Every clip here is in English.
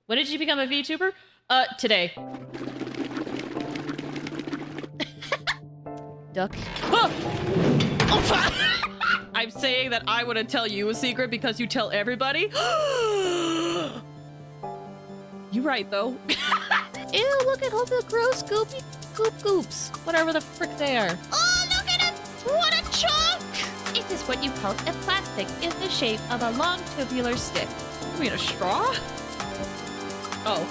When did you become a VTuber? Today. Duck. Oh! Oh, I'm saying that I wouldn't tell you a secret because you tell everybody. You right, though. Ew, look at all the gross goopy goops. Whatever the frick they are. Oh, look at him! What a chunk! It is what you call a plastic in the shape of a long tubular stick. You mean a straw? Oh.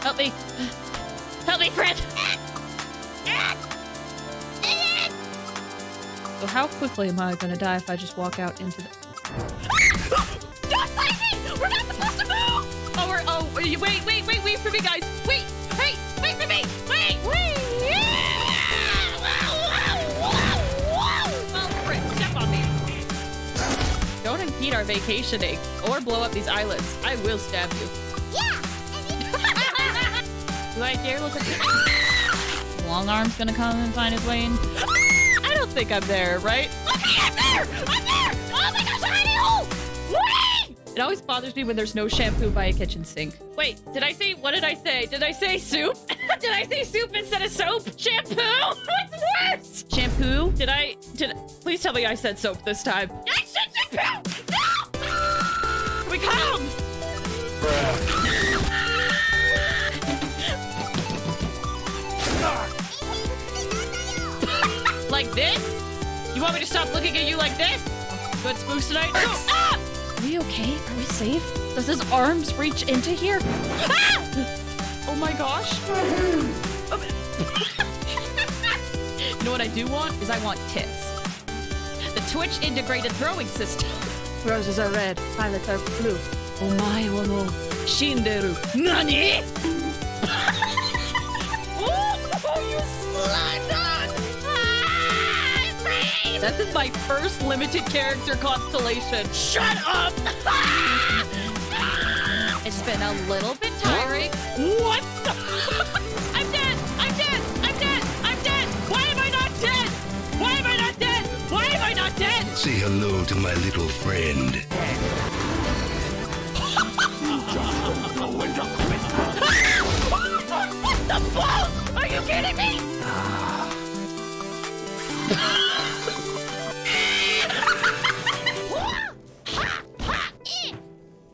Help me. Help me, friend! So how quickly am I gonna die if I just walk out into the... Don't fight me! We're not supposed to move! Wait for me, guys! Wait! Hey! Wait for me! Wait! Oh, frick, step on me. Don't impede our vacationing or blow up these islands. I will stab you. Yeah! Do I dare look at you? Long arm's gonna come and find his way in. I don't think I'm there, right? Okay, I'm there! I'm there! Oh my gosh, I'm in a hole! Wait! It always bothers me when there's no shampoo by a kitchen sink. Wait, did I say, what did I say? Did I say soup? Did I say soup instead of soap? Shampoo? What's worse? Shampoo? Please tell me I said soap this time. I said shampoo! No! Here we come! Like this? You want me to stop looking at you like this? Good spooks tonight? Ah! Are we okay? Are we safe? Does his arms reach into here? Ah! Oh my gosh. You know what I do want? Is I want tits. The Twitch integrated throwing system. Roses are red, violets are blue. Omae wo no shinderu. Nani? Oh, you slide on! This is my first limited character constellation. Shut up! It's been a little bit tiring. What the? I'm dead! I'm dead! I'm dead! I'm dead! Why am I not dead? Why am I not dead? Why am I not dead? Say hello to my little friend. What the balls? Are you kidding me?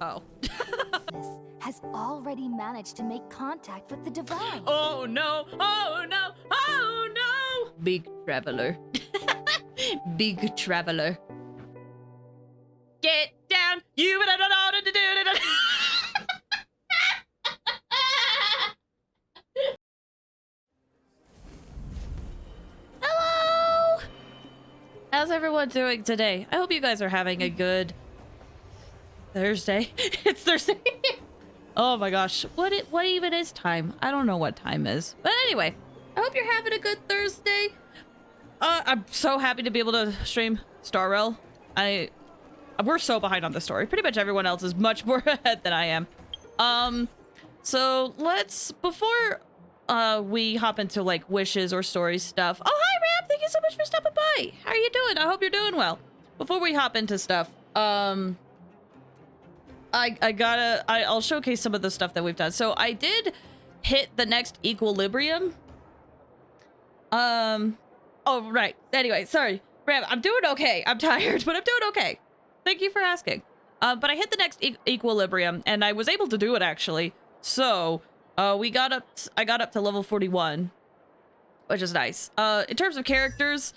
Oh. Has already managed to make contact with the divine. Oh no! Oh no! Oh no! Big traveler. Big traveler. Get down! You don't know what to do. Hello! How's everyone doing today? I hope you guys are having a good Thursday. It's Thursday. Oh my gosh. What even is time? I don't know what time is. But anyway, I hope you're having a good Thursday. I'm so happy to be able to stream Star Rail. We're so behind on the story. Pretty much everyone else is much more ahead than I am. So let's, before we hop into like wishes or story stuff. Oh, hi Ram, thank you so much for stopping by. How are you doing? I hope you're doing well. Before we hop into stuff, I'll showcase some of the stuff that we've done. So I did hit the next equilibrium. Oh, right. Anyway, sorry. Ram, I'm doing okay. I'm tired, but I'm doing okay. Thank you for asking. But I hit the next equilibrium, and I was able to do it, actually. So, I got up to level 41, which is nice. In terms of characters,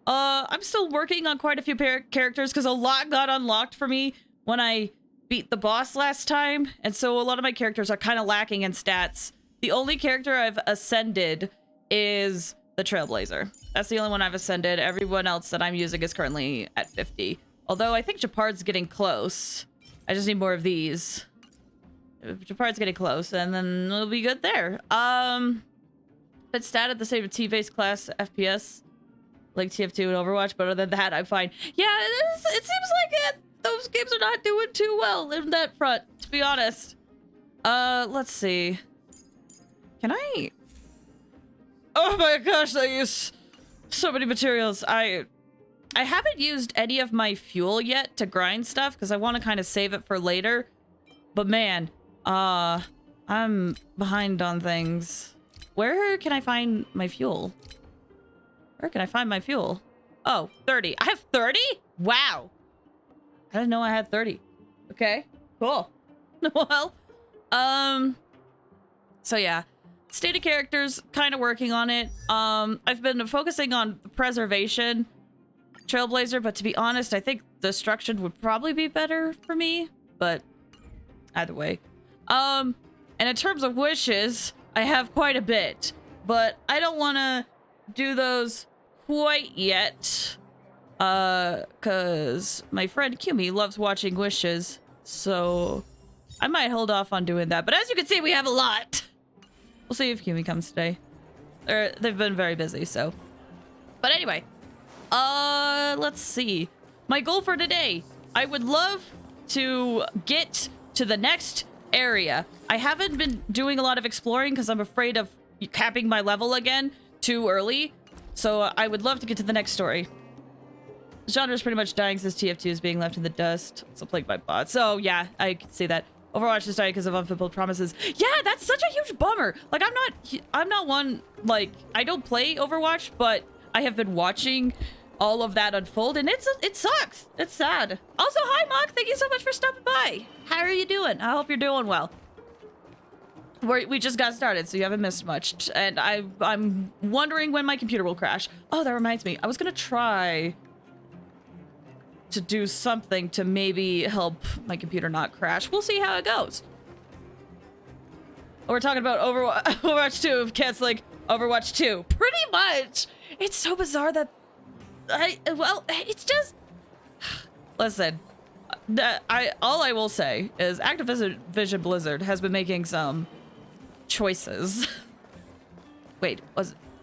I'm still working on quite a few characters, because a lot got unlocked for me when I beat the boss last time, and so a lot of my characters are kind of lacking in stats. The only character I've ascended is the Trailblazer. That's the only one I've ascended. Everyone else that I'm using is currently at 50. Although I think Japard's getting close. I just need more of these. Japard's getting close, and then it'll be good there. But stat at the same T-base class FPS, like TF2 and Overwatch, but other than that, I'm fine. Yeah, it seems like those games are not doing too well in that front, to be honest. Let's see. Can I... Oh my gosh, I use so many materials. I haven't used any of my fuel yet to grind stuff because I want to kind of save it for later. But man, I'm behind on things. Where can I find my fuel? Where can I find my fuel? Oh, 30. I have 30? Wow. I didn't know I had 30. Okay, cool. Well, so yeah. State of characters, kind of working on it. I've been focusing on preservation, Trailblazer, but to be honest, I think destruction would probably be better for me, but either way. And in terms of wishes, I have quite a bit, but I don't want to do those quite yet, cause my friend Kumi loves watching wishes, so I might hold off on doing that. But as you can see, we have a lot. We'll see if Kumi comes today. They've been very busy, so. But anyway, let's see. My goal for today, I would love to get to the next area. I haven't been doing a lot of exploring because I'm afraid of capping my level again too early. So I would love to get to the next story. Genre is pretty much dying since TF2 is being left in the dust. It's plagued by bots. So yeah, I can see that. Overwatch is dying because of unfulfilled promises. Yeah, that's such a huge bummer. Like, I'm not one, like, I don't play Overwatch, but I have been watching all of that unfold, and it sucks. It's sad. Also, hi, Mock. Thank you so much for stopping by. How are you doing? I hope you're doing well. We just got started, so you haven't missed much. And I'm wondering when my computer will crash. Oh, that reminds me. I was going to try to do something to maybe help my computer not crash. We'll see how it goes. We're talking about Overwatch 2, Cat's like Overwatch 2. Pretty much. It's so bizarre that well, it's just, listen, all I will say is Activision Blizzard has been making some choices. Wait,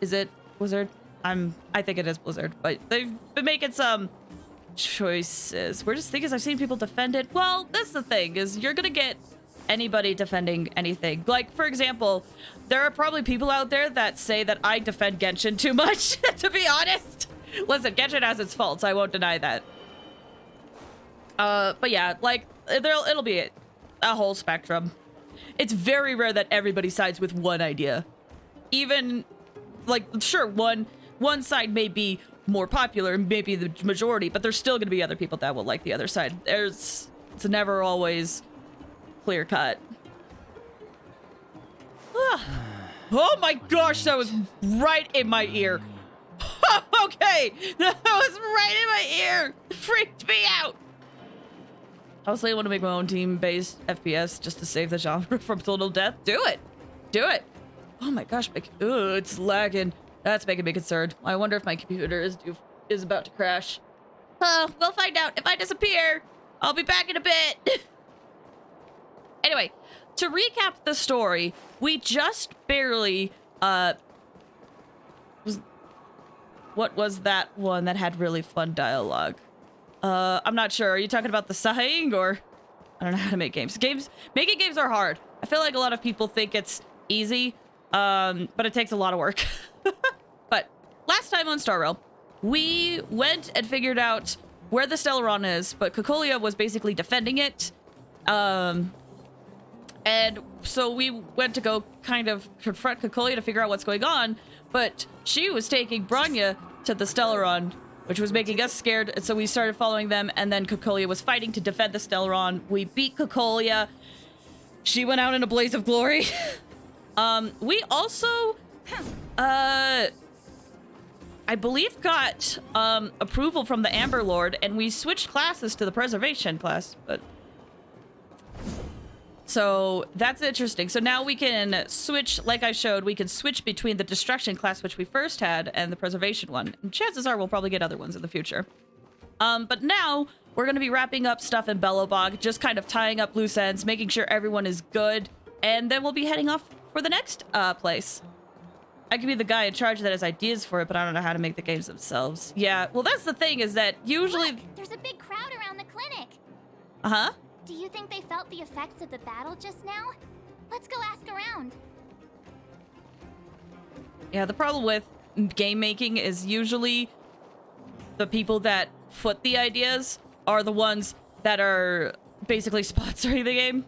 is it Blizzard? I think it is Blizzard, but they've been making some choices. Weirdest thing is I've seen people defend it. Well, that's the thing, is you're gonna get anybody defending anything. Like, for example, there are probably people out there that say that I defend Genshin too much, to be honest. Listen, Genshin has its faults, I won't deny that. But yeah, like, it'll be a whole spectrum. It's very rare that everybody sides with one idea. Even, like, sure, one side may be more popular, maybe the majority, but there's still gonna be other people that will like the other side. It's never always clear cut. Oh my gosh, that was right in my ear. Okay, that was right in my ear. It freaked me out. Honestly, I want to make my own team-based FPS just to save the genre from total death. Do it. Do it. Oh my gosh, it's lagging. That's making me concerned. I wonder if my computer is about to crash. We'll find out. If I disappear, I'll be back in a bit. Anyway, to recap the story, we just barely, what was that one that had really fun dialogue? I'm not sure. Are you talking about the sighing, or? I don't know how to make games. Making games are hard. I feel like a lot of people think it's easy, but it takes a lot of work. But last time on Star Rail, we went and figured out where the Stellaron is, but Cocolia was basically defending it. And so we went to go kind of confront Cocolia to figure out what's going on, but she was taking Bronya to the Stellaron, which was making us scared, and so we started following them, and then Cocolia was fighting to defend the Stellaron. We beat Cocolia. She went out in a blaze of glory. We also, I believe got approval from the Amber Lord, and we switched classes to the Preservation class, but... So that's interesting. So now we can switch, like I showed, we can switch between the Destruction class, which we first had, and the Preservation one. And chances are we'll probably get other ones in the future. But now we're going to be wrapping up stuff in Belobog, just kind of tying up loose ends, making sure everyone is good, and then we'll be heading off for the next place. I could be the guy in charge that has ideas for it, but I don't know how to make the games themselves. Yeah, well, that's the thing, is that usually... Look, there's a big crowd around the clinic. Uh-huh. Do you think they felt the effects of the battle just now? Let's go ask around. Yeah, the problem with game making is usually the people that foot the ideas are the ones that are basically sponsoring the game.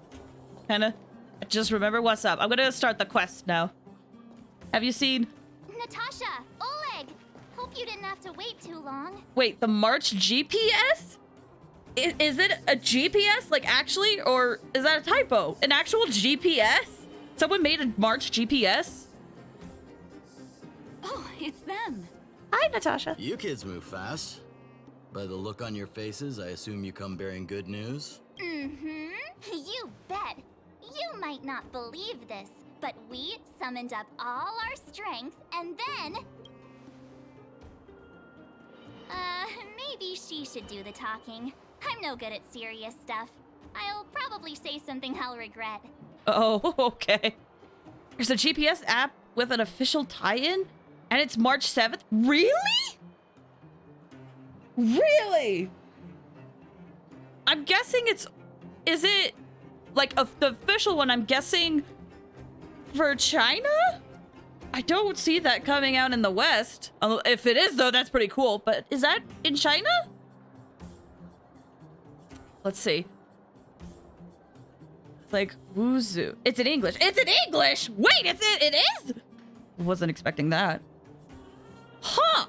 Kinda. Just remember what's up. I'm gonna start the quest now. Have you seen? Natasha, Oleg, hope you didn't have to wait too long. Wait, the March GPS? Is it a GPS, like actually, or is that a typo? An actual GPS? Someone made a March GPS? Oh, it's them. Hi, Natasha. You kids move fast. By the look on your faces, I assume you come bearing good news? Mm-hmm. You bet. You might not believe this, but we summoned up all our strength and then... maybe she should do the talking. I'm no good at serious stuff. I'll probably say something I'll regret. Oh, okay. There's a GPS app with an official tie-in, and it's March 7th? Really? Really? I'm guessing it's... Is it... Like, the official one, I'm guessing... For China? I don't see that coming out in the West. If it is, though, that's pretty cool. But is that in China? Let's see. It's like, Wuzu. It's in English. It's in English! Wait, it is? Wasn't expecting that. Huh!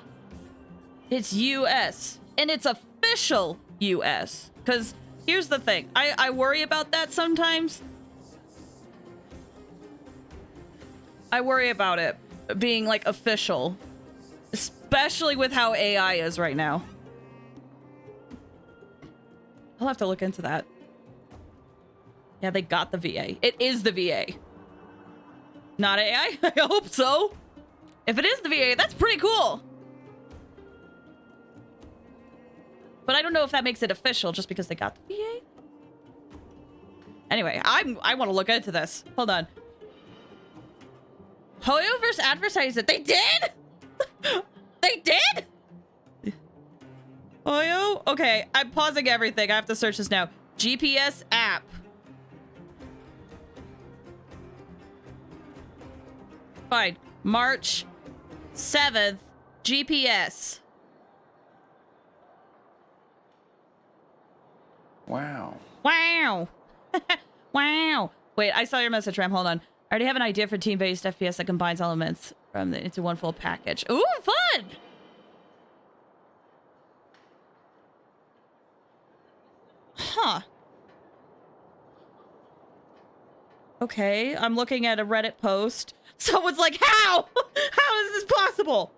It's US. And it's official US. Because here's the thing. I worry about that sometimes. I worry about it being, like, official. Especially with how AI is right now. I'll have to look into that. Yeah, they got the VA. It is the VA. Not AI? I hope so. If it is the VA, that's pretty cool. But I don't know if that makes it official just because they got the VA. Anyway, I want to look into this. Hold on. Hoyoverse advertised it. They did? They did? Hoyo? Okay, I'm pausing everything. I have to search this now. GPS app. Fine. March 7th. GPS. Wow. Wow. Wow. Wait, I saw your message, Ram. Hold on. I already have an idea for team-based FPS that combines elements into one full package. Ooh, fun! Huh. Okay, I'm looking at a Reddit post. Someone's like, how? How is this possible?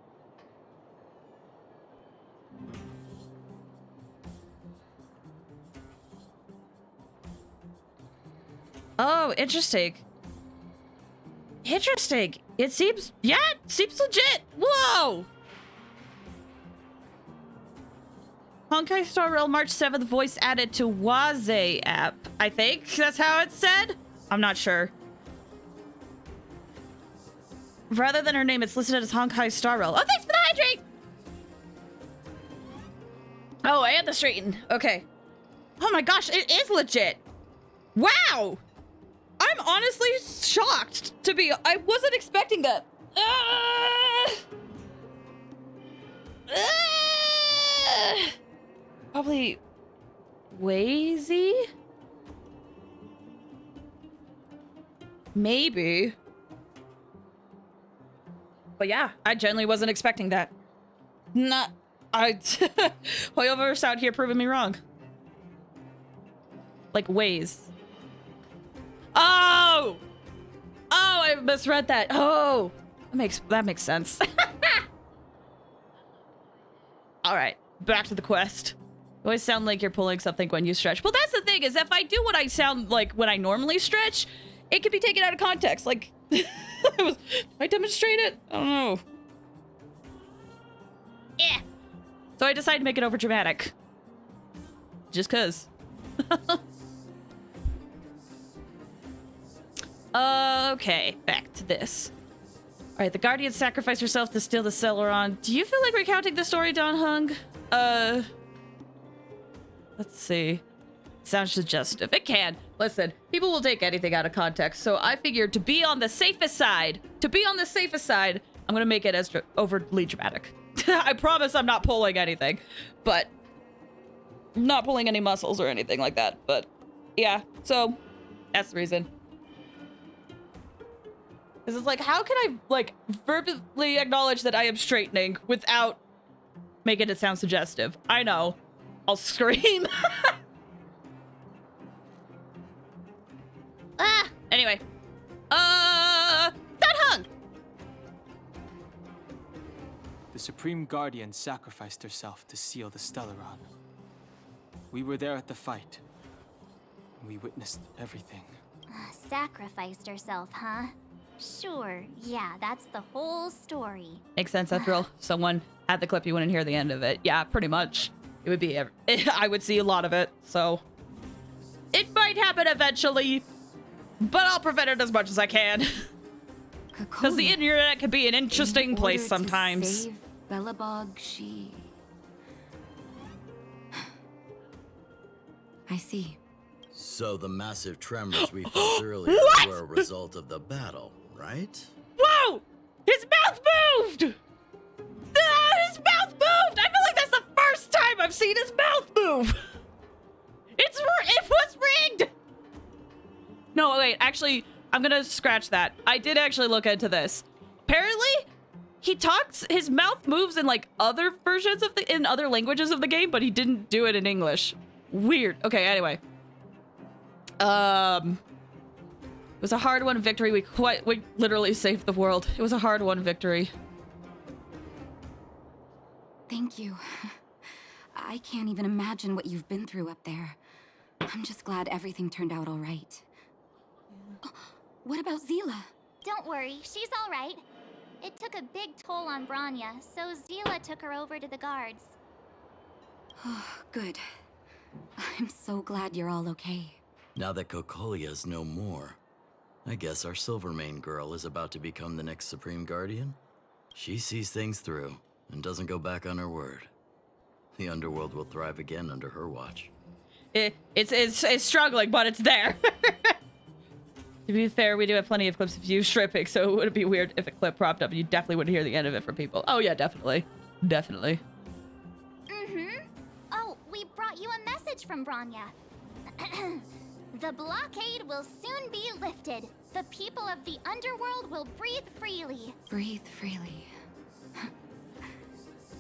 Oh, interesting. Interesting. It seems, yeah, it seems legit. Whoa! Honkai Star Rail March 7th voice added to Waze app. I think that's how it's said. I'm not sure. Rather than her name, it's listed as Honkai Star Rail. Oh, thanks for the hydrate! Oh, and the straighten. Okay. Oh my gosh, it is legit. Wow! I'm honestly shocked to be... I wasn't expecting that. Probably... Wazy? Maybe. But yeah, I genuinely wasn't expecting that. Not... Hoyoverse out here proving me wrong. Like, ways. Oh! Oh, I misread that. Oh! That makes sense. Alright, back to the quest. You always sound like you're pulling something when you stretch. Well, that's the thing, is if I do what I sound like when I normally stretch, it can be taken out of context. Like, did I demonstrate it? I don't know. Yeah. So I decided to make it over dramatic. Just cause. Okay, back to this. Alright, the Guardian sacrificed herself to steal the Celeron. Do you feel like recounting the story, Don Hung? Let's see. Sounds suggestive. It can. Listen, people will take anything out of context, so I figured to be on the safest side, I'm gonna make it as overly dramatic. I promise I'm not pulling anything, but I'm not pulling any muscles or anything like that, but yeah, so that's the reason. Because it's like, how can I, like, verbally acknowledge that I am straightening without making it sound suggestive? I know. I'll scream. Anyway. That hung! The Supreme Guardian sacrificed herself to seal the Stellaron. We were there at the fight. We witnessed everything. Sacrificed herself, huh? Sure, yeah, that's the whole story. Makes sense after all. Someone had the clip, you wouldn't hear the end of it. Yeah, pretty much. It would be, I would see a lot of it, so. It might happen eventually, but I'll prevent it as much as I can. Because the internet can be an interesting place sometimes. Save Belobog, she... I see. So the massive tremors we felt earlier were a result of the battle, right? Whoa! His mouth moved! His mouth moved! I feel like that's the first time I've seen his mouth move! It was rigged! No, wait, actually, I'm gonna scratch that. I did actually look into this. Apparently, he talks, his mouth moves in like other versions of in other languages of the game, but he didn't do it in English. Weird. Okay, anyway. It was a hard-won victory. We literally saved the world. It was a hard-won victory. Thank you. I can't even imagine what you've been through up there. I'm just glad everything turned out all right. What about Zila? Don't worry, she's all right. It took a big toll on Branya, so Zila took her over to the guards. Oh, good. I'm so glad you're all okay. Now that Kokolia's no more, I guess our Silvermane girl is about to become the next Supreme Guardian? She sees things through and doesn't go back on her word. The underworld will thrive again under her watch. It's struggling, but it's there. To be fair, we do have plenty of clips of you stripping, so it would be weird if a clip propped up and you definitely wouldn't hear the end of it from people. Oh yeah, definitely. Definitely. Mm-hmm. Oh, we brought you a message from Branya. The blockade will soon be lifted. The people of the underworld will breathe freely. Breathe freely.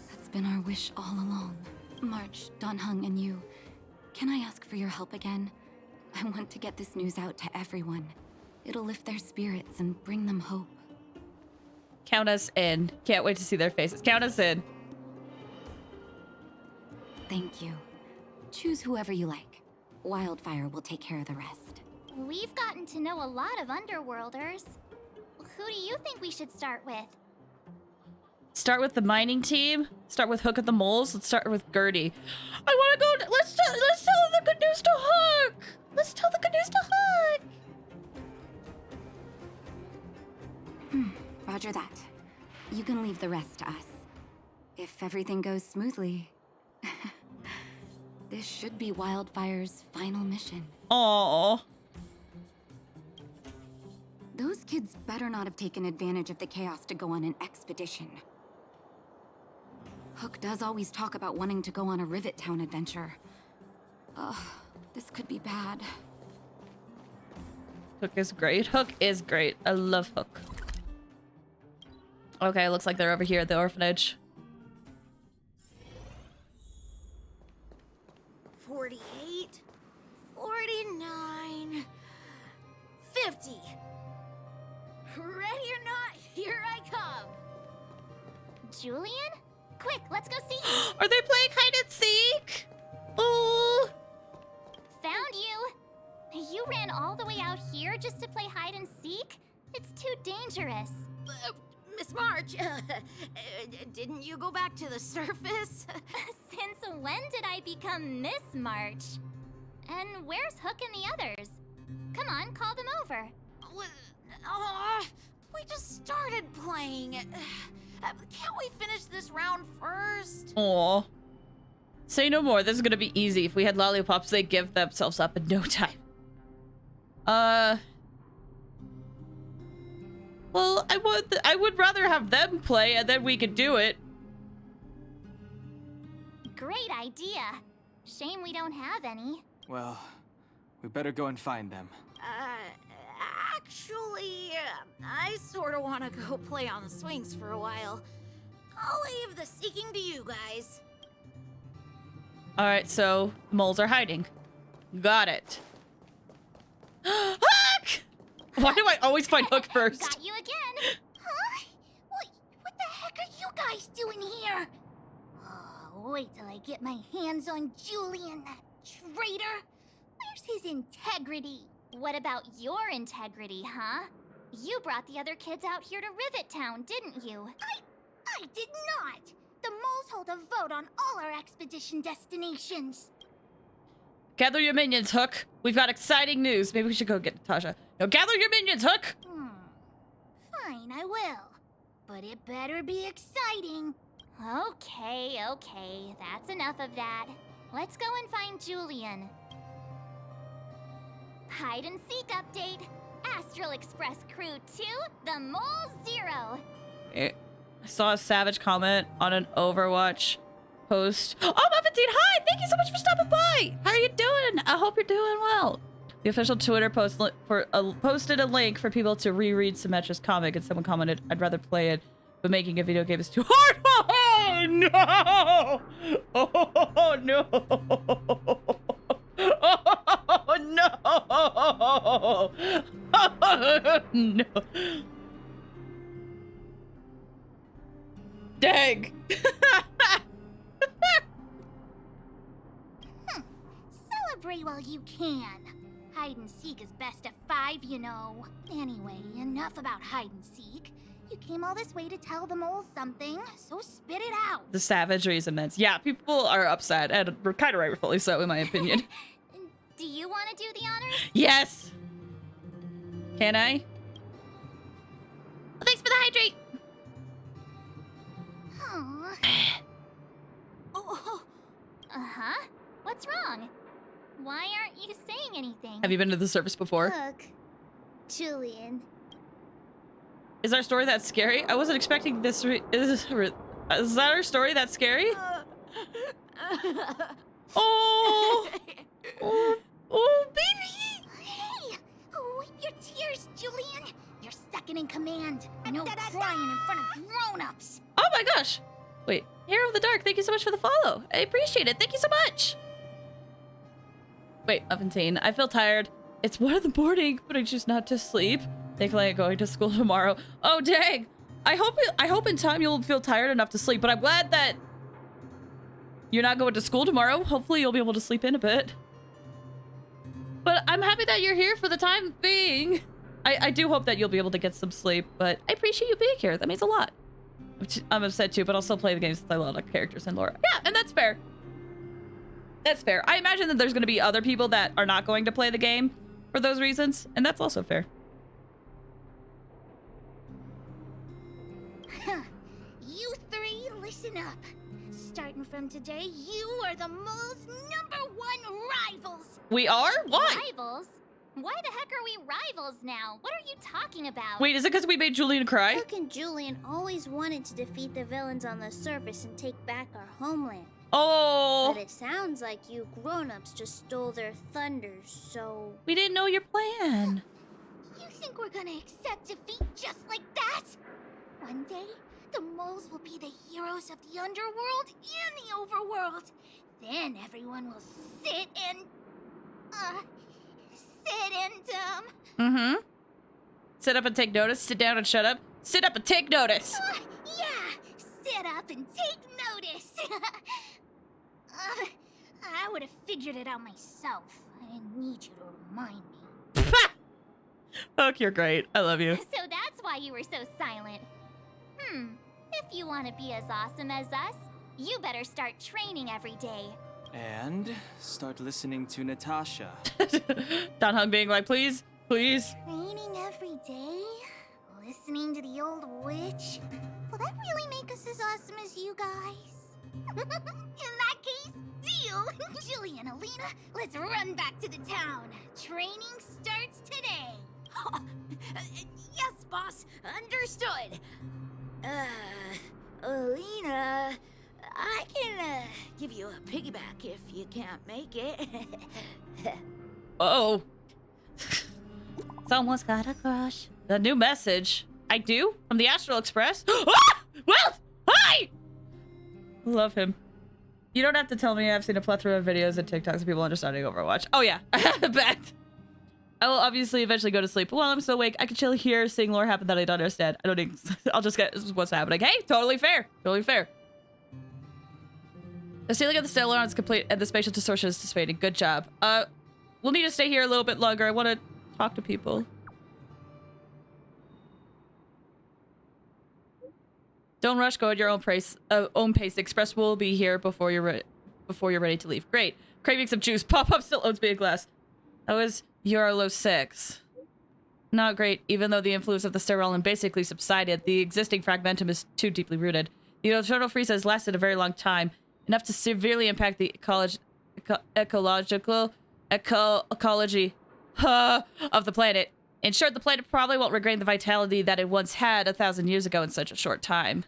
That's been our wish all along. March, Donhung, and you. Can I ask for your help again? I want to get this news out to everyone. It'll lift their spirits and bring them hope. Count us in. Can't wait to see their faces. Count us in. Thank you. Choose whoever you like. Wildfire will take care of the rest. We've gotten to know a lot of underworlders. Who do you think we should start with? Start with the mining team. Start with Hook at the Moles. Let's start with Gertie. I want to go. Let's tell the good news to Hook. Let's tell the good news to Hook. Roger that. You can leave the rest to us. If everything goes smoothly, this should be Wildfire's final mission. Aww. Those kids better not have taken advantage of the chaos to go on an expedition. Hook does always talk about wanting to go on a Rivet Town adventure. Ugh, this could be bad. Hook is great. Hook is great. I love Hook. Okay, looks like they're over here at the orphanage. 48, 49, 50. Ready or not, here I come. Julian? Quick, let's go see. Are they playing hide and seek? Oh. Found you. You ran all the way out here just to play hide and seek? It's too dangerous. Miss March, didn't you go back to the surface? Since when did I become Miss March? And where's Hook and the others? Come on, call them over. We just started playing. Can't we finish this round first? Aw. Say no more. This is gonna be easy. If we had lollipops, they'd give themselves up in no time. Well, I would rather have them play and then we could do it. Great idea. Shame we don't have any. Well, we better go and find them. Actually, I sort of want to go play on the swings for a while. I'll leave the seeking to you guys. All right, so moles are hiding. Got it. Hook! Why do I always find Hook first? Got you again. Huh? What the heck are you guys doing here? Oh, wait till I get my hands on Julian, that traitor. Where's his integrity? What about your integrity, huh? You brought the other kids out here to Rivet Town, didn't you? I did not. The moles hold a vote on all our expedition destinations. Gather your minions, Hook. We've got exciting news. Maybe we should go get Natasha. No, gather your minions, Hook! Fine, I will. But it better be exciting. Okay, that's enough of that. Let's go and find Julian. Hide and seek update. Astral Express Crew 2, the Mole 0. I saw a savage comment on an Overwatch post. Oh, Muffintine, hi! Thank you so much for stopping by! How are you doing? I hope you're doing well. The official Twitter posted a link for people to reread Symmetra's comic, and someone commented, I'd rather play it, but making a video game is too hard. Oh, no! Oh, no! Oh, no! Oh, no! Dang! Celebrate while you can. Hide and seek is best of 5, you know. Anyway, enough about hide and seek. You came all this way to tell the moles something, so spit it out. The savagery is immense. Yeah, people are upset, and kind of rightfully so, in my opinion. Do you want to do the honors? Yes! Can I? Well, thanks for the hydrate. Aw. Oh. Uh-huh. What's wrong? Why aren't you saying anything? Have you been to the surface before? Look, Julian. Is our story that scary? I wasn't expecting this. Is that our story that scary? Oh! Oh, baby! Hey! Wipe your tears, Julian! You're second in command. No crying in front of grown-ups. Oh my gosh! Wait, Hero of the Dark, thank you so much for the follow. I appreciate it. Thank you so much. Wait, Muffintine, I feel tired. It's 1 in the morning, but I choose not to sleep. Thankfully, I'm going to school tomorrow. Oh, dang! I hope in time you'll feel tired enough to sleep, but I'm glad that you're not going to school tomorrow. Hopefully, you'll be able to sleep in a bit. But I'm happy that you're here for the time being. I do hope that you'll be able to get some sleep, but I appreciate you being here. That means a lot. I'm upset too, but I'll still play the game since I love the characters and lore. Yeah, and that's fair. That's fair. I imagine that there's going to be other people that are not going to play the game for those reasons, and that's also fair. You three, listen up. Starting from today, you are the mole's #1 rivals. We are? Why? Rivals? Why the heck are we rivals now? What are you talking about? Wait, is it because we made Julian cry? Hook and Julian always wanted to defeat the villains on the surface and take back our homeland. Oh. But it sounds like you grown-ups just stole their thunder, so... We didn't know your plan. You think we're gonna accept defeat just like that? One day, the moles will be the heroes of the underworld and the overworld. Then everyone will sit and Mm-hmm. Sit up and take notice. Sit down and shut up. Sit up and take notice. Yeah, sit up and take notice. I would have figured it out myself. I didn't need you to remind me. Hook, you're great. I love you. So that's why you were so silent. If you want to be as awesome as us, you better start training every day. And start listening to Natasha. Don Hung being like, please, please. Training every day? Listening to the old witch? Will that really make us as awesome as you guys? In that case, deal! Julie and Alina, let's run back to the town. Training starts today. Yes, boss. Understood. Alina, I can give you a piggyback if you can't make it. Oh. Someone's got a crush. The new message. I do? From the Astral Express? Ah! Well, hi! Love him. You don't have to tell me. I've seen a plethora of videos and TikToks of people understanding Overwatch. Oh yeah, bet. I will obviously eventually go to sleep, but while I'm still awake, I can chill here seeing lore happen that I don't understand. I don't need, I'll just get what's happening. Hey, totally fair. Totally fair. The sealing of the Stellaron is complete and the spatial distortion is dissipating. Good job. We'll need to stay here a little bit longer. I want to talk to people. Don't rush. Go at your own pace. The Express will be here before you're ready to leave. Great. Craving some juice. Pop up still owns me a glass. That was Eurolo 6. Not great. Even though the influence of the Sterolin basically subsided, the existing fragmentum is too deeply rooted. The eternal freeze has lasted a very long time, enough to severely impact the ecology of the planet. In short, the planet probably won't regain the vitality that it once had 1,000 years ago in such a short time.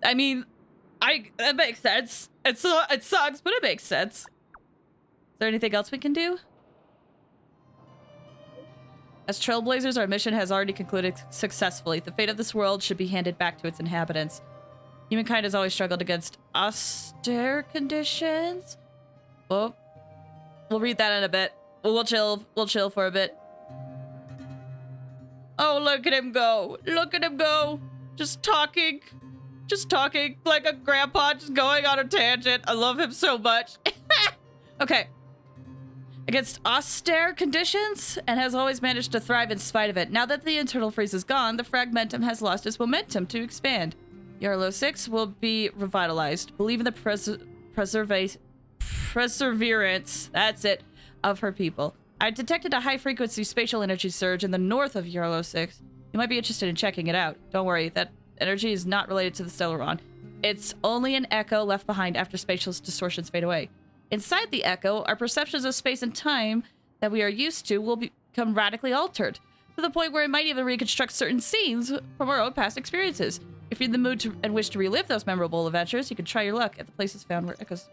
I mean, that makes sense. It sucks, but it makes sense. Is there anything else we can do? As Trailblazers, our mission has already concluded successfully. The fate of this world should be handed back to its inhabitants. Humankind has always struggled against austere conditions. Oh, we'll read that in a bit. We'll chill for a bit. Oh, look at him go. Look at him go. Just talking like a grandpa, just going on a tangent. I love him so much. Okay. Against austere conditions, and has always managed to thrive in spite of it. Now that the internal freeze is gone, the fragmentum has lost its momentum to expand. Yarlo 6 will be revitalized. Believe in the perseverance, that's it, of her people. I detected a high-frequency spatial energy surge in the north of Yarlo 6. You might be interested in checking it out. Don't worry, that energy is not related to the Stellaron. It's only an echo left behind after spatial distortions fade away. Inside the echo, our perceptions of space and time that we are used to will become radically altered, to the point where it might even reconstruct certain scenes from our own past experiences. If you're in the mood and wish to relive those memorable adventures, you can try your luck at the places found where echoes.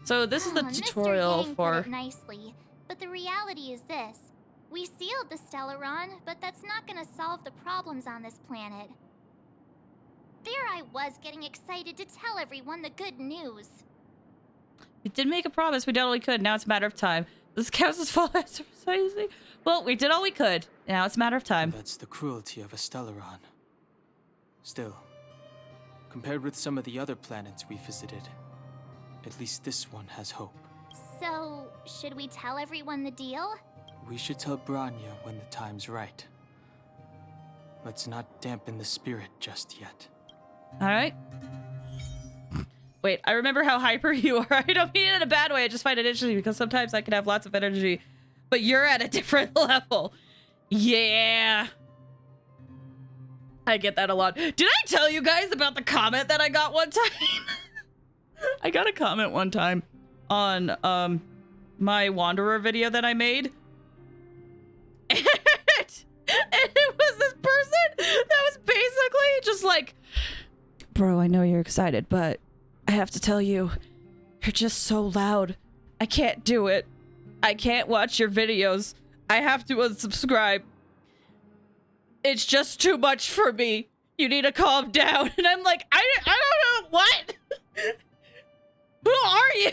So this is the tutorial Mr. Yang for... put it nicely, but the reality is this. We sealed the Stellaron, but that's not gonna solve the problems on this planet. There I was getting excited to tell everyone the good news. We did make a promise. We did all we could. Now it's a matter of time. This counts as fall exercising. Well, we did all we could. Now it's a matter of time. That's the cruelty of a Stellaron. Still, compared with some of the other planets we visited, at least this one has hope. So, should we tell everyone the deal? We should tell Branya when the time's right. Let's not dampen the spirit just yet. All right. Wait, I remember how hyper you are. I don't mean it in a bad way. I just find it interesting because sometimes I can have lots of energy, but you're at a different level. Yeah. I get that a lot. Did I tell you guys about the comment that I got one time? I got a comment one time on my Wanderer video that I made. And it was this person that was basically just like, bro, I know you're excited, but I have to tell you, you're just so loud. I can't do it. I can't watch your videos. I have to unsubscribe. It's just too much for me. You need to calm down. And I'm like, I don't know what? Who are you?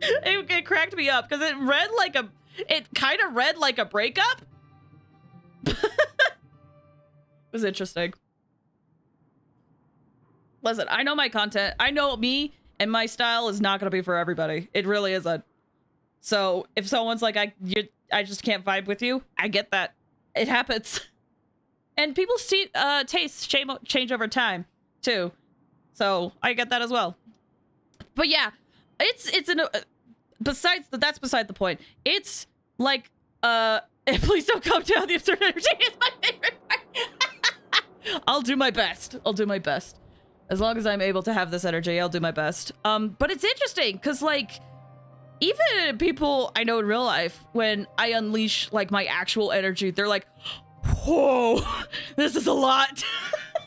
It cracked me up because it kind of read like a breakup. It was interesting. Listen, I know my content. I know me, and my style is not going to be for everybody. It really isn't. So if someone's like, I just can't vibe with you, I get that. It happens. And people's tastes change over time, too. So I get that as well. But yeah, that's beside the point. It's like, please don't come down. The absurd energy is my favorite part. I'll do my best. I'll do my best. As long as I'm able to have this energy, I'll do my best. But it's interesting, because, like, even people I know in real life, when I unleash, like, my actual energy, they're like, whoa, this is a lot.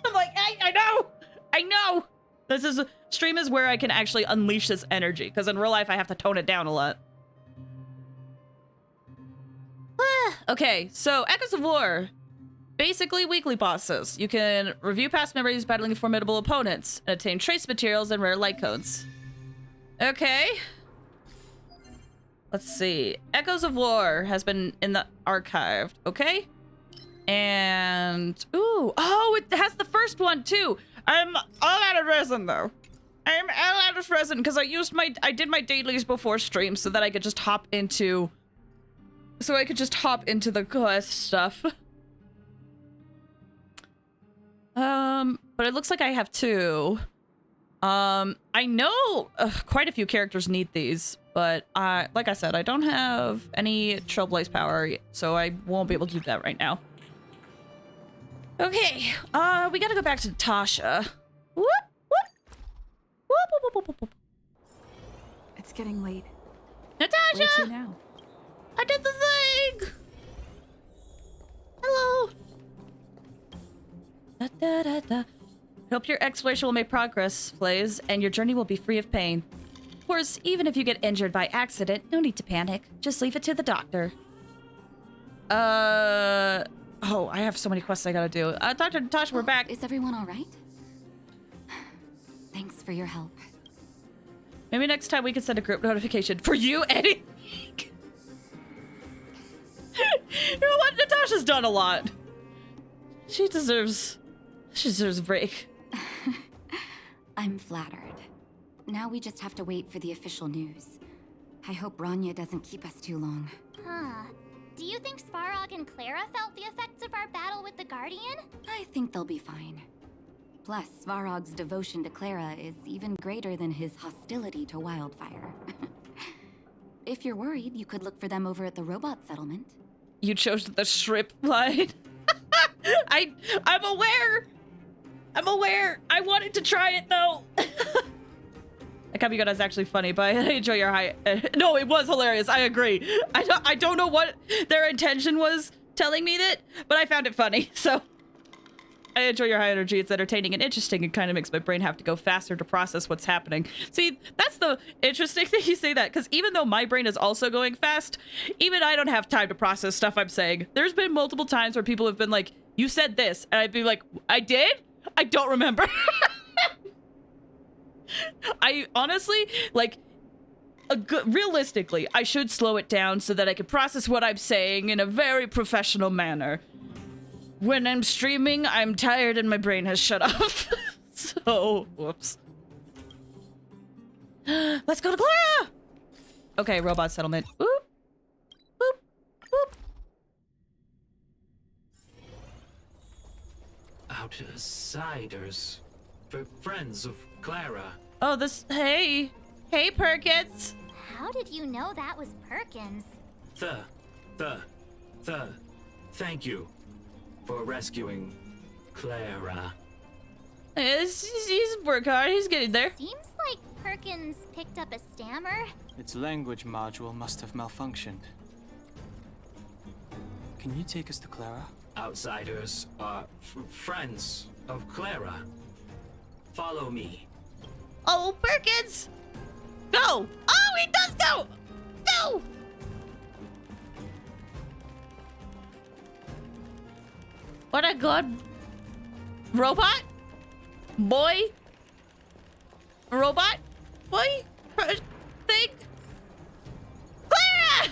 I'm like, I know. Stream is where I can actually unleash this energy, because in real life, I have to tone it down a lot. Okay, so Echoes of War. Basically weekly bosses. You can review past memories battling formidable opponents and obtain trace materials and rare light codes. Okay. Let's see. Echoes of War has been in the archived. Okay. And ooh, oh, it has the first one too. I'm all out of resin though. I'm all out of resin because I did my dailies before stream so that I could just hop into the quest stuff. But it looks like I have two. I know quite a few characters need these, but like I said, I don't have any Trailblaze power, so I won't be able to do that right now. Okay, we gotta go back to Natasha. Whoop, whoop. Whoop, whoop, whoop, whoop, whoop. It's getting late. Natasha! Where's you now? I did the thing! Hello! Da, da, da, da. Hope your exploration will make progress, Blaze, and your journey will be free of pain. Of course, even if you get injured by accident, no need to panic. Just leave it to the doctor. Oh, I have so many quests I gotta do. Dr. Natasha, we're back. Is everyone all right? Thanks for your help. Maybe next time we can send a group notification for you, Eddie. You know what? Natasha's done a lot. She deserves a break. I'm flattered. Now we just have to wait for the official news. I hope Bronya doesn't keep us too long. Huh. Do you think Svarog and Clara felt the effects of our battle with the Guardian? I think they'll be fine. Plus, Svarog's devotion to Clara is even greater than his hostility to Wildfire. If you're worried, you could look for them over at the robot settlement. You chose the shrimp line. I'm aware. I wanted to try it though. That Kamigata is actually funny, but I enjoy your high. No, it was hilarious. I agree. I don't know what their intention was telling me that, but I found it funny. So I enjoy your high energy. It's entertaining and interesting. It kind of makes my brain have to go faster to process what's happening. See, that's the interesting thing you say that, because even though my brain is also going fast, even I don't have time to process stuff I'm saying. There's been multiple times where people have been like, "You said this," and I'd be like, "I did? I don't remember." I honestly, like, realistically, I should slow it down so that I can process what I'm saying in a very professional manner. When I'm streaming, I'm tired and my brain has shut off. So, whoops. Let's go to Clara! Okay, robot settlement. Boop. Boop. Boop. Outsiders. For friends of Clara. Oh, this... Hey. Hey, Perkins. How did you know that was Perkins? Thank you for rescuing Clara. He's working hard. He's getting there. Seems like Perkins picked up a stammer. Its language module must have malfunctioned. Can you take us to Clara? Outsiders are friends of Clara. Follow me. Oh, Perkins! Go! Oh, he does go! Go! What a good robot? Boy? Robot? Boy? Thing? Clara!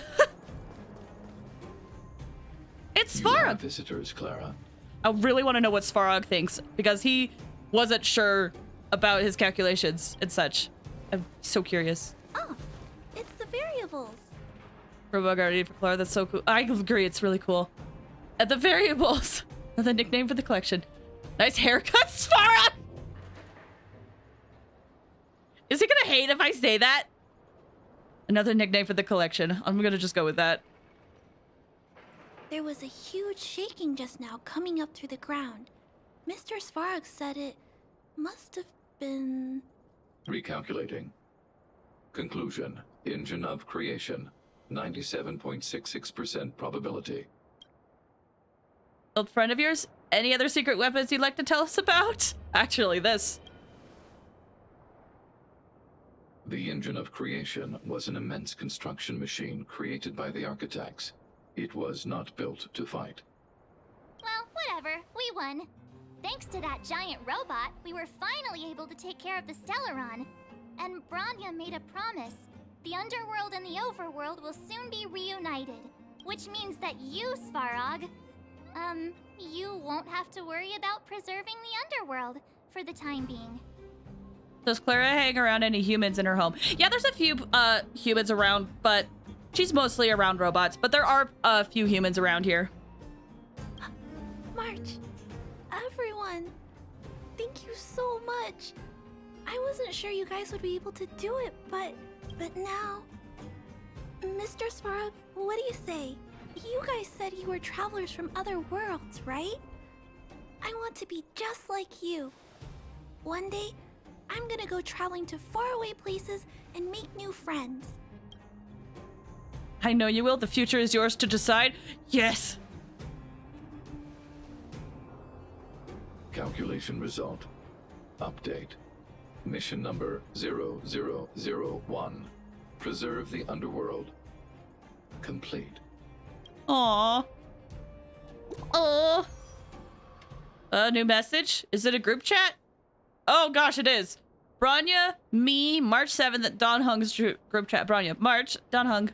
It's Svarog. Visitors, Clara. I really want to know what Svarog thinks, because he wasn't sure about his calculations and such. I'm so curious. Oh, it's the variables. Robot Guardian for Clara, that's so cool. I agree, it's really cool. At the variables. The nickname for the collection. Nice haircut, Svarog! Is he gonna hate if I say that? Another nickname for the collection. I'm gonna just go with that. There was a huge shaking just now coming up through the ground. Mr. Svarog said it must have been... Recalculating. Conclusion. Engine of creation. 97.66% probability. Old friend of yours? Any other secret weapons you'd like to tell us about? Actually, this. The engine of creation was an immense construction machine created by the architects. It was not built to fight. Well, whatever. We won. Thanks to that giant robot, we were finally able to take care of the Stellaron. And Bronya made a promise. The underworld and the overworld will soon be reunited. Which means that you, Svarog, you won't have to worry about preserving the underworld for the time being. Does Clara hang around any humans in her home? Yeah, there's a few humans around, but she's mostly around robots. But there are a few humans around here. March, everyone, thank you so much. I wasn't sure you guys would be able to do it, but now... Mr. Svarog, what do you say? You guys said you were travelers from other worlds, right? I want to be just like you. One day, I'm gonna go traveling to faraway places and make new friends. I know you will. The future is yours to decide. Yes. Calculation result. Update. Mission number 0001. Preserve the underworld. Complete. Aww. Oh. A new message? Is it a group chat? Oh gosh, it is. Bronya, me, March 7th, Don Hung's group chat. Bronya, March, Don Hung,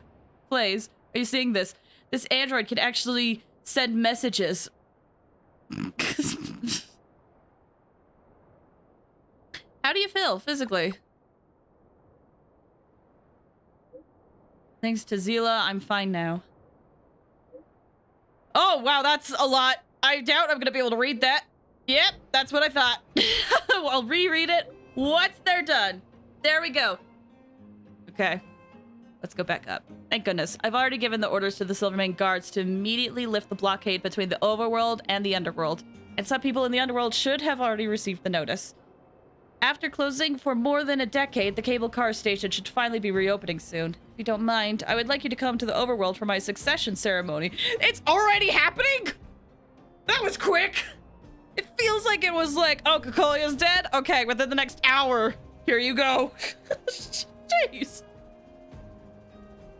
plays. Are you seeing this? This android can actually send messages. How do you feel physically? Thanks to Zila, I'm fine now. Oh, wow, that's a lot. I doubt I'm gonna be able to read that. Yep, that's what I thought. I'll reread it once they're done. There we go. Okay, let's go back up. Thank goodness. I've already given the orders to the Silvermane guards to immediately lift the blockade between the overworld and the underworld. And some people in the underworld should have already received the notice. After closing for more than a decade, the cable car station should finally be reopening soon. If you don't mind, I would like you to come to the overworld for my succession ceremony. It's already happening? That was quick. It feels like it was like, oh, Kokolia's dead? Okay, within the next hour. Here you go. Jeez.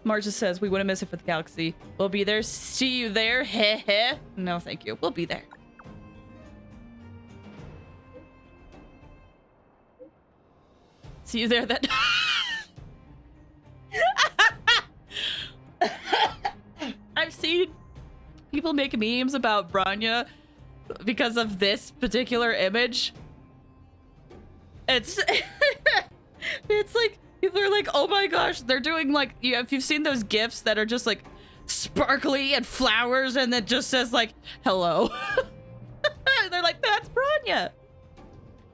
Marcia says we wouldn't miss it for the galaxy. We'll be there. See you there. Heh heh. No, thank you. We'll be there. See you there then. I've seen people make memes about Bronya because of this particular image. It's it's like people are like, oh my gosh, they're doing like, if you've seen those gifs that are just like sparkly and flowers and it just says like hello. They're like, that's Bronya.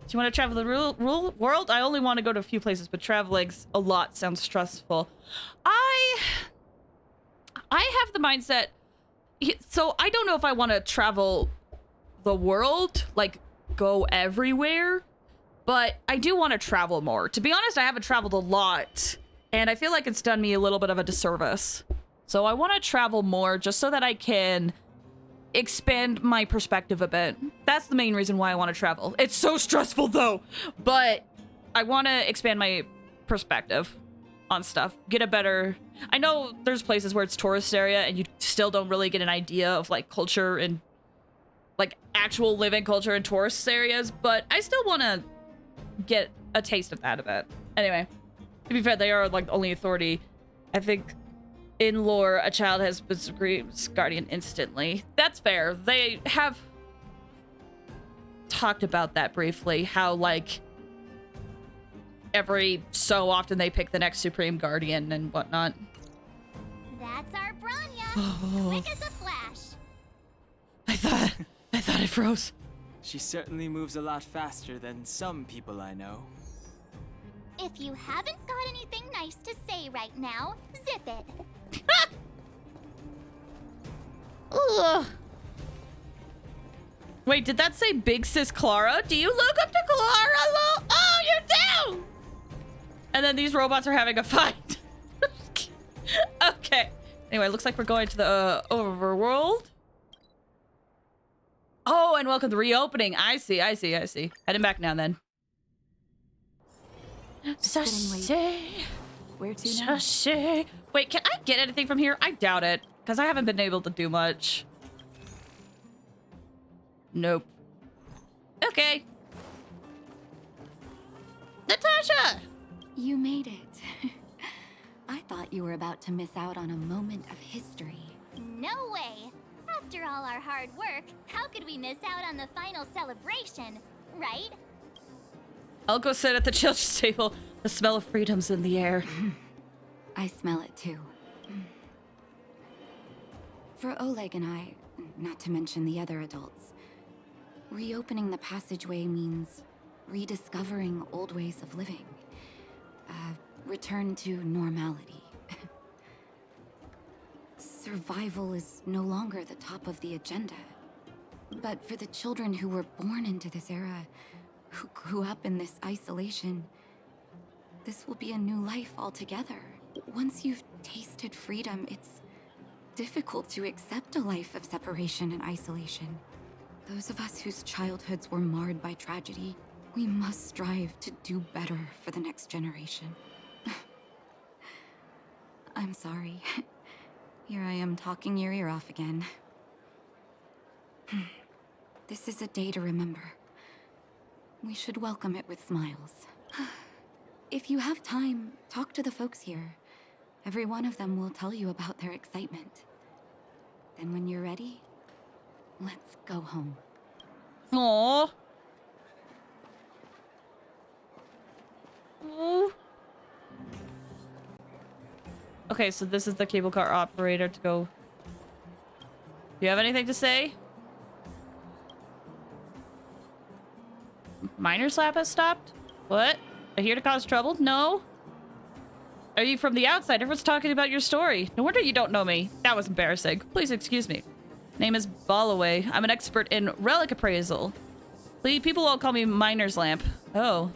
Do you want to travel the real world? I only want to go to a few places, but traveling's a lot sounds stressful. I have the mindset, so I don't know if I want to travel the world, like go everywhere, but I do want to travel more. To be honest, I haven't traveled a lot, and I feel like it's done me a little bit of a disservice. So I want to travel more just so that I can expand my perspective a bit. That's the main reason why I want to travel. It's so stressful though, but I want to expand my perspective on stuff. Get a better... I know there's places where it's tourist area and you still don't really get an idea of like culture and like actual living culture in tourist areas, but I still want to get a taste of that a bit. Anyway, to be fair, they are like the only authority. I think in lore, a child has been Supreme's guardian instantly. That's fair. They have talked about that briefly, how like every so often they pick the next Supreme Guardian and whatnot. That's our Bronya. Quick as a flash. I thought it froze. She certainly moves a lot faster than some people I know. If you haven't got anything nice to say right now, zip it. Ugh. Wait, did that say Big Sis Clara? Do you look up to Clara? Oh, you do! And then these robots are having a fight. Okay. Anyway, looks like we're going to the overworld. Oh, and welcome to the reopening. I see. Heading back now then. Getting late. Where to now? Wait, can I get anything from here? I doubt it. because I haven't been able to do much. Nope. Okay. Natasha! You made it. I thought you were about to miss out on a moment of history. No way! After all our hard work, how could we miss out on the final celebration, right? I'll go sit at the children's table. The smell of freedom's in the air. I smell it too. For Oleg and I, not to mention the other adults, reopening the passageway means rediscovering old ways of living. Return to normality. Survival is no longer the top of the agenda. But for the children who were born into this era, who grew up in this isolation, this will be a new life altogether. Once you've tasted freedom, it's difficult to accept a life of separation and isolation. Those of us whose childhoods were marred by tragedy, we must strive to do better for the next generation. I'm sorry. Here I am talking your ear off again. This is a day to remember. We should welcome it with smiles. If you have time, talk to the folks here. Every one of them will tell you about their excitement. Then when you're ready, let's go home. Aww. Aww. Okay, so this is the cable car operator to go. Do you have anything to say? Miner's lab has stopped? What? Are you here to cause trouble? No? Are you from the outside? Everyone's talking about your story. No wonder you don't know me. That was embarrassing. Please excuse me. Name is Belobog. I'm an expert in relic appraisal. People all call me Miner's Lamp. Oh.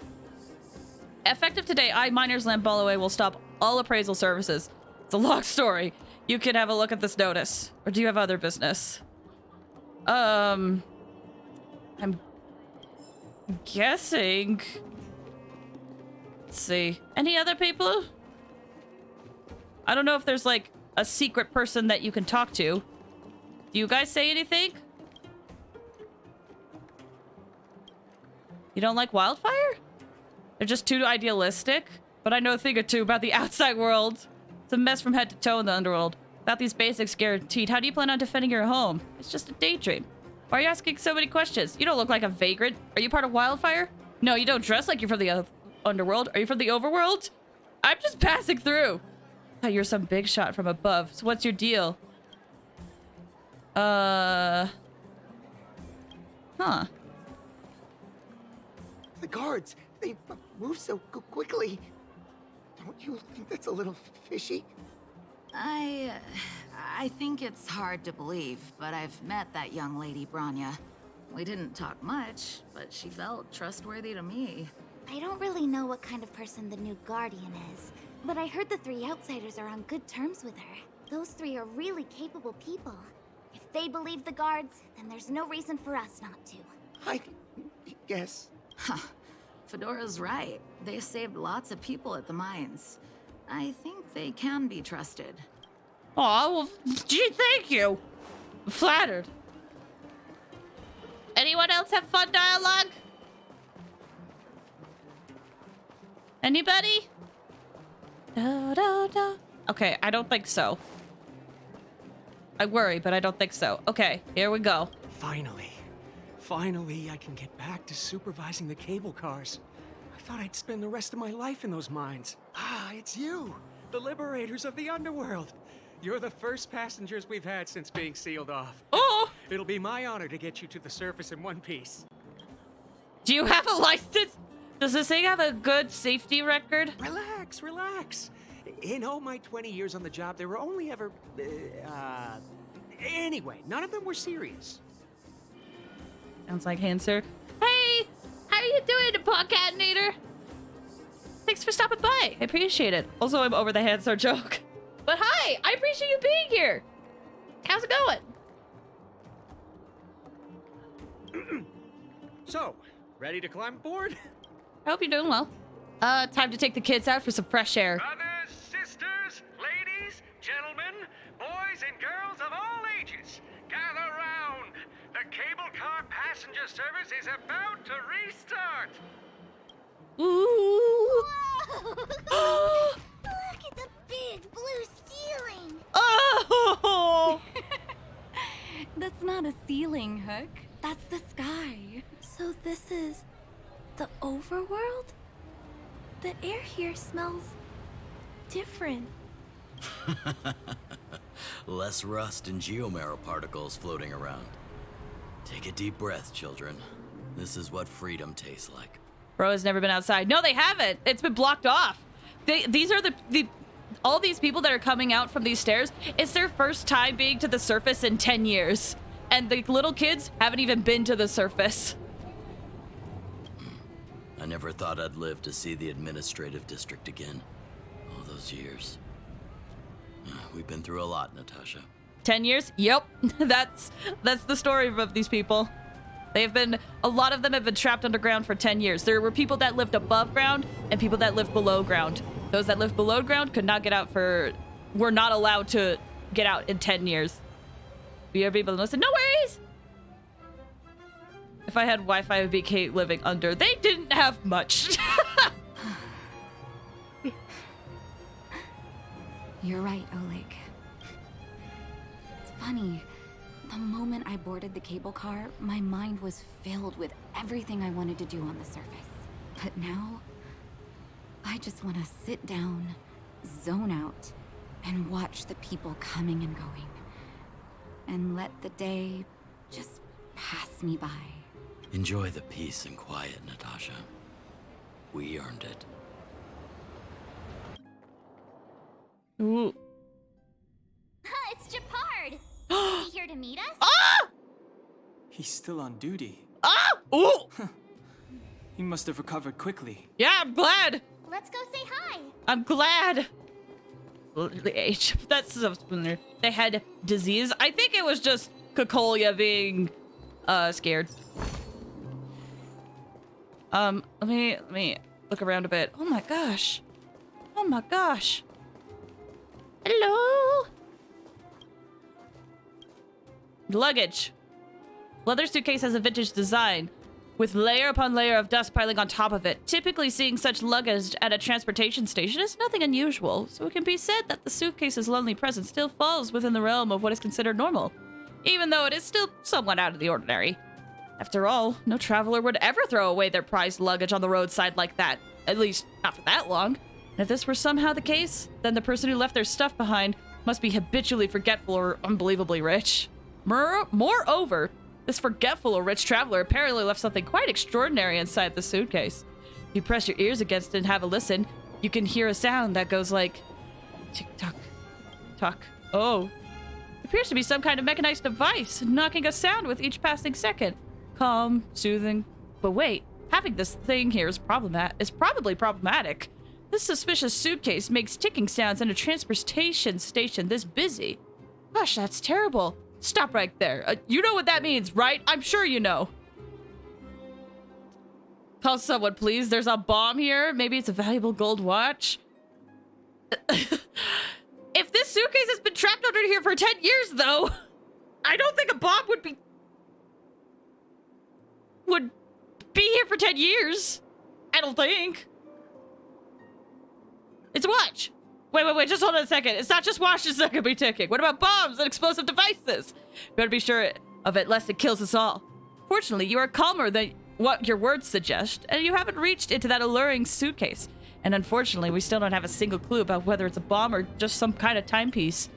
Effective today, Miner's Lamp Belobog will stop all appraisal services. It's a long story. You can have a look at this notice. Or do you have other business? I'm guessing. Let's see. Any other people? I don't know if there's like a secret person that you can talk to. Do you guys say anything? You don't like wildfire? They're just too idealistic? But I know a thing or two about the outside world. It's a mess from head to toe in the underworld. Without these basics guaranteed, how do you plan on defending your home? It's just a daydream. Why are you asking so many questions? You don't look like a vagrant. Are you part of wildfire? No, you don't dress like you're from the underworld. Are you from the overworld? I'm just passing through. Oh, you're some big shot from above. So what's your deal? Huh. The guards, they move so quickly. Don't you think that's a little fishy? I think it's hard to believe, but I've met that young lady, Bronya. We didn't talk much, but she felt trustworthy to me. I don't really know what kind of person the new Guardian is, but I heard the three outsiders are on good terms with her. Those three are really capable people. If they believe the guards, then there's no reason for us not to. I guess. Huh. Fedora's right. They saved lots of people at the mines. I think they can be trusted. Aw, well, gee, thank you. I'm flattered. Anyone else have fun dialogue? Anybody? Da, da, da. Okay, I don't think so. I worry, but I don't think so. Okay, here we go. Finally, I can get back to supervising the cable cars. I thought I'd spend the rest of my life in those mines. Ah, it's you, the liberators of the underworld. You're the first passengers we've had since being sealed off. Oh! It'll be my honor to get you to the surface in one piece. Do you have a license? Does this thing have a good safety record? Relax. In all my 20 years on the job, there were only ever... Anyway, none of them were serious. Sounds like Hanser. Hey! How are you doing, Podcatinator? Thanks for stopping by. I appreciate it. Also, I'm over the Hanser joke. But hi! I appreciate you being here. How's it going? So, ready to climb aboard? I hope you're doing well. Time to take the kids out for some fresh air. Brothers, sisters, ladies, gentlemen, boys and girls, passenger service is about to restart. Ooh. Whoa! Look at the big blue ceiling. Oh! That's not a ceiling, Hook. That's the sky. So this is the overworld? The air here smells different. Less rust and geomarrow particles floating around. Take a deep breath, children. This is what freedom tastes like. Bro has never been outside. No, they haven't. It's been blocked off. These are all these people that are coming out from these stairs. It's their first time being to the surface in 10 years. And the little kids haven't even been to the surface. I never thought I'd live to see the administrative district again. All those years. We've been through a lot, Natasha. 10 years? Yep. That's the story of these people. A lot of them have been trapped underground for 10 years. There were people that lived above ground and people that lived below ground. Those that lived below ground could not get out were not allowed to get out in 10 years. We are people that listen. No worries! If I had Wi-Fi, I would be Kate living under. They didn't have much. You're right, Oleg. It's funny. The moment I boarded the cable car, my mind was filled with everything I wanted to do on the surface. But now, I just want to sit down, zone out, and watch the people coming and going. And let the day just pass me by. Enjoy the peace and quiet, Natasha. We earned it. Ooh. It's Japard! Is he here to meet us? Ah! He's still on duty. Ah! Ooh! He must have recovered quickly. Yeah, I'm glad. Let's go say hi. I'm glad. The age. That's when they had disease. I think it was just Cocolia being scared. Let me look around a bit. Oh my gosh. Oh my gosh. Hello. Luggage. Leather suitcase has a vintage design, with layer upon layer of dust piling on top of it. Typically, seeing such luggage at a transportation station is nothing unusual, so it can be said that the suitcase's lonely presence still falls within the realm of what is considered normal, even though it is still somewhat out of the ordinary. After all, no traveler would ever throw away their prized luggage on the roadside like that, at least not for that long. And if this were somehow the case, then the person who left their stuff behind must be habitually forgetful or unbelievably rich. Moreover, this forgetful or rich traveler apparently left something quite extraordinary inside the suitcase. If you press your ears against it and have a listen, you can hear a sound that goes like tick-tock, tock. Oh. It appears to be some kind of mechanized device, knocking a sound with each passing second. Calm, soothing. But wait, having this thing here is probably problematic. This suspicious suitcase makes ticking sounds in a transportation station this busy. Gosh, that's terrible. Stop right there. You know what that means, right? I'm sure you know. Call someone, please. There's a bomb here. Maybe it's a valuable gold watch. If this suitcase has been trapped under here for 10 years, though, I don't think a bomb would be here for 10 years. I don't think. It's a watch. Wait, just hold on a second. It's not just watches that could be ticking. What about bombs and explosive devices? You better be sure of it, lest it kills us all. Fortunately, you are calmer than what your words suggest, and you haven't reached into that alluring suitcase. And unfortunately, we still don't have a single clue about whether it's a bomb or just some kind of timepiece.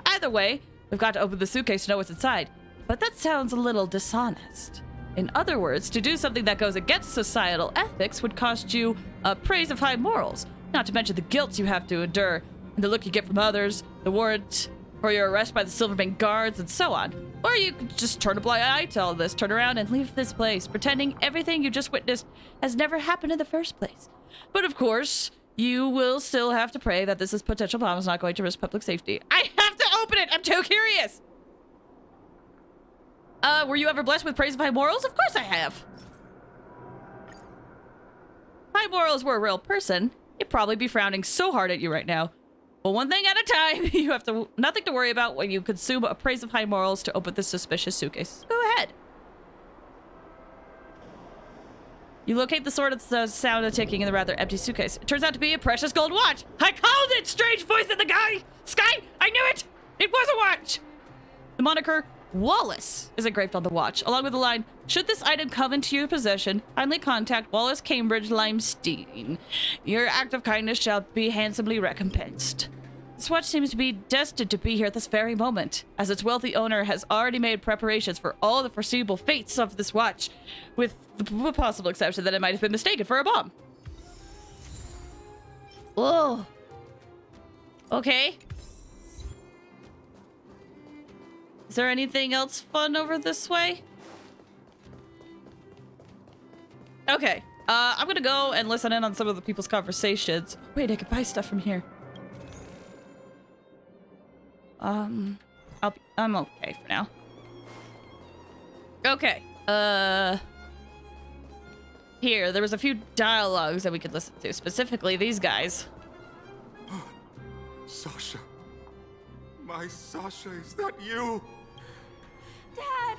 Either way, we've got to open the suitcase to know what's inside. But that sounds a little dishonest. In other words, to do something that goes against societal ethics would cost you praise of high morals. Not to mention the guilt you have to endure, and the look you get from others, the warrant for your arrest by the Silvermane guards, and so on. Or you could just turn a blind eye to all this, turn around and leave this place, pretending everything you just witnessed has never happened in the first place. But of course, you will still have to pray that this potential bomb is not going to risk public safety. I have to open it! I'm too curious! Were you ever blessed with praise of high morals? Of course I have! High morals were a real person, he'd probably be frowning so hard at you right now. But one thing at a time, you have nothing to worry about when you consume a praise of high morals to open this suspicious suitcase. Go ahead. You locate the sword at the sound of ticking in the rather empty suitcase. It turns out to be a precious gold watch. I called it! Strange voice in the sky! I knew it! It was a watch! The moniker Wallace is engraved on the watch, along with the line, should this item come into your possession, kindly contact Wallace Cambridge Limestein. Your act of kindness shall be handsomely recompensed. This watch seems to be destined to be here at this very moment, as its wealthy owner has already made preparations for all the foreseeable fates of this watch, with the possible exception that it might have been mistaken for a bomb. Whoa. Okay. Is there anything else fun over this way? Okay. I'm gonna go and listen in on some of the people's conversations. Wait, I could buy stuff from here. I'm okay for now. Okay. Here, there was a few dialogues that we could listen to, specifically these guys. Sasha. My Sasha, is that you? Dad!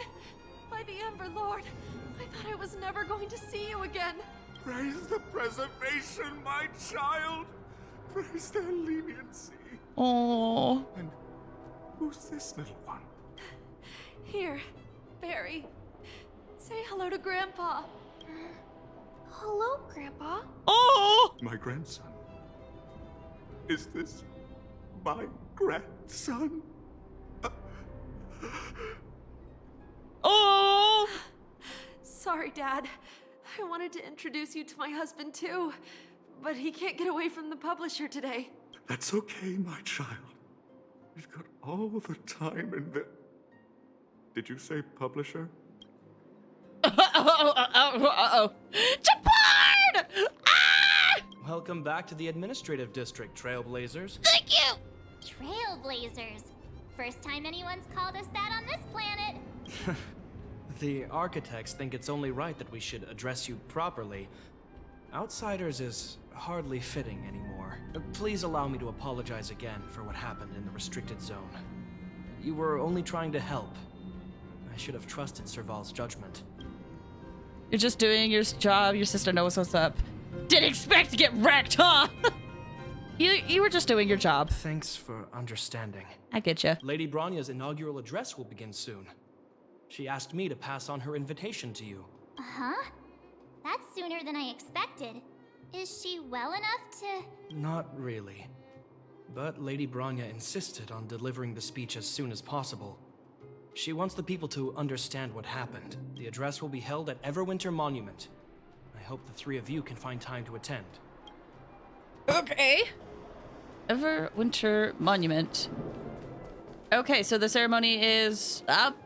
By the Ember Lord, I thought I was never going to see you again. Praise the preservation, my child. Praise their leniency. Oh. And who's this little one? Here, Barry. Say hello to Grandpa. Hello, Grandpa. Oh! My grandson. Is this my grandson? Oh! Sorry, Dad. I wanted to introduce you to my husband, too. But he can't get away from the publisher today. That's okay, my child. We've got all the time in the... Did you say publisher? Uh-oh. Japan! Ah! Welcome back to the administrative district, Trailblazers. Thank you! Trailblazers. First time anyone's called us that on this planet. The architects think it's only right that we should address you properly. Outsiders is hardly fitting anymore. Please allow me to apologize again for what happened in the restricted zone. You were only trying to help. I should have trusted Serval's judgment. You're just doing your job. Your sister knows what's up. Didn't expect to get wrecked, huh? You were just doing your job. Thanks for understanding. I get you. Lady Bronya's inaugural address will begin soon. She asked me to pass on her invitation to you. Uh-huh. That's sooner than I expected. Is she well enough to... Not really. But Lady Bronya insisted on delivering the speech as soon as possible. She wants the people to understand what happened. The address will be held at Everwinter Monument. I hope the three of you can find time to attend. Okay. Everwinter Monument. Okay, so the ceremony is up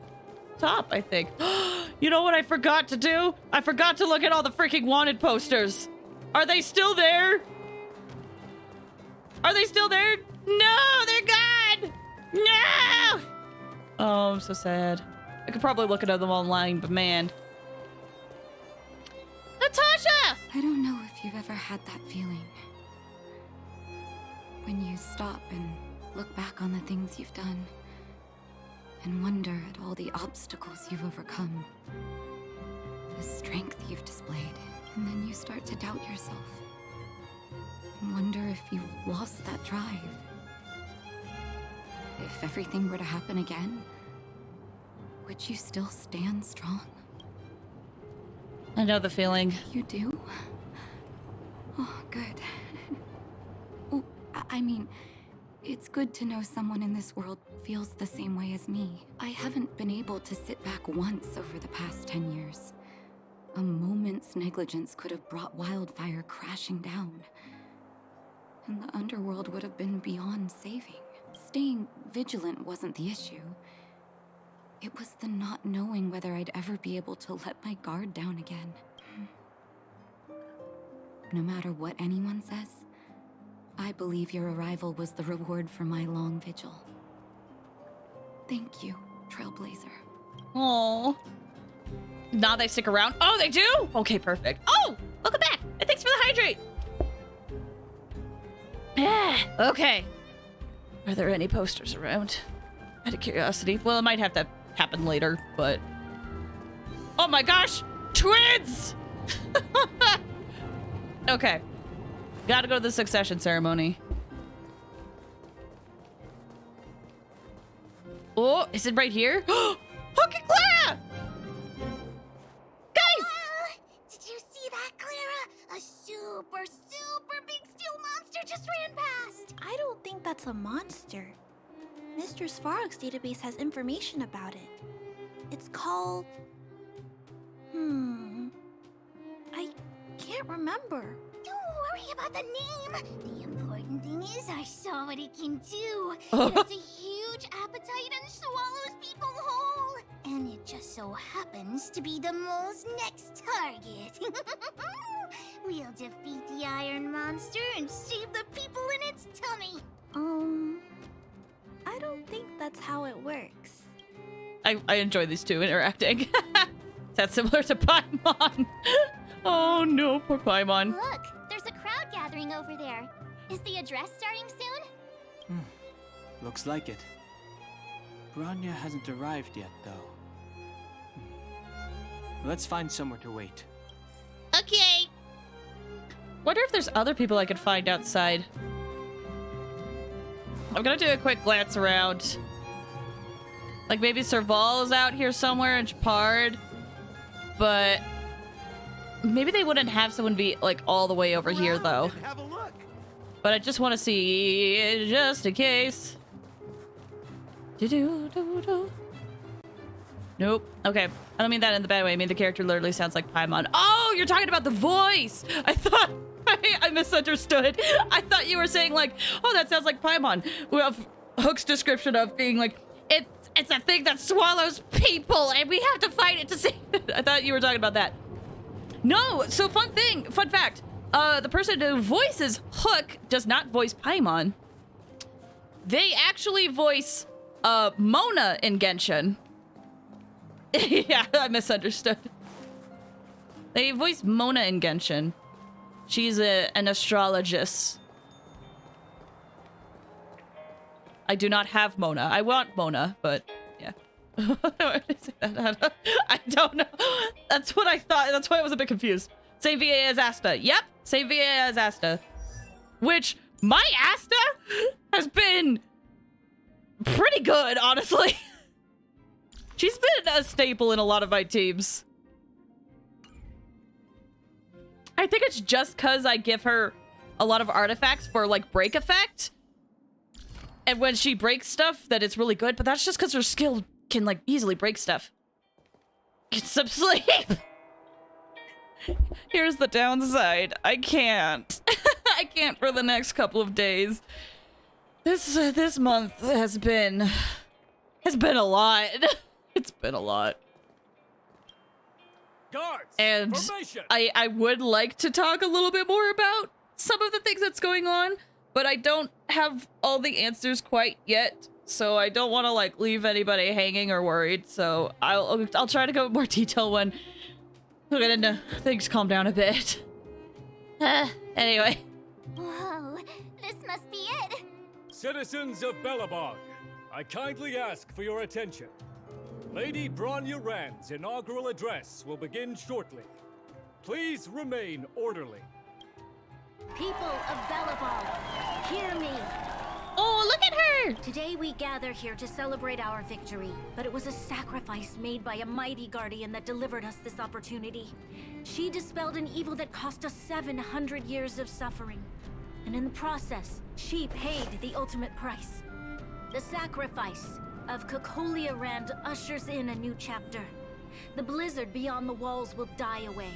top, I think. You know what I forgot to do? I forgot to look at all the freaking wanted posters. Are they still there? Are they still there? No, they're gone! No! Oh, I'm so sad. I could probably look at them online, but man. Natasha! I don't know if you've ever had that feeling. When you stop and look back on the things you've done and wonder at all the obstacles you've overcome, the strength you've displayed, and then you start to doubt yourself and wonder if you've lost that drive. If everything were to happen again, would you still stand strong? I know the feeling. You do? Oh, good. Oh, I mean, it's good to know someone in this world feels the same way as me. I haven't been able to sit back once over the past 10 years. A moment's negligence could have brought wildfire crashing down. And the underworld would have been beyond saving. Staying vigilant wasn't the issue. It was the not knowing whether I'd ever be able to let my guard down again. No matter what anyone says, I believe your arrival was the reward for my long vigil. Thank you, Trailblazer. Aww. Now they stick around. Oh, they do? Okay, perfect. Oh, welcome back. And thanks for the hydrate. Okay. Are there any posters around? Out of curiosity. Well, it might have to happen later, but... Oh my gosh! Twins! Okay. Gotta go to the succession ceremony. Oh, is it right here? Hook and Clara! Guys! Did you see that, Clara? A super big steel monster just ran past. I don't think that's a monster. Mr. Svarog's database has information about it. It's called... I can't remember. Don't worry about the name. The important thing is I saw what it can do. It has a huge appetite and swallows people whole. And it just so happens to be the mole's next target. We'll defeat the iron monster and save the people in its tummy. I don't think that's how it works. I enjoy these two interacting. That's similar to Paimon. Oh no, poor Paimon. Look, there's a crowd gathering over there. Is the address starting soon? Looks like it. Bronya hasn't arrived yet, though. Let's find somewhere to wait. Okay. Wonder if there's other people I could find outside. I'm gonna do a quick glance around. Like maybe Serval is out here somewhere in Chapard. But maybe they wouldn't have someone be like all the way over here though. Have a look. But I just want to see just in case. Nope. Okay. I don't mean that in the bad way. I mean the character literally sounds like Paimon. Oh, you're talking about the voice. I thought I misunderstood. I thought you were saying like, oh, that sounds like Paimon. We have Hook's description of being like, it's a thing that swallows people and we have to fight it to save it. I thought you were talking about that. No, so fun fact. The person who voices Hook does not voice Paimon. They actually voice Mona in Genshin. Yeah, I misunderstood. They voice Mona in Genshin. She's an astrologist. I do not have Mona. I want Mona, but yeah. I don't know. That's what I thought. That's why I was a bit confused. Same VA as Asta. Yep, same VA as Asta. Which, my Asta has been pretty good, honestly. She's been a staple in a lot of my teams. I think it's just because I give her a lot of artifacts for, like, break effect. And when she breaks stuff, that it's really good. But that's just because her skill can, like, easily break stuff. Get some sleep. Here's the downside. I can't. I can't for the next couple of days. This month has been a lot. It's been a lot. Guards, and formation. I would like to talk a little bit more about some of the things that's going on, but I don't have all the answers quite yet, so I don't want to like leave anybody hanging or worried. So I'll try to go in more detail when things calm down a bit. Anyway. Whoa, this must be it. Citizens of Belobog, I kindly ask for your attention. Lady Bronya Rand's inaugural address will begin shortly. Please remain orderly. People of Belobog, hear me. Oh, look at her! Today we gather here to celebrate our victory, but it was a sacrifice made by a mighty guardian that delivered us this opportunity. She dispelled an evil that cost us 700 years of suffering. And in the process, she paid the ultimate price. The sacrifice of Cocolia Rand ushers in a new chapter. The blizzard beyond the walls will die away,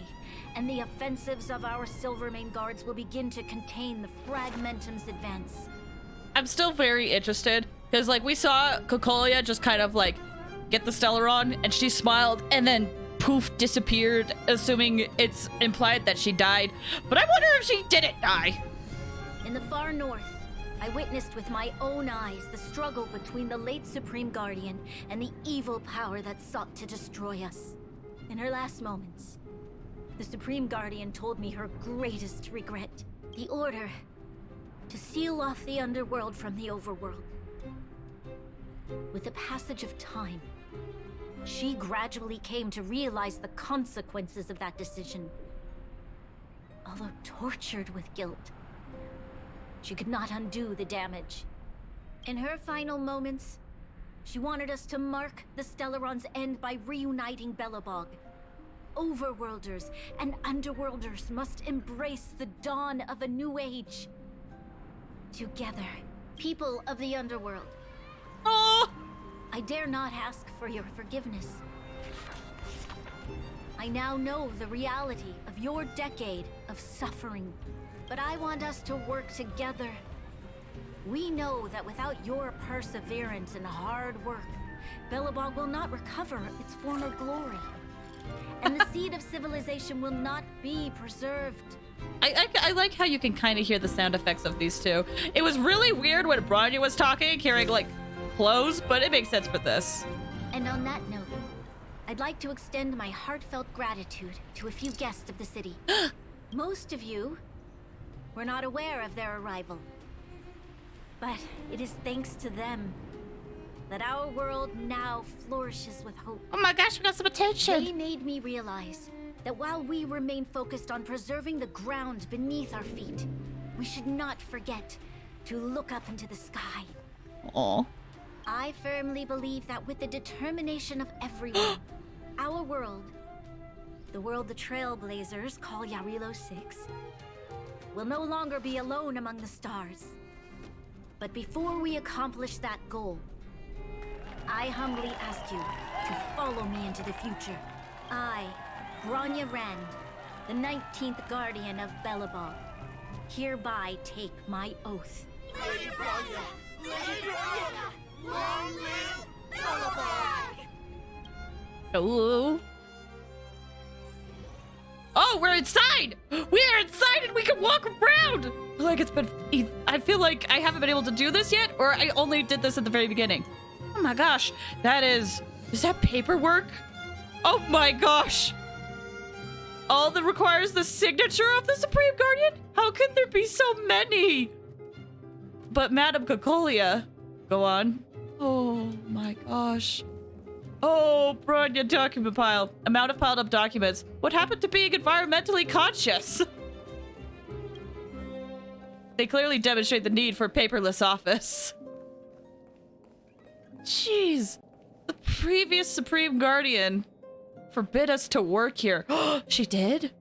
and the offensives of our Silvermane guards will begin to contain the Fragmentum's advance. I'm still very interested, because like we saw Cocolia just kind of like get the Stellaron, and she smiled, and then poof, disappeared, assuming it's implied that she died. But I wonder if she didn't die. In the far north, I witnessed with my own eyes the struggle between the late Supreme Guardian and the evil power that sought to destroy us. In her last moments, the Supreme Guardian told me her greatest regret. The order to seal off the underworld from the overworld. With the passage of time, she gradually came to realize the consequences of that decision. although tortured with guilt. She could not undo the damage. In her final moments, she wanted us to mark the Stellaron's end by reuniting Belobog. Overworlders and Underworlders must embrace the dawn of a new age. Together, people of the Underworld. Oh! I dare not ask for your forgiveness. I now know the reality of your decade of suffering, but I want us to work together. We know that without your perseverance and hard work, Belobog will not recover its former glory. And the seed of civilization will not be preserved. I like how you can kind of hear the sound effects of these two. It was really weird when Bronya was talking, hearing like clothes, but it makes sense for this. And on that note, I'd like to extend my heartfelt gratitude to a few guests of the city. Most of you were not aware of their arrival. But it is thanks to them that our world now flourishes with hope. Oh my gosh, we got some attention! They made me realize that while we remain focused on preserving the ground beneath our feet, we should not forget to look up into the sky. Aww. I firmly believe that with the determination of everyone, our world, the world the Trailblazers call Yarilo 6, will no longer be alone among the stars. But before we accomplish that goal, I humbly ask you to follow me into the future. I, Bronya Rand, the 19th Guardian of Belobog, hereby take my oath. Lady Bronya! Lady Bronya! Long live Belobog! Hello? Oh, we're inside! We are inside and we can walk around! I feel like I haven't been able to do this yet, or I only did this at the very beginning. Oh my gosh, is that paperwork? Oh my gosh! All that requires the signature of the Supreme Guardian? How can there be so many? But Madame Cocolia, go on. Oh my gosh. Oh, Bronya document pile. Amount of piled up documents. What happened to being environmentally conscious? They clearly demonstrate the need for a paperless office. Jeez. The previous Supreme Guardian forbid us to work here. She did?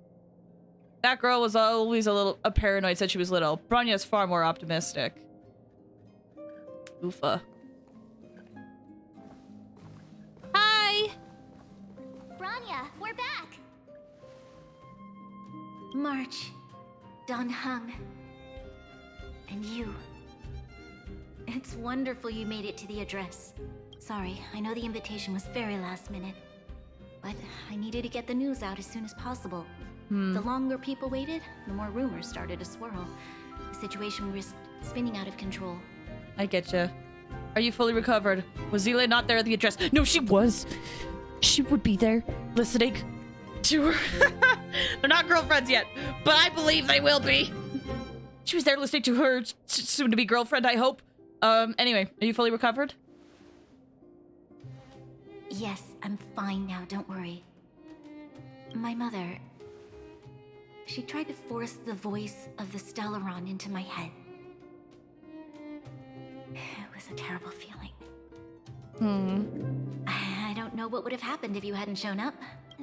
That girl was always a paranoid since she was little. Bronya is far more optimistic. Oofa. Hi! Bronya, we're back! March, Don Hung, and you. It's wonderful you made it to the address. Sorry, I know the invitation was very last minute, but I needed to get the news out as soon as possible. The longer people waited, the more rumors started to swirl. The situation risked spinning out of control. I getcha. Are you fully recovered? Was Zile not there at the address? No, she was. She would be there, listening to her. They're not girlfriends yet, but I believe they will be. She was there listening to her soon-to-be girlfriend, I hope. Anyway, are you fully recovered? Yes, I'm fine now, don't worry. My mother... she tried to force the voice of the Stellaron into my head. It was a terrible feeling. I don't know what would have happened if you hadn't shown up.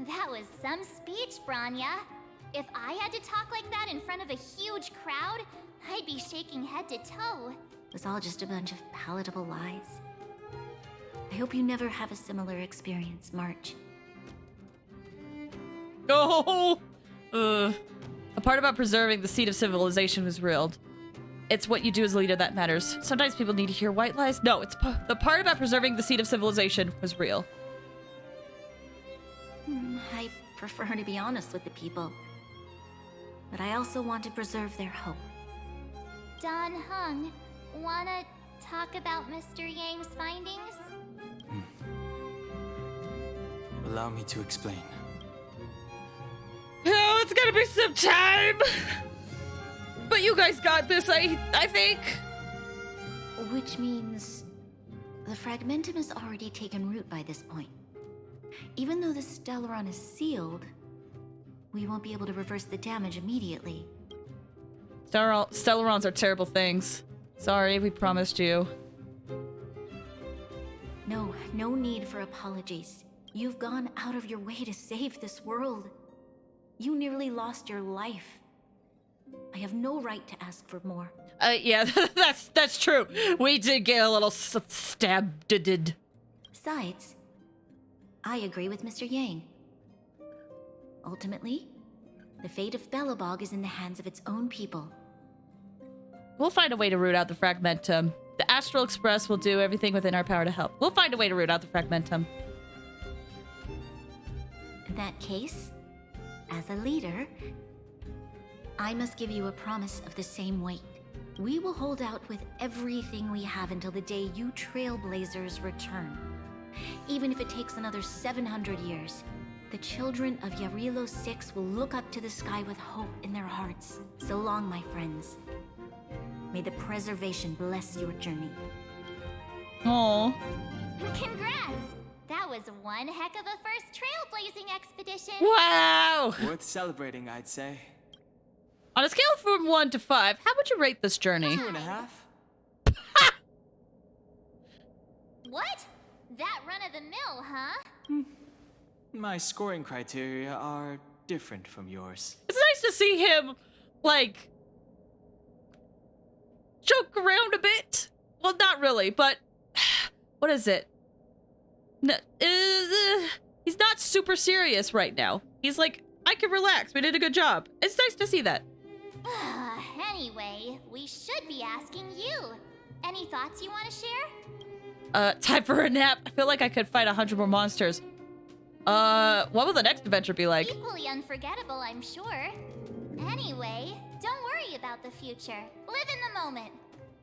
That was some speech, Bronya. If I had to talk like that in front of a huge crowd, I'd be shaking head to toe. It was all just a bunch of palatable lies. I hope you never have a similar experience, March. Oh! A part about preserving the seed of civilization was real. It's what you do as a leader that matters. Sometimes people need to hear white lies. No, it's the part about preserving the seed of civilization was real. I prefer to be honest with the people. But I also want to preserve their hope. Don Hung, wanna talk about Mr. Yang's findings? Allow me to explain. Oh, it's gonna be some time! But you guys got this, I think. Which means the Fragmentum has already taken root by this point. Even though the Stellaron is sealed, we won't be able to reverse the damage immediately. Stellarons are terrible things. Sorry, we promised you. No need for apologies. You've gone out of your way to save this world. You nearly lost your life. I have no right to ask for more. Yeah, that's true. We did get a little stabbed. Besides, I agree with Mr. Yang. Ultimately, the fate of Belobog is in the hands of its own people. We'll find a way to root out the Fragmentum. The Astral Express will do everything within our power to help. We'll find a way to root out the Fragmentum. In that case, as a leader, I must give you a promise of the same weight. We will hold out with everything we have until the day you Trailblazers return. Even if it takes another 700 years, the children of Yarilo 6 will look up to the sky with hope in their hearts. So long, my friends. May the preservation bless your journey. Aww. Congrats! That was one heck of a first trailblazing expedition. Wow! Worth celebrating, I'd say. On a scale from 1 to 5, how would you rate this journey? 2.5. What? That run-of-the-mill, huh? My scoring criteria are different from yours. It's nice to see him, like, joke around a bit. Well, not really, but what is it? He's not super serious right now. He's like, I can relax. We did a good job. It's nice to see that. Anyway, we should be asking you. Any thoughts you want to share? Time for a nap. I feel like I could fight 100 more monsters. What will the next adventure be like? Equally unforgettable, I'm sure. Anyway, don't worry about the future. Live in the moment.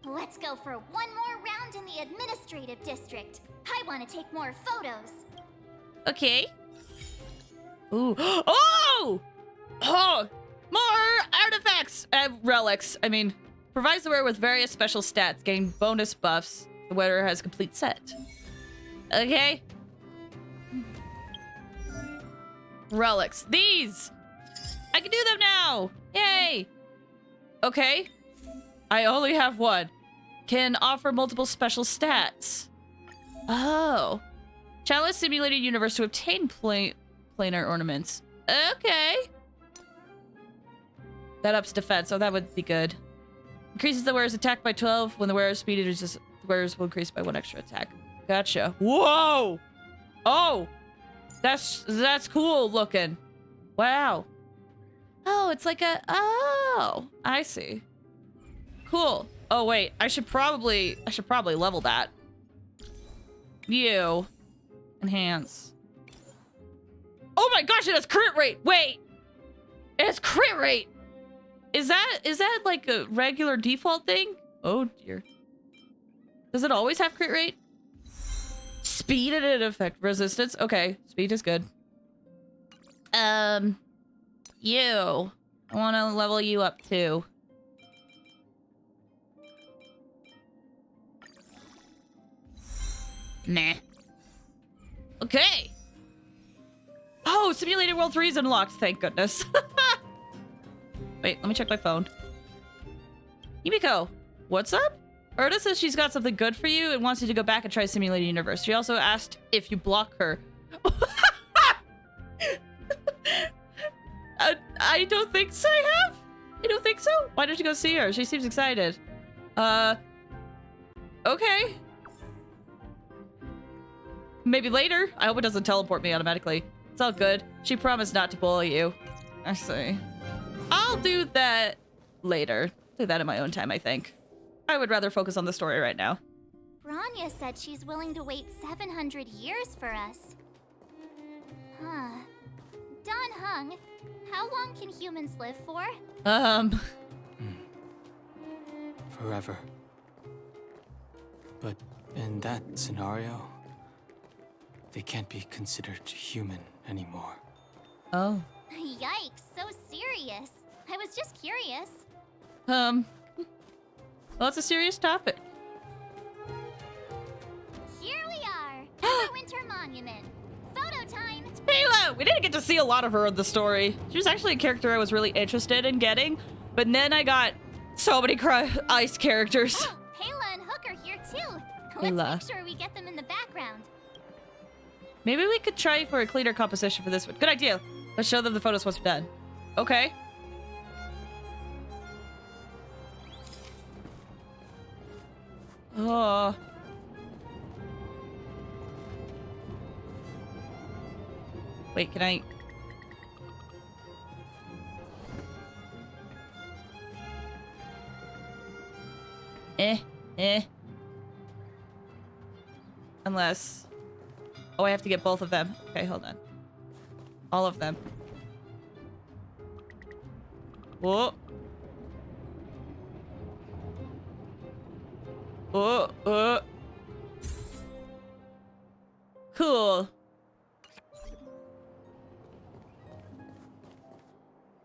Let's go for one more round in the administrative district. I want to take more photos. Okay. Ooh. Oh! Oh! More artifacts! Relics. I mean, provides the wearer with various special stats, gain bonus buffs. The wearer has a complete set. Okay. Relics. These! I can do them now! Yay! Okay. I only have one. Can offer multiple special stats. Oh. Chalice simulated universe to obtain planar ornaments. Okay. That ups defense, so that would be good. Increases the wearer's attack by 12. When the wearer's speed is the wearer's will increase by 1 extra attack. Gotcha. Whoa! Oh! That's cool looking. Wow. Oh, it's like a... Oh! I see. Cool. Oh, wait. I should probably level that. You. Enhance. Oh my gosh, it has crit rate! Wait! It has crit rate! Is that like a regular default thing? Oh dear. Does it always have crit rate? Speed and an effect resistance. Okay, speed is good. You. I want to level you up too. Nah. Okay. Oh, Simulated World 3 is unlocked. Thank goodness. Wait, let me check my phone. Yumiko, what's up? Erda says she's got something good for you and wants you to go back and try Simulated Universe. She also asked if you block her. I don't think so, I have. I don't think so. Why don't you go see her? She seems excited. Okay. Maybe later. I hope it doesn't teleport me automatically. It's all good. She promised not to bully you. I see. I'll do that later. Do that in my own time, I think. I would rather focus on the story right now. Branya said she's willing to wait 700 years for us. Huh. Don Hung, how long can humans live for? Forever. But in that scenario, they can't be considered human anymore. Oh. Yikes, so serious. I was just curious. Well, it's a serious topic. Here we are, at the Winter Monument. Photo time! It's Pela! We didn't get to see a lot of her in the story. She was actually a character I was really interested in getting, but then I got so many ice characters. Oh, Pela and Hook are here too. Pela. Let's make sure we get them in the background. Maybe we could try for a cleaner composition for this one. Good idea. Let's show them the photos once we're done. Okay. Oh. Wait, can I... Unless... Oh, I have to get both of them. Okay, hold on. All of them. Whoa. Cool.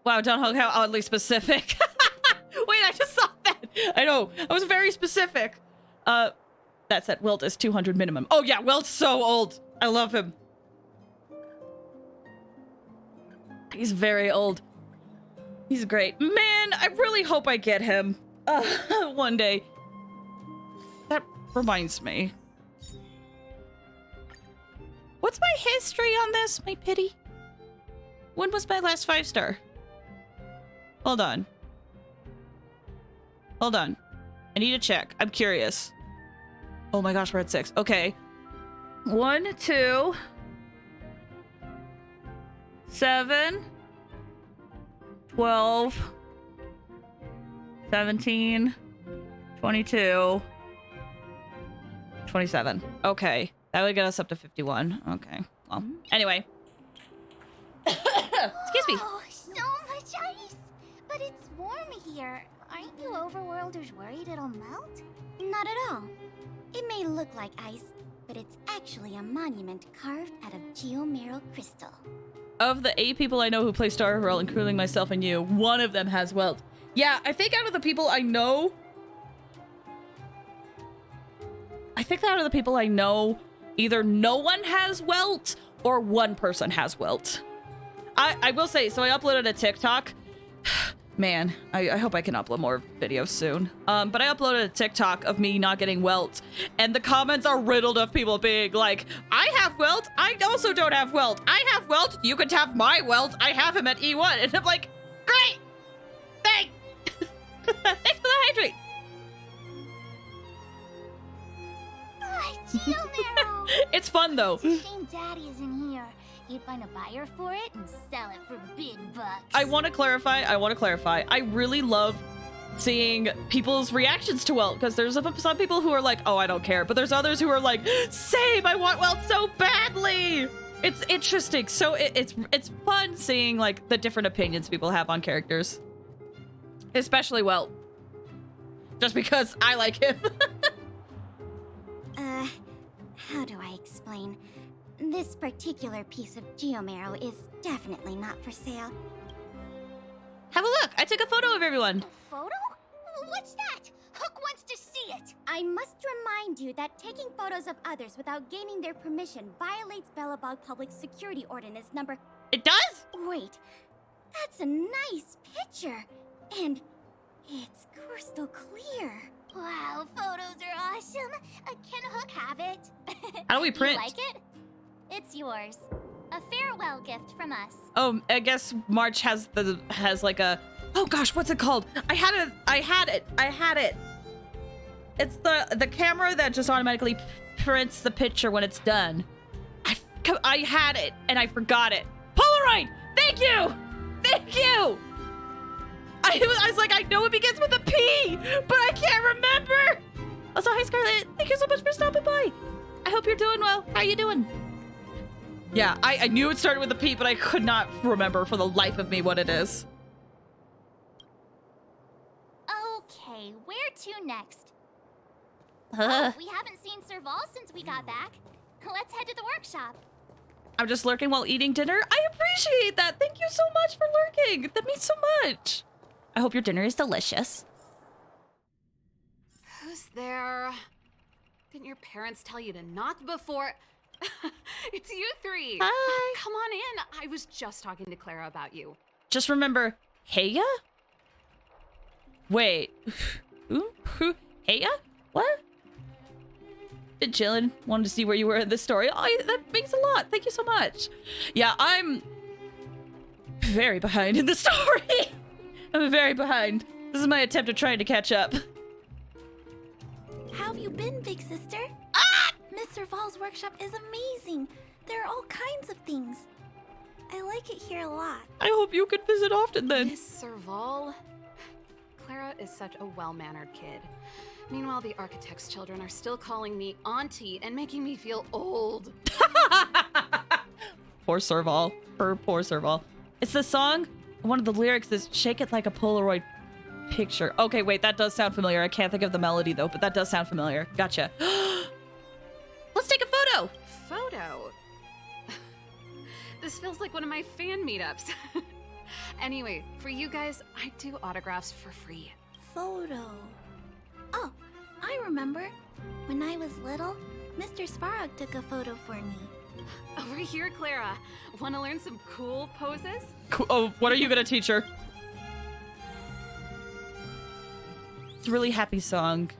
Wow, don't hug how oddly specific. Wait, I just saw that. I know. I was very specific. That said, Wilt is 200 minimum. Oh yeah, Wilt's so old. I love him. He's very old. He's great. Man, I really hope I get him one day. That reminds me. What's my history on this, my pity? When was my last 5-star? Hold on. Hold on. I need to check. I'm curious. Oh my gosh, we're at 6. Okay. 1, 2, 7, 12, 17, 22, 27. Okay. That would get us up to 51. Okay. Well, anyway. Excuse me. Oh, so much ice! But it's warm here. Aren't you overworlders worried it'll melt? Not at all. It may look like ice, but it's actually a monument carved out of geomeral crystal. Of the 8 people I know who play Star Realm, including myself and you, one of them has Welt. Yeah, I think out of the people I know... either no one has Welt or one person has Welt. I will say, so I uploaded a TikTok. Man, I hope I can upload more videos soon. But I uploaded a TikTok of me not getting Welt, and the comments are riddled of people being like, I have Welt, I also don't have Welt. I have Welt, you could have my Welt, I have him at E1. And I'm like, great! Thanks! Thanks for the hydrate! Geomero! It's fun though. It's a shame Daddy isn't here. He'd find a buyer for it and sell it for big bucks. I want to clarify. I really love seeing people's reactions to Welt, because there's some people who are like, oh, I don't care. But there's others who are like, same, I want Welt so badly. It's interesting. So it's fun seeing like the different opinions people have on characters. Especially Welt. Just because I like him. How do I explain? This particular piece of geomarrow is definitely not for sale. Have a look. I took a photo of everyone. A photo? What's that? Hook wants to see it. I must remind you that taking photos of others without gaining their permission violates Belobog Public Security Ordinance number... It does? Wait, that's a nice picture. And it's crystal clear. Wow, photos are awesome. Can Hook have it? How do we print? You like it? It's yours. A farewell gift from us. Oh, I guess March has like a... Oh gosh, what's it called? I had it. It's the camera that just automatically prints the picture when it's done. I had it and I forgot it. Polaroid! Thank you! Thank you! I was like, I know it begins with a P, but I can't remember. Also, hi Scarlett. Thank you so much for stopping by. I hope you're doing well. How are you doing? Yeah, I knew it started with a P, but I could not remember for the life of me what it is. Okay, where to next? Oh, we haven't seen Serval since we got back. Let's head to the workshop. I'm just lurking while eating dinner. I appreciate that. Thank you so much for lurking. That means so much. I hope your dinner is delicious. Who's there? Didn't your parents tell you to knock before... It's you three. Hi. Come on in. I was just talking to Clara about you. Just remember, Heya? Wait. Who? Heya? What? Been chilling. Wanted to see where you were in this story. Oh, that means a lot. Thank you so much. Yeah, I'm very behind in the story. I'm very behind. This is my attempt at trying to catch up. How have you been, big sister? Ah! Mr. Val's workshop is amazing. There are all kinds of things. I like it here a lot. I hope you can visit often then. Miss Serval. Clara is such a well-mannered kid. Meanwhile, the architect's children are still calling me auntie and making me feel old. Poor Serval. Poor Serval. It's the song. One of the lyrics is "Shake it like a Polaroid picture." Okay, wait, that does sound familiar. I can't think of the melody though, but that does sound familiar. Gotcha. Let's take a photo. Photo? This feels like one of my fan meetups. Anyway, for you guys, I do autographs for free. Photo. Oh, I remember. When I was little, Mr. Svarog took a photo for me. Over here, Clara. Want to learn some cool poses? Cool. Oh, what are you gonna teach her? It's a really happy song.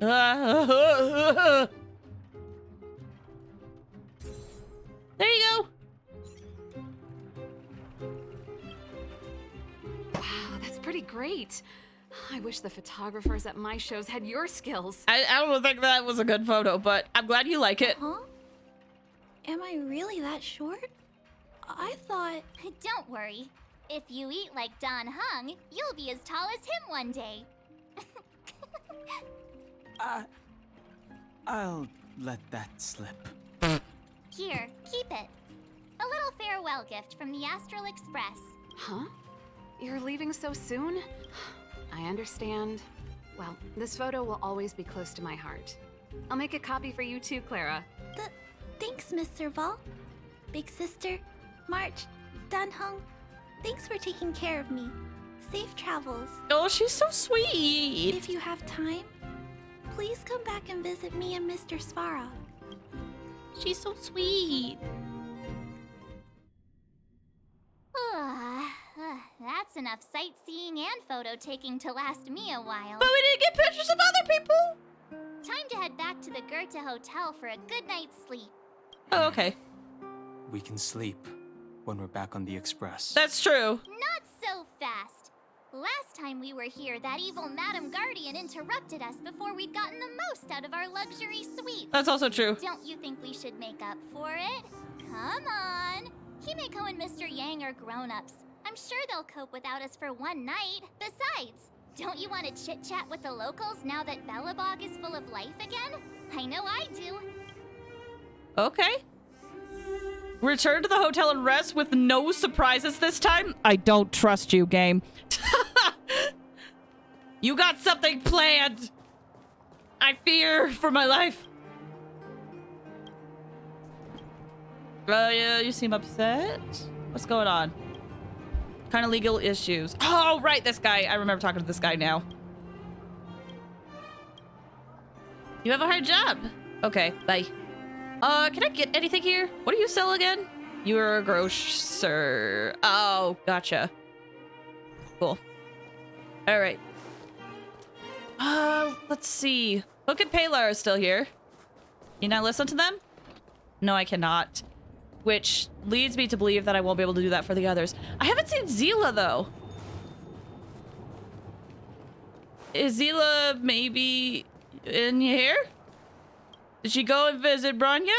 There you go. Wow, that's pretty great. I wish the photographers at my shows had your skills. I don't think that was a good photo, but I'm glad you like it. Huh? Am I really that short? I thought... Don't worry. If you eat like Don Hung, you'll be as tall as him one day. I'll let that slip. Here, keep it. A little farewell gift from the Astral Express. Huh? You're leaving so soon? I understand. Well, this photo will always be close to my heart. I'll make a copy for you too, Clara. Thanks, Miss Serval. Big sister, March, Danhung, thanks for taking care of me. Safe travels. Oh, she's so sweet. If you have time, please come back and visit me and Mr. Svarog. She's so sweet. That's enough sightseeing and photo taking to last me a while. But we didn't get pictures of other people. Time to head back to the Goethe Hotel for a good night's sleep. Oh, okay. We can sleep when we're back on the Express. That's true. Not so fast. Last time we were here, that evil Madam Guardian interrupted us before we'd gotten the most out of our luxury suite. That's also true. Don't you think we should make up for it? Come on. Himeko and Mr. Yang are grown-ups. I'm sure they'll cope without us for one night. Besides, don't you want to chit-chat with the locals now that Belobog is full of life again? I know I do. Okay. Return to the hotel and rest with no surprises this time? I don't trust you, game. You got something planned. I fear for my life. Yeah, you seem upset. What's going on? Kind of legal issues. Oh, right, this guy. I remember talking to this guy now. You have a hard job. Okay, bye. Can I get anything here? What do you sell again? You're a grocer. Oh, gotcha. Cool. All right. Let's see. Hook and Palar are still here. Can I listen to them? No, I cannot. Which leads me to believe that I won't be able to do that for the others. I haven't seen Zila, though. Is Zila maybe in here? Did she go and visit Bronya?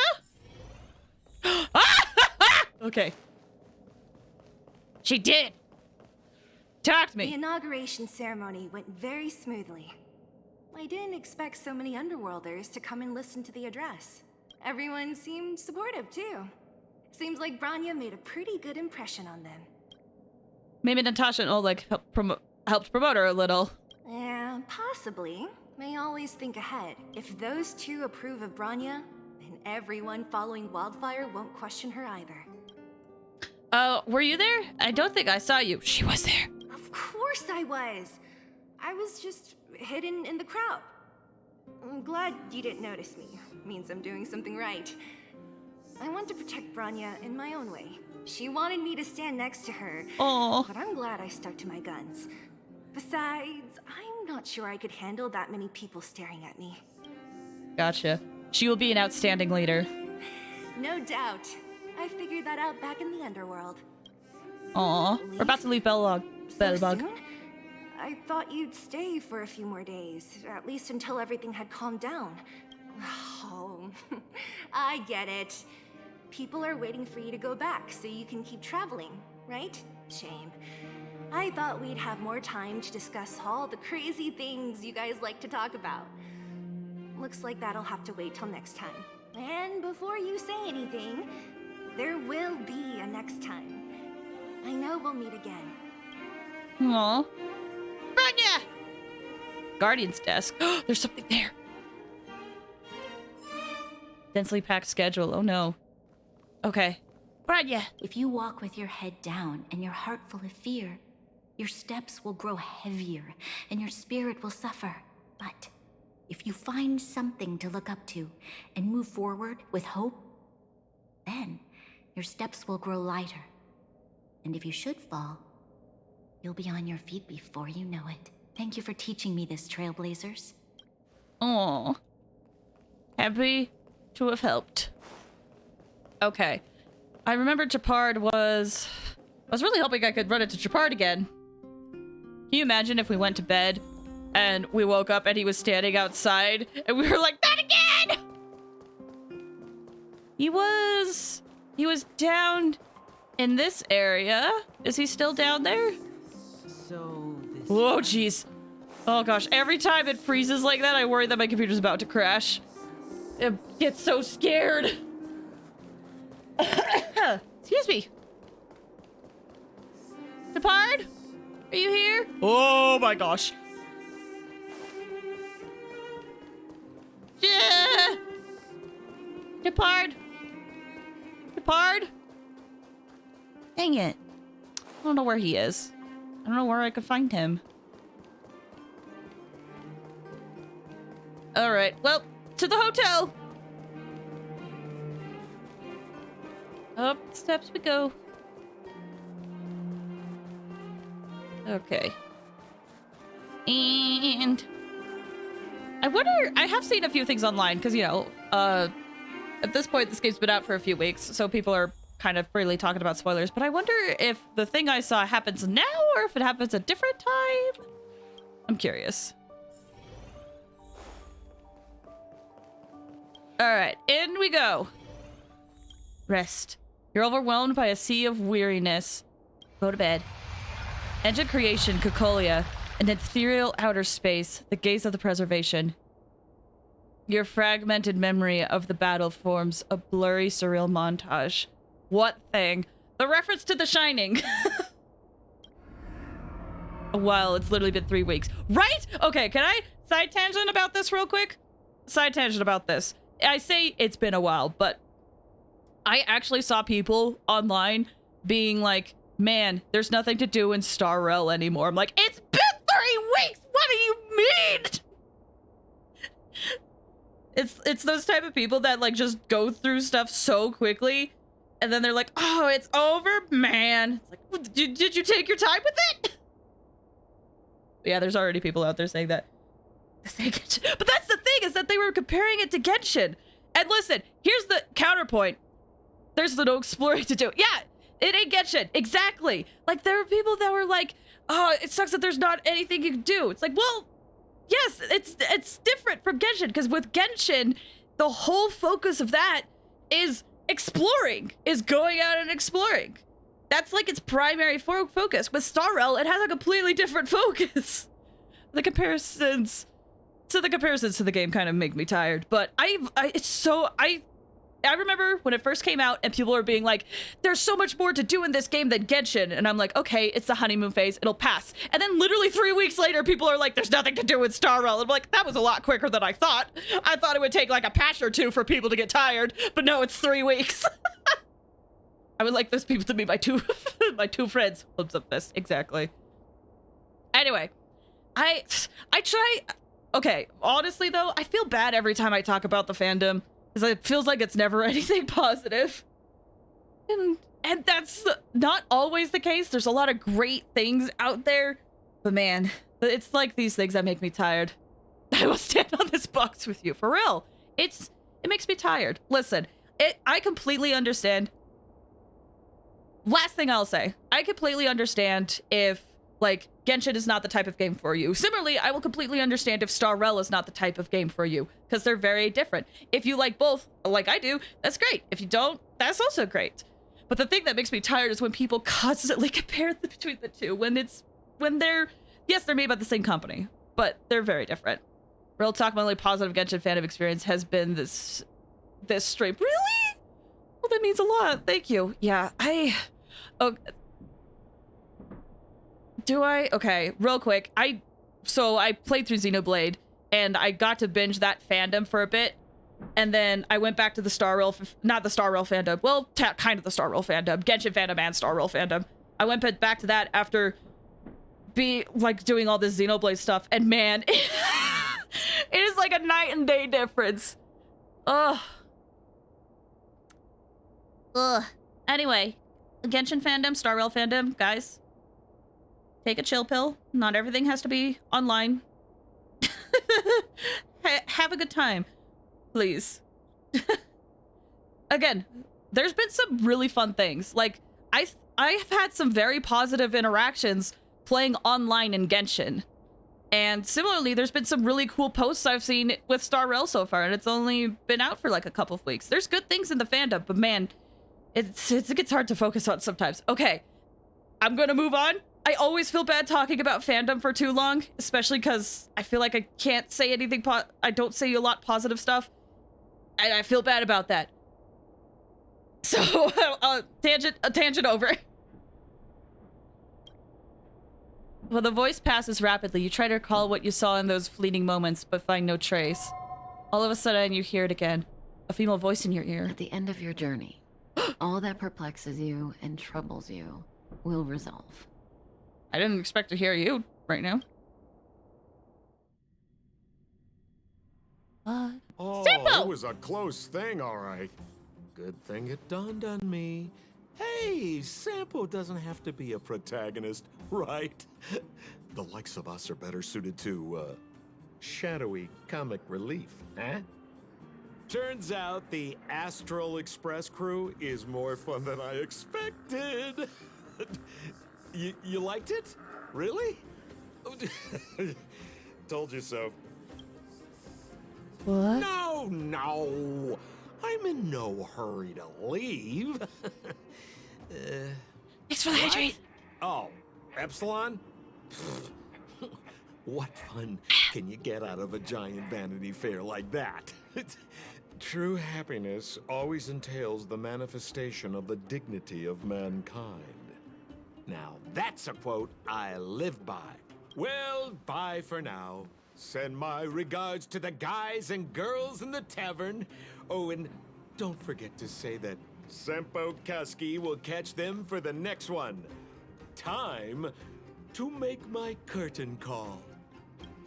Okay. She did. Talk to me. The inauguration ceremony went very smoothly. I didn't expect so many Underworlders to come and listen to the address. Everyone seemed supportive, too. Seems like Bronya made a pretty good impression on them. Maybe Natasha and Oleg helped promote her a little. Yeah, possibly. May always think ahead. If those two approve of Bronya, then everyone following Wildfire won't question her either. Were you there? I don't think I saw you. She was there. Of course I was! I was just hidden in the crowd. I'm glad you didn't notice me. Means I'm doing something right. I want to protect Bronya in my own way. She wanted me to stand next to her. Aww. But I'm glad I stuck to my guns. Besides, I'm not sure I could handle that many people staring at me. Gotcha. She will be an outstanding leader. No doubt. I figured that out back in the underworld. Aw. We're about to leave Belobog. Belobog. Soon? I thought you'd stay for a few more days, at least until everything had calmed down. Oh, I get it. People are waiting for you to go back so you can keep traveling, right? Shame. I thought we'd have more time to discuss all the crazy things you guys like to talk about. Looks like that'll have to wait till next time. And before you say anything, there will be a next time. I know we'll meet again. Aw. Bronya! Guardian's desk. There's something there. Densely packed schedule. Oh no. Okay. Bronya! If you walk with your head down and your heart full of fear, your steps will grow heavier and your spirit will suffer. But if you find something to look up to and move forward with hope, then your steps will grow lighter. And if you should fall, you'll be on your feet before you know it. Thank you for teaching me this, Trailblazers. Aw. Happy to have helped. Okay. I remember Chapard was... I was really hoping I could run into Chapard again. Can you imagine if we went to bed and we woke up and he was standing outside and we were like, not again! He was down in this area. Is he still down there? So this... Whoa, jeez. Oh gosh, every time it freezes like that, I worry that my computer's about to crash. I get so scared. Excuse me. Chapard? Are you here? Oh my gosh. Yeah. Chapard? Chapard? Dang it. I don't know where he is. I don't know where I could find him. Alright, well, to the hotel. Up the steps we go. Okay. And I wonder, I have seen a few things online because, you know, at this point this game's been out for a few weeks, so people are kind of freely talking about spoilers, but I wonder if the thing I saw happens now or if it happens a different time. I'm curious. Alright, in we go. Rest. You're overwhelmed by a sea of weariness. Go to bed. Engine creation, Cocolia. An ethereal outer space. The gaze of the preservation. Your fragmented memory of the battle forms a blurry, surreal montage. What thing? The reference to The Shining. Well, it's literally been 3 weeks. Right? Okay, can I side tangent about this real quick? Side tangent about this. I say it's been a while, but I actually saw people online being like, man, there's nothing to do in Starrel anymore. I'm like, it's been 3 weeks! What do you mean? It's those type of people that like just go through stuff so quickly and then they're like, oh, it's over, man. It's like, did you take your time with it? Yeah, there's already people out there saying that. But that's the thing, is that they were comparing it to Genshin. And listen, here's the counterpoint. There's no exploring to do. Yeah, it ain't Genshin. Exactly. Like, there were people that were like, oh, it sucks that there's not anything you can do. It's like, well, yes, it's different from Genshin, because with Genshin, the whole focus of that is exploring, is going out and exploring. That's like its primary focus. With Starrel, it has a completely different focus. The comparisons to the game kind of make me tired, but I remember when it first came out and people were being like, there's so much more to do in this game than Genshin, and I'm like, okay, it's the honeymoon phase, it'll pass. And then literally 3 weeks later, people are like, there's nothing to do with Starrel. I'm like, that was a lot quicker than I thought. I thought it would take like a patch or two for people to get tired, but no, it's 3 weeks. I would like those people to be my two friends. Flips up this, exactly. Anyway, I try. Okay, honestly though, I feel bad every time I talk about the fandom because it feels like it's never anything positive. And that's not always the case. There's a lot of great things out there, but man, it's like these things that make me tired. I will stand on this box with you for real. It makes me tired. Listen, I completely understand. Last thing I'll say, I completely understand if like Genshin is not the type of game for you. Similarly, I will completely understand if Star Rail is not the type of game for you because they're very different. If you like both, like I do, that's great. If you don't, that's also great. But the thing that makes me tired is when people constantly compare between the two. When they're, yes, they're made by the same company, but they're very different. Real talk, my only positive Genshin fandom experience has been this stream. Really? Well, that means a lot. Thank you. Yeah, okay, real quick. So I played through Xenoblade and I got to binge that fandom for a bit. And then I went back to the Star Rail, not the Star Rail fandom. Well, kind of the Star Rail fandom, Genshin fandom and Star Rail fandom. I went back to that after doing all this Xenoblade stuff. And man, it is like a night and day difference. Ugh. Anyway, Genshin fandom, Star Rail fandom, guys. Take a chill pill. Not everything has to be online. Have a good time, please. Again, there's been some really fun things. Like, I've had some very positive interactions playing online in Genshin. And similarly, there's been some really cool posts I've seen with Star Rail so far, and it's only been out for like a couple of weeks. There's good things in the fandom, but man, it gets hard to focus on sometimes. Okay, I'm gonna move on. I always feel bad talking about fandom for too long, especially because I feel like I can't say anything I don't say a lot positive stuff, and I feel bad about that. So, tangent over. Well, the voice passes rapidly. You try to recall what you saw in those fleeting moments, but find no trace. All of a sudden, you hear it again. A female voice in your ear. At the end of your journey, all that perplexes you and troubles you will resolve. I didn't expect to hear you right now. Oh, Sampo! It was a close thing, all right. Good thing it dawned on me. Hey, Sampo doesn't have to be a protagonist, right? The likes of us are better suited to, shadowy comic relief, huh? Turns out the Astral Express crew is more fun than I expected. You liked it? Really? Told you so. What? No. I'm in no hurry to leave. Thanks for the hydrate. Oh, Epsilon? What fun can you get out of a giant Vanity Fair like that? True happiness always entails the manifestation of the dignity of mankind. Now, that's a quote I live by. Well, bye for now. Send my regards to the guys and girls in the tavern. Oh, and don't forget to say that Sampo Kaski will catch them for the next one. Time to make my curtain call.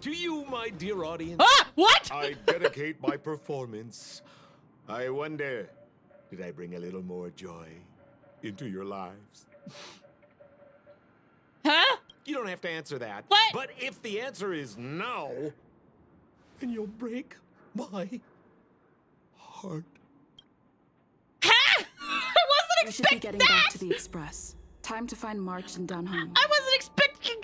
To you, my dear audience. Ah! What? I dedicate my performance. I wonder, did I bring a little more joy into your lives? Huh? You don't have to answer that. What? But if the answer is no, then you'll break my heart. Huh? I wasn't We should be expecting getting that! back to the Express. Time to find March and Dunham. I wasn't expecting...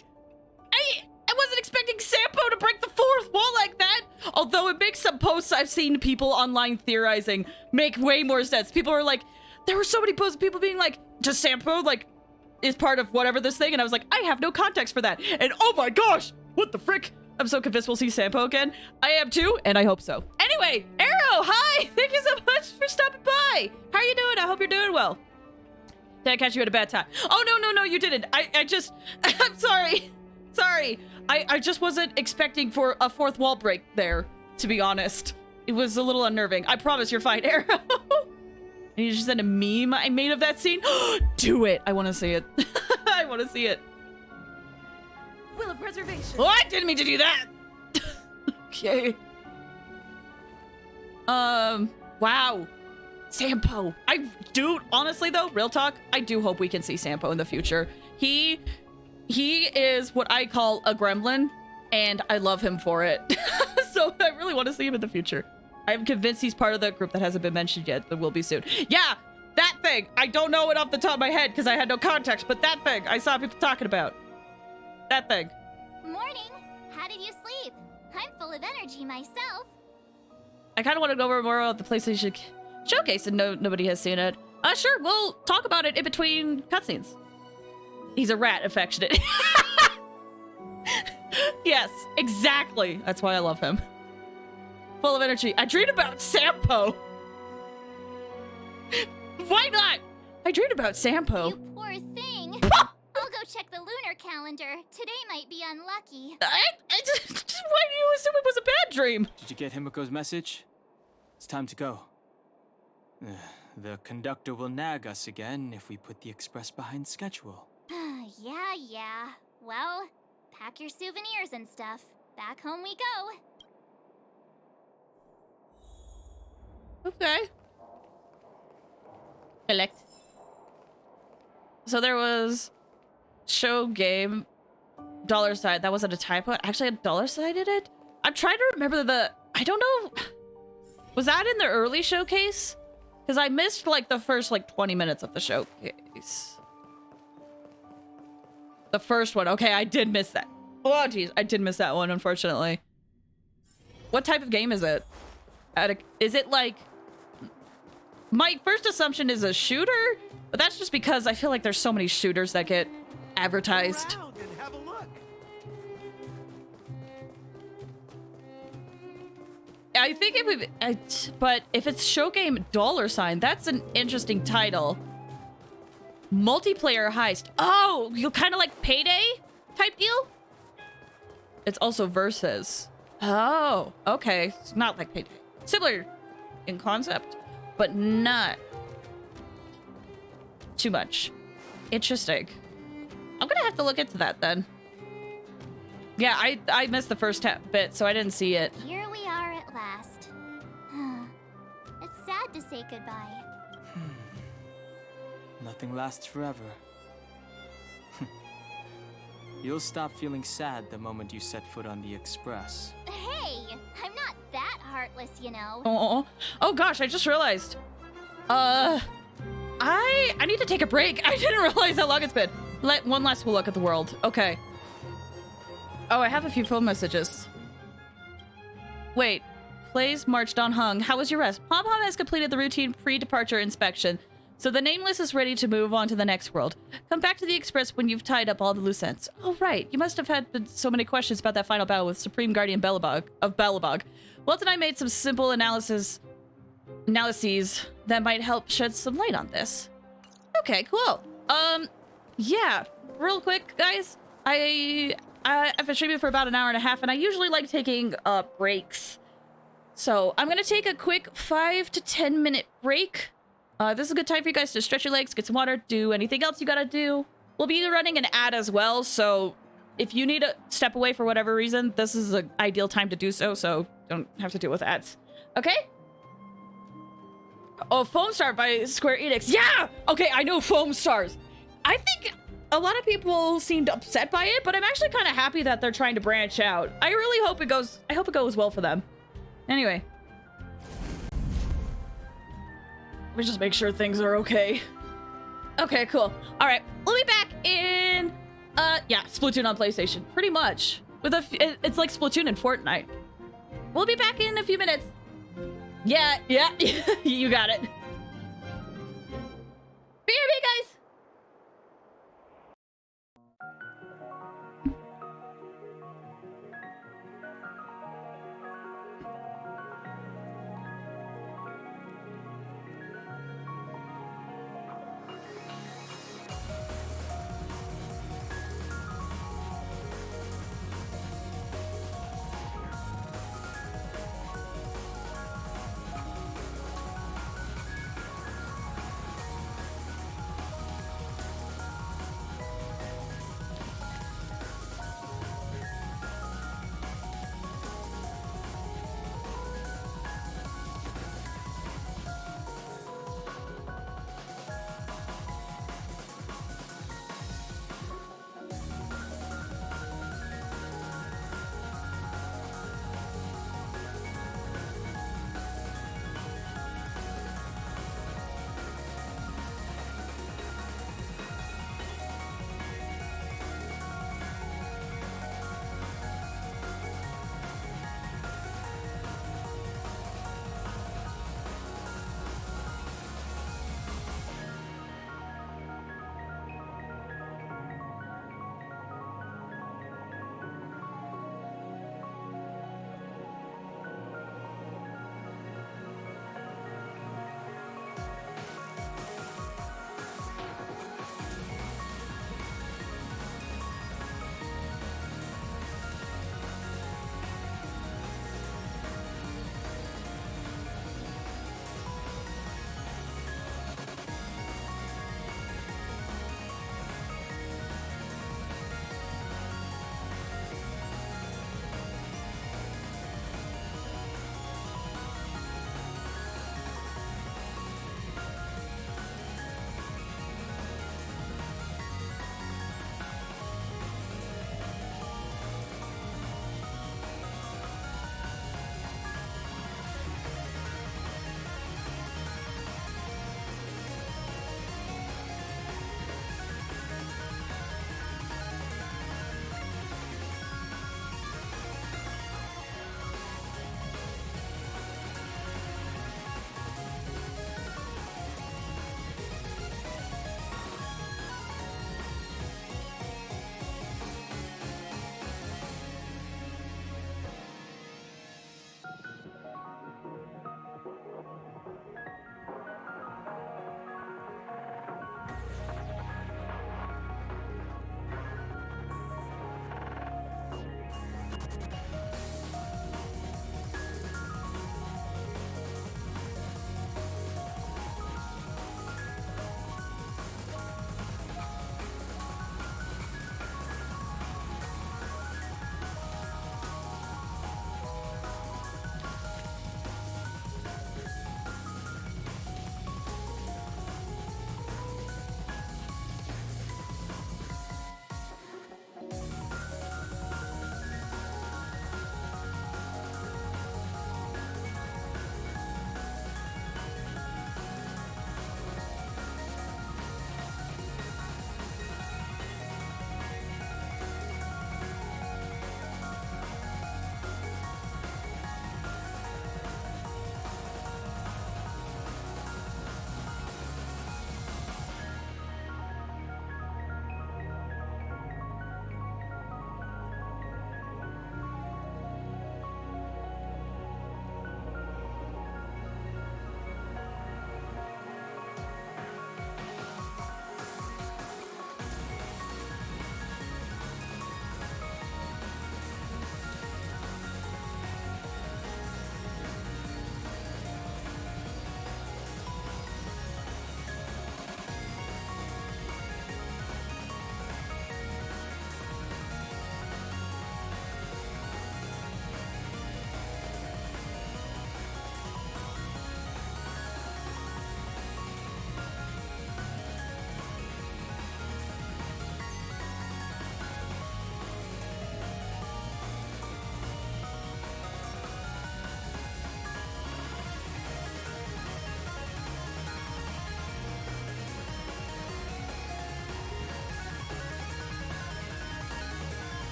I wasn't expecting Sampo to break the fourth wall like that! Although it makes some posts I've seen people online theorizing make way more sense. People are like... There were so many posts of people being like, just Sampo, like, is part of whatever this thing, and I was like, I have no context for that. And oh my gosh, what the frick? I'm so convinced we'll see Sampo again. I am too, and I hope so. Anyway, Arrow, hi! Thank you so much for stopping by. How are you doing? I hope you're doing well. Did I catch you at a bad time? Oh, no, you didn't. I just, I'm sorry. Sorry. I just wasn't expecting for a fourth wall break there, to be honest. It was a little unnerving. I promise you're fine, Arrow. And you just sent a meme I made of that scene? Do it. I want to see it. I want to see it. Will of Preservation. Oh, I didn't mean to do that. Okay. Wow. Sampo. Honestly though, real talk, I do hope we can see Sampo in the future. He is what I call a gremlin, and I love him for it. So I really want to see him in the future. I'm convinced he's part of the group that hasn't been mentioned yet, but will be soon. Yeah, that thing. I don't know it off the top of my head because I had no context, but that thing I saw people talking about. That thing. Morning. How did you sleep? I'm full of energy myself. I kind of want to go over more about the PlayStation Showcase, and nobody has seen it. Sure, we'll talk about it in between cutscenes. He's a rat, affectionate. Yes, exactly. That's why I love him. Full of energy. I dreamed about Sampo. Why not? I dreamed about Sampo. You poor thing. I'll go check the lunar calendar. Today might be unlucky. Why do you assume it was a bad dream? Did you get Himiko's message? It's time to go. The conductor will nag us again if we put the express behind schedule. Yeah. Well, pack your souvenirs and stuff. Back home we go. Okay. Collect. So there was show game $sign. That wasn't a typo. Actually, a $sign in it. I'm trying to remember I don't know. Was that in the early showcase? Because I missed like the first 20 minutes of the showcase. The first one. Okay, I did miss that. Oh, geez. I did miss that one, unfortunately. What type of game is it? Is it like... My first assumption is a shooter, but that's just because I feel like there's so many shooters that get advertised. I think it would... but if it's show game $sign, that's an interesting title. Multiplayer heist. Oh, you kind of like Payday type deal? It's also versus. Oh, okay. It's not like Payday. Similar in concept, but not too much. Interesting. I'm gonna have to look into that then. Yeah, I missed the first bit, so I didn't see it. Here we are at last. It's sad to say goodbye. Nothing lasts forever. You'll stop feeling sad the moment you set foot on the express. Hey, I'm not that heartless, you know. Oh gosh, I just realized. I need to take a break. I didn't realize how long it's been. One last look at the world. Okay. Oh, I have a few phone messages. Wait. Plays March Don Hung. How was your rest? Pom Pom has completed the routine pre-departure inspection, so the Nameless is ready to move on to the next world. Come back to the Express when you've tied up all the loose ends. Oh, right. You must have had so many questions about that final battle with Supreme Guardian Belobog. Walt and I made some simple analyses that might help shed some light on this. Okay, cool. Yeah. Real quick, guys. I've been streaming for about an hour and a half, and I usually like taking breaks. So I'm gonna take a quick 5 to 10 minute break. This is a good time for you guys to stretch your legs, get some water, do anything else you gotta do. We'll be running an ad as well, so if you need to step away for whatever reason, this is an ideal time to do so, so don't have to deal with ads. Okay? Oh, Foam Star by Square Enix. Yeah! Okay, I know Foam Stars. I think a lot of people seemed upset by it, but I'm actually kind of happy that they're trying to branch out. I really hope it goes well for them. Anyway. Let me just make sure things are okay. Okay, cool. All right, we'll be back in, yeah, Splatoon on PlayStation, pretty much. It's like Splatoon and Fortnite. We'll be back in a few minutes. Yeah, you got it. BRB, guys.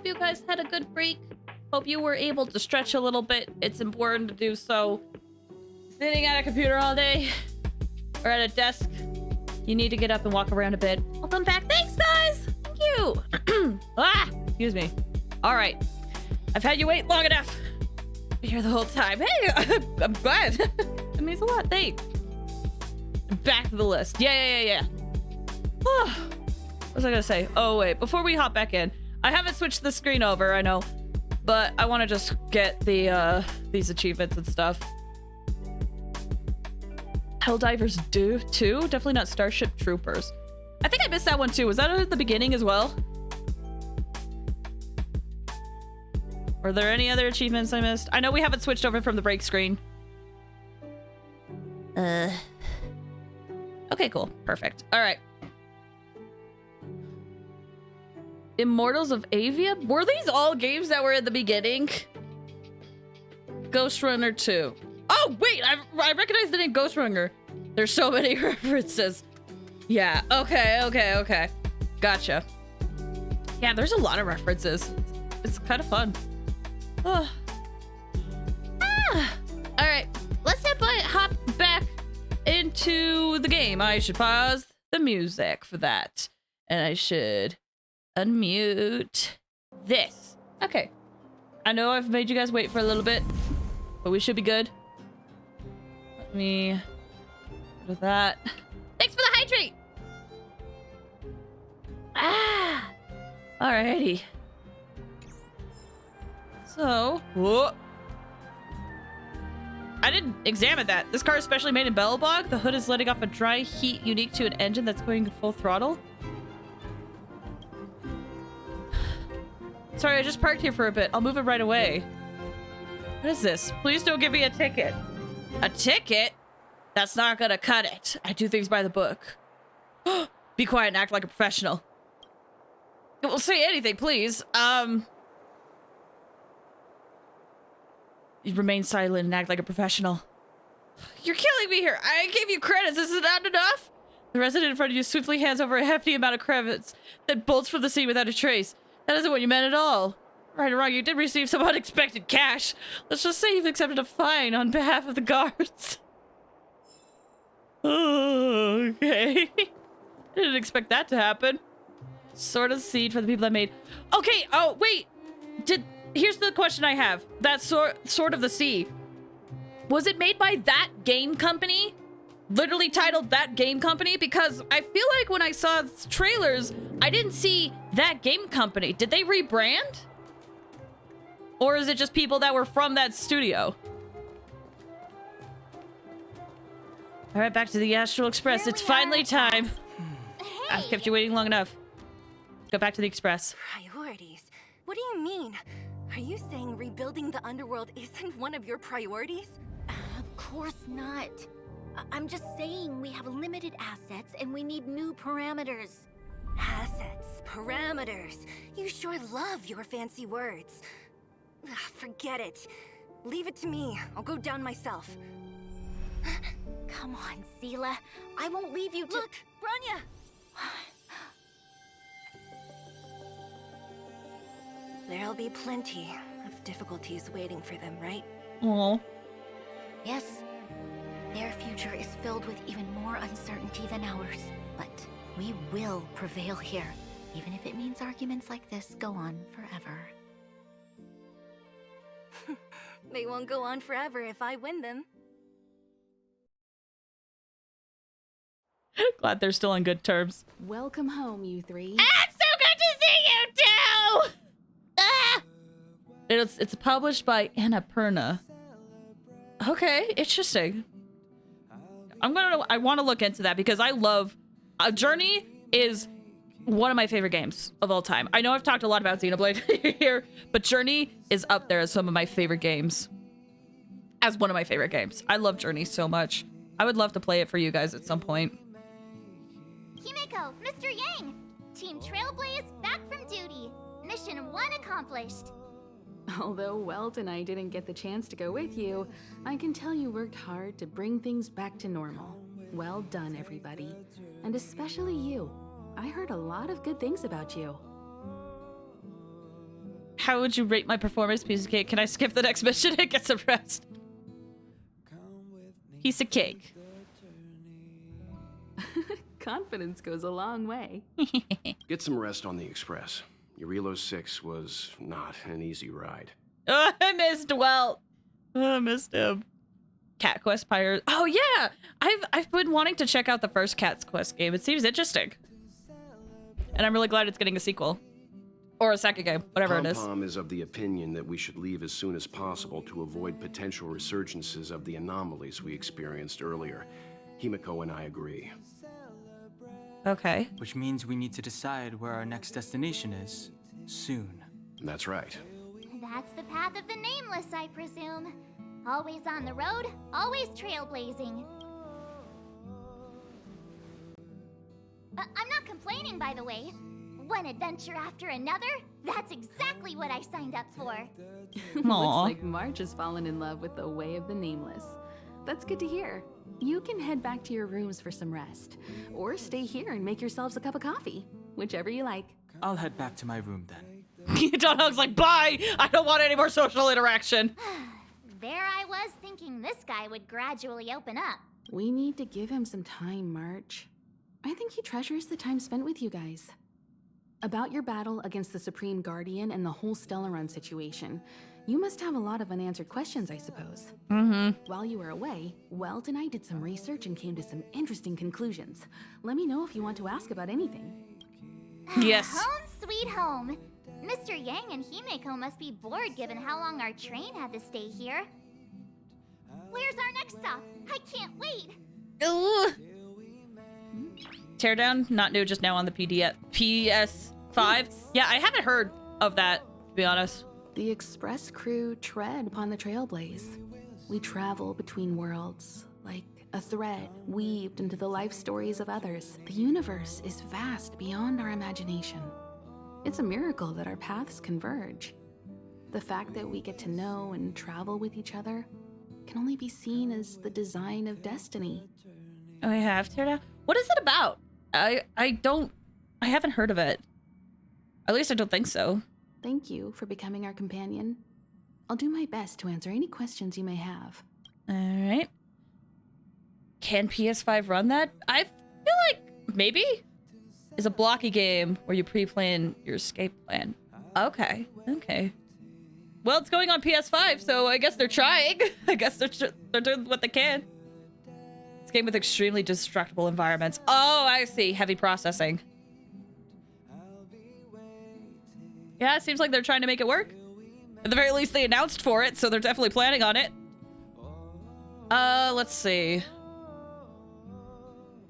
hope you guys had a good break. Hope you were able to stretch a little bit. It's important to do so. Sitting at a computer all day or at a desk, you need to get up and walk around a bit. Welcome back. Thanks, guys. Thank you. Excuse me. All right. I've had you wait long enough. You're here the whole time. Hey, I'm glad. That means a lot. Thanks. Back to the list. Yeah. What was I gonna say? Oh, wait. Before we hop back in, I haven't switched the screen over, I know. But I want to just get the these achievements and stuff. Helldivers do too? Definitely not Starship Troopers. I think I missed that one too. Was that at the beginning as well? Were there any other achievements I missed? I know we haven't switched over from the break screen. Okay, cool. Perfect. All right. Immortals of Avia? Were these all games that were in the beginning? Ghost Runner 2. Oh, wait! I recognize the name Ghost Runner. There's so many references. Yeah, okay. Gotcha. Yeah, there's a lot of references. It's kind of fun. Oh. Alright, let's hop back into the game. I should pause the music for that. And I should unmute this. Okay. I know I've made you guys wait for a little bit, but we should be good. Let me go to that. Thanks for the hydrate! Alrighty. So, whoa. I didn't examine that. This car is specially made in Belobog. The hood is letting off a dry heat unique to an engine that's going full throttle. Sorry, I just parked here for a bit. I'll move it right away. What is this? Please don't give me a ticket. A ticket? That's not gonna cut it. I do things by the book. Be quiet and act like a professional. Well, say anything, please. You remain silent and act like a professional. You're killing me here. I gave you credits. Is it not enough? The resident in front of you swiftly hands over a hefty amount of credits, then bolts from the scene without a trace. That isn't what you meant at all. Right or wrong, you did receive some unexpected cash. Let's just say you've accepted a fine on behalf of the guards. Okay. I didn't expect that to happen. Sort of seed for the people that made... Okay, oh, wait. Here's the question I have. That Sword of the Sea. Was it made by that game company? Literally titled That Game Company? Because I feel like when I saw trailers, I didn't see That Game Company. Did they rebrand? Or is it just people that were from that studio? All right, back to the Astral Express. It's finally time. Hey. I've kept you waiting long enough. Let's go back to the Express. Priorities? What do you mean? Are you saying rebuilding the underworld isn't one of your priorities? Of course not. I'm just saying we have limited assets and we need new parameters. Assets, parameters. You sure love your fancy words. Ugh, forget it. Leave it to me. I'll go down myself. Come on, Seela. I won't leave you to— Look, Branya! There'll be plenty of difficulties waiting for them, right? Aww. Yes. Their future is filled with even more uncertainty than ours. But we will prevail here, even if it means arguments like this go on forever. They won't go on forever if I win them. Glad they're still on good terms. Welcome home, you three. It's so good to see you too! Ah! It's published by Annapurna. Okay, interesting. I want to look into that because I love... Journey is one of my favorite games of all time. I know I've talked a lot about Xenoblade here, but Journey is up there as some of my favorite games. As one of my favorite games. I love Journey so much. I would love to play it for you guys at some point. Himeko, Mr. Yang! Team Trailblaze back from duty. Mission 1 accomplished. Although Welt and I didn't get the chance to go with you, I can tell you worked hard to bring things back to normal. Well done, everybody. And especially you. I heard a lot of good things about you. How would you rate my performance, piece of cake? Can I skip the next mission and get some rest? Piece of cake. Confidence goes a long way. Get some rest on the express. Your Relo 6 was not an easy ride. Oh, I missed Welt. Oh, I missed him. Cat Quest Pirates. Oh yeah, I've been wanting to check out the first Cat's Quest game. It seems interesting, and I'm really glad it's getting a sequel or a second game, whatever it is. Pom is of the opinion that we should leave as soon as possible to avoid potential resurgences of the anomalies we experienced earlier. Himiko and I agree. Okay. Which means we need to decide where our next destination is soon. That's right. That's the path of the nameless, I presume. Always on the road, always trailblazing. I'm not complaining, by the way. One adventure after another, that's exactly what I signed up for. Looks like March has fallen in love with the way of the nameless. That's good to hear. You can head back to your rooms for some rest, or stay here and make yourselves a cup of coffee, whichever you like. I'll head back to my room then. John Hog's like, bye! I don't want any more social interaction. There I was thinking this guy would gradually open up. We need to give him some time, March. I think he treasures the time spent with you guys. About your battle against the Supreme Guardian and the whole Stellaron situation, you must have a lot of unanswered questions, I suppose. Mm-hmm. While you were away, Welt and I did some research and came to some interesting conclusions. Let me know if you want to ask about anything. Yes. Home sweet home. Mr. Yang and Himeko must be bored given how long our train had to stay here. Where's our next stop? I can't wait. Ooh. Teardown, not new, just now on the PS5. Yeah, I haven't heard of that, to be honest. The express crew tread upon the trailblaze. We travel between worlds, like a thread weaved into the life stories of others. The universe is vast beyond our imagination. It's a miracle that our paths converge. The fact that we get to know and travel with each other can only be seen as the design of destiny. Oh, I have Teardown? What is it about? I haven't heard of it. At least I don't think so. Thank you for becoming our companion. I'll do my best to answer any questions you may have. All right. Can PS5 run that? I feel like maybe. It's a blocky game where you pre-plan your escape plan. Okay. Well, it's going on PS5, so I guess they're trying. I guess they're doing what they can. It's a game with extremely destructible environments. Oh, I see. Heavy processing. Yeah, it seems like they're trying to make it work. At the very least, they announced for it, so they're definitely planning on it. Let's see.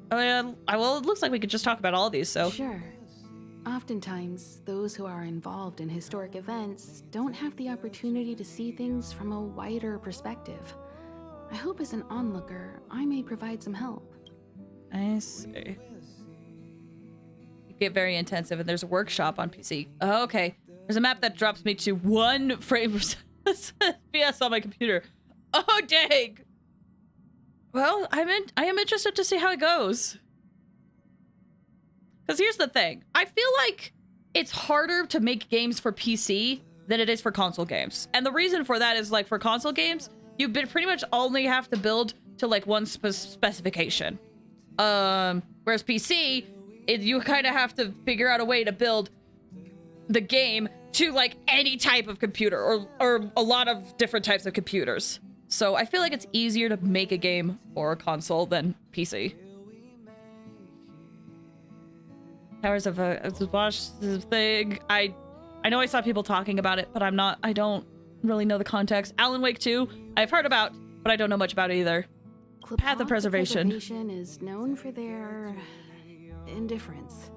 Well, it looks like we could just talk about all of these, so. Sure. Oftentimes, those who are involved in historic events don't have the opportunity to see things from a wider perspective. I hope as an onlooker, I may provide some help. I see. You get very intensive, and there's a workshop on PC. Oh, okay. There's a map that drops me to 1 frame per FPS on my computer. Oh, dang! Well, I am interested to see how it goes. Because here's the thing. I feel like it's harder to make games for PC than it is for console games. And the reason for that is, like, for console games, you pretty much only have to build to, like, one specification. Whereas PC, you kind of have to figure out a way to build the game to, like, any type of computer or a lot of different types of computers. So I feel like it's easier to make a game for a console than PC. Towers of Bosch thing. I know I saw people talking about it, but I don't really know the context. Alan Wake 2, I've heard about, but I don't know much about it either. Path of Preservation. Preservation is known for their indifference.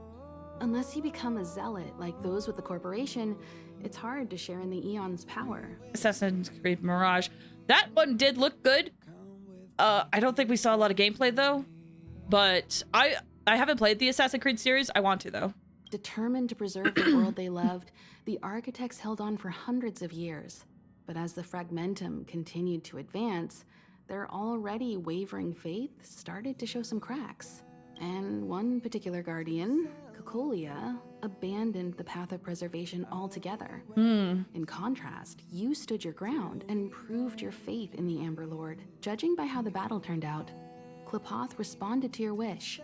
Unless you become a zealot like those with the corporation, it's hard to share in the Eon's power. Assassin's Creed Mirage. That one did look good. I don't think we saw a lot of gameplay though, but I haven't played the Assassin's Creed series. I want to though. Determined to preserve the world they loved, the architects held on for hundreds of years. But as the Fragmentum continued to advance, their already wavering faith started to show some cracks. And one particular guardian, Cocolia, abandoned the path of preservation altogether. Hmm. In contrast, you stood your ground and proved your faith in the Amber Lord. Judging by how the battle turned out, Klapoth responded to your wish.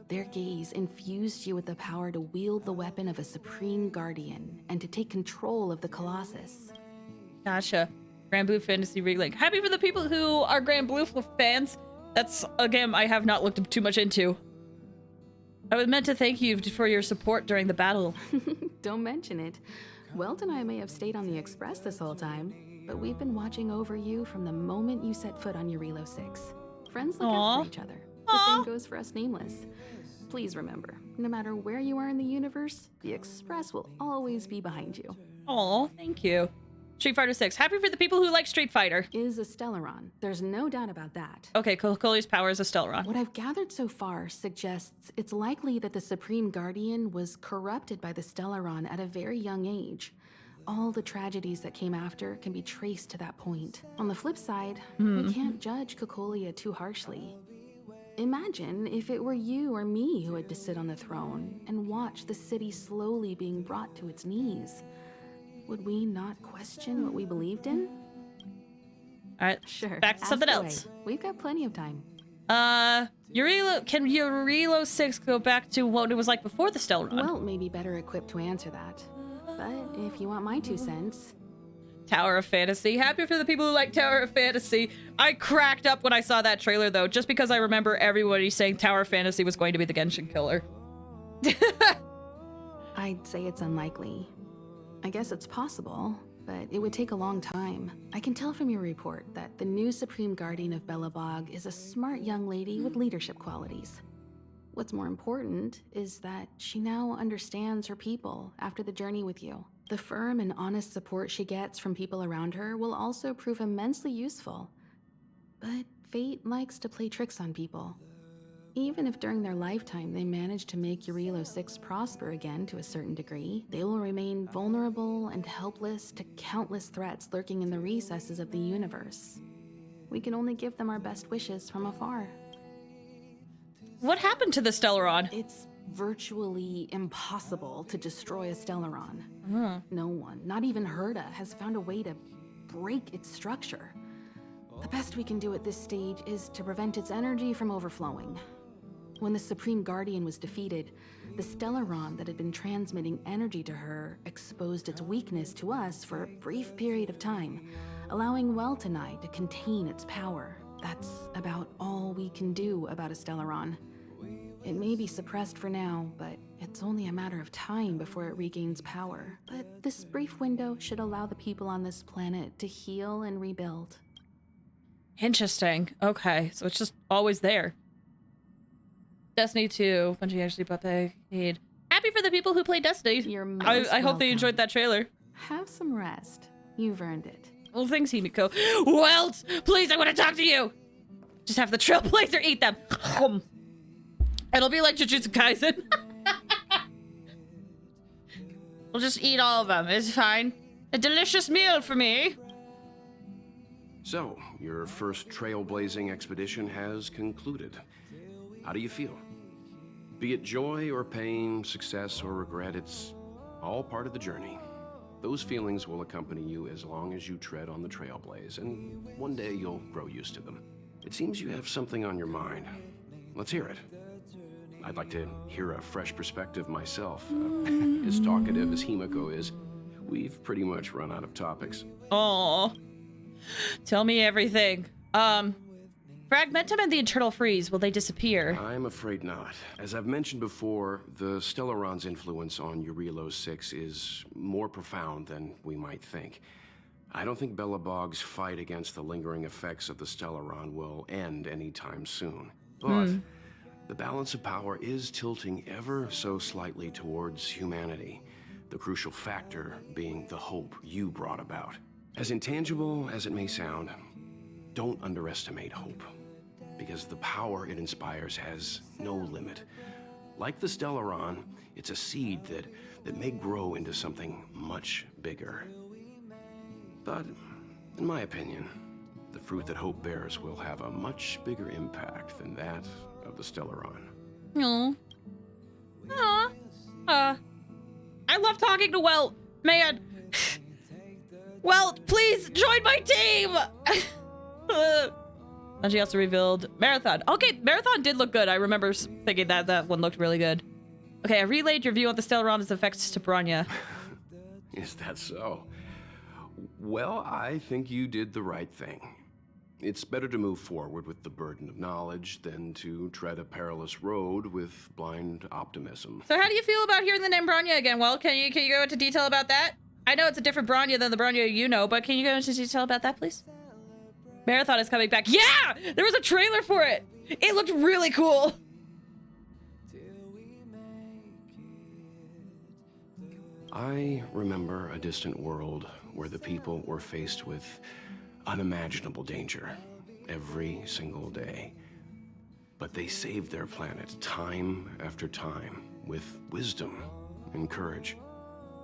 Their gaze infused you with the power to wield the weapon of a supreme guardian and to take control of the Colossus. Gotcha. Grand Blue Fantasy Relink. Happy for the people who are Grand Blue fans. That's a game I have not looked too much into. I was meant to thank you for your support during the battle. Don't mention it. Welt and I may have stayed on the Express this whole time, but we've been watching over you from the moment you set foot on Eurilo 6. Friends look after each other. The same goes for us Nameless. Please remember, no matter where you are in the universe, the Express will always be behind you. Aw, thank you. Street Fighter 6. Happy for the people who like Street Fighter. Is a Stellaron. There's no doubt about that. Okay, Kokoli's power is a Stellaron. What I've gathered so far suggests it's likely that the Supreme Guardian was corrupted by the Stellaron at a very young age. All the tragedies that came after can be traced to that point. On the flip side, we can't judge Kokolia too harshly. Imagine if it were you or me who had to sit on the throne and watch the city slowly being brought to its knees. Would we not question what we believed in? All right, sure. Back to something else. We've got plenty of time. Can Eurilo 6 go back to what it was like before the Stellaron? Well, maybe better equipped to answer that. But if you want my 2 cents... Tower of Fantasy. Happy for the people who like Tower of Fantasy. I cracked up when I saw that trailer, though, just because I remember everybody saying Tower of Fantasy was going to be the Genshin killer. I'd say it's unlikely. I guess it's possible, but it would take a long time. I can tell from your report that the new Supreme Guardian of Belobog is a smart young lady with leadership qualities. What's more important is that she now understands her people after the journey with you. The firm and honest support she gets from people around her will also prove immensely useful. But fate likes to play tricks on people. Even if during their lifetime they manage to make Eurilo 6 prosper again to a certain degree, they will remain vulnerable and helpless to countless threats lurking in the recesses of the universe. We can only give them our best wishes from afar. What happened to the Stellaron? It's virtually impossible to destroy a Stellaron. No one, not even Herda, has found a way to break its structure. The best we can do at this stage is to prevent its energy from overflowing. When the Supreme Guardian was defeated, the Stellaron that had been transmitting energy to her exposed its weakness to us for a brief period of time, allowing Welt and I to contain its power. That's about all we can do about a Stellaron. It may be suppressed for now, but it's only a matter of time before it regains power. But this brief window should allow the people on this planet to heal and rebuild. Interesting. Okay, so it's just always there. Destiny 2, Bungie actually bought paid. Happy for the people who play Destiny. I hope they enjoyed that trailer. Have some rest. You've earned it. Well, thanks, Himiko. Welt, please, I want to talk to you. Just have the Trailblazer eat them. It'll be like Jujutsu Kaisen. We'll just eat all of them. It's fine. A delicious meal for me. So, your first trailblazing expedition has concluded. How do you feel? Be it joy or pain, success or regret, it's all part of the journey. Those feelings will accompany you as long as you tread on the trailblaze, and one day you'll grow used to them. It seems you have something on your mind. Let's hear it. I'd like to hear a fresh perspective myself. As talkative as Himiko is, we've pretty much run out of topics. Aww. Tell me everything. Fragmentum and the Eternal Freeze, will they disappear? I'm afraid not. As I've mentioned before, the Stellaron's influence on Eurilo 6 is more profound than we might think. I don't think Belobog's fight against the lingering effects of the Stellaron will end anytime soon. But the balance of power is tilting ever so slightly towards humanity, the crucial factor being the hope you brought about. As intangible as it may sound, don't underestimate hope, because the power it inspires has no limit. Like the Stellaron, it's a seed that may grow into something much bigger. But, in my opinion, the fruit that hope bears will have a much bigger impact than that of the Stellaron. No. I love talking to Welt. Man. Welt, please join my team. And she also revealed Marathon. Okay, Marathon did look good. I remember thinking that one looked really good. Okay, I relayed your view on the Stellaron's effects to Bronya. Is that so? Well, I think you did the right thing. It's better to move forward with the burden of knowledge than to tread a perilous road with blind optimism. So how do you feel about hearing the name Bronya again? Well, can you go into detail about that? I know it's a different Bronya than the Bronya you know, but can you go into detail about that, please? Marathon is coming back. Yeah! There was a trailer for it! It looked really cool! I remember a distant world where the people were faced with unimaginable danger every single day. But they saved their planet time after time with wisdom and courage.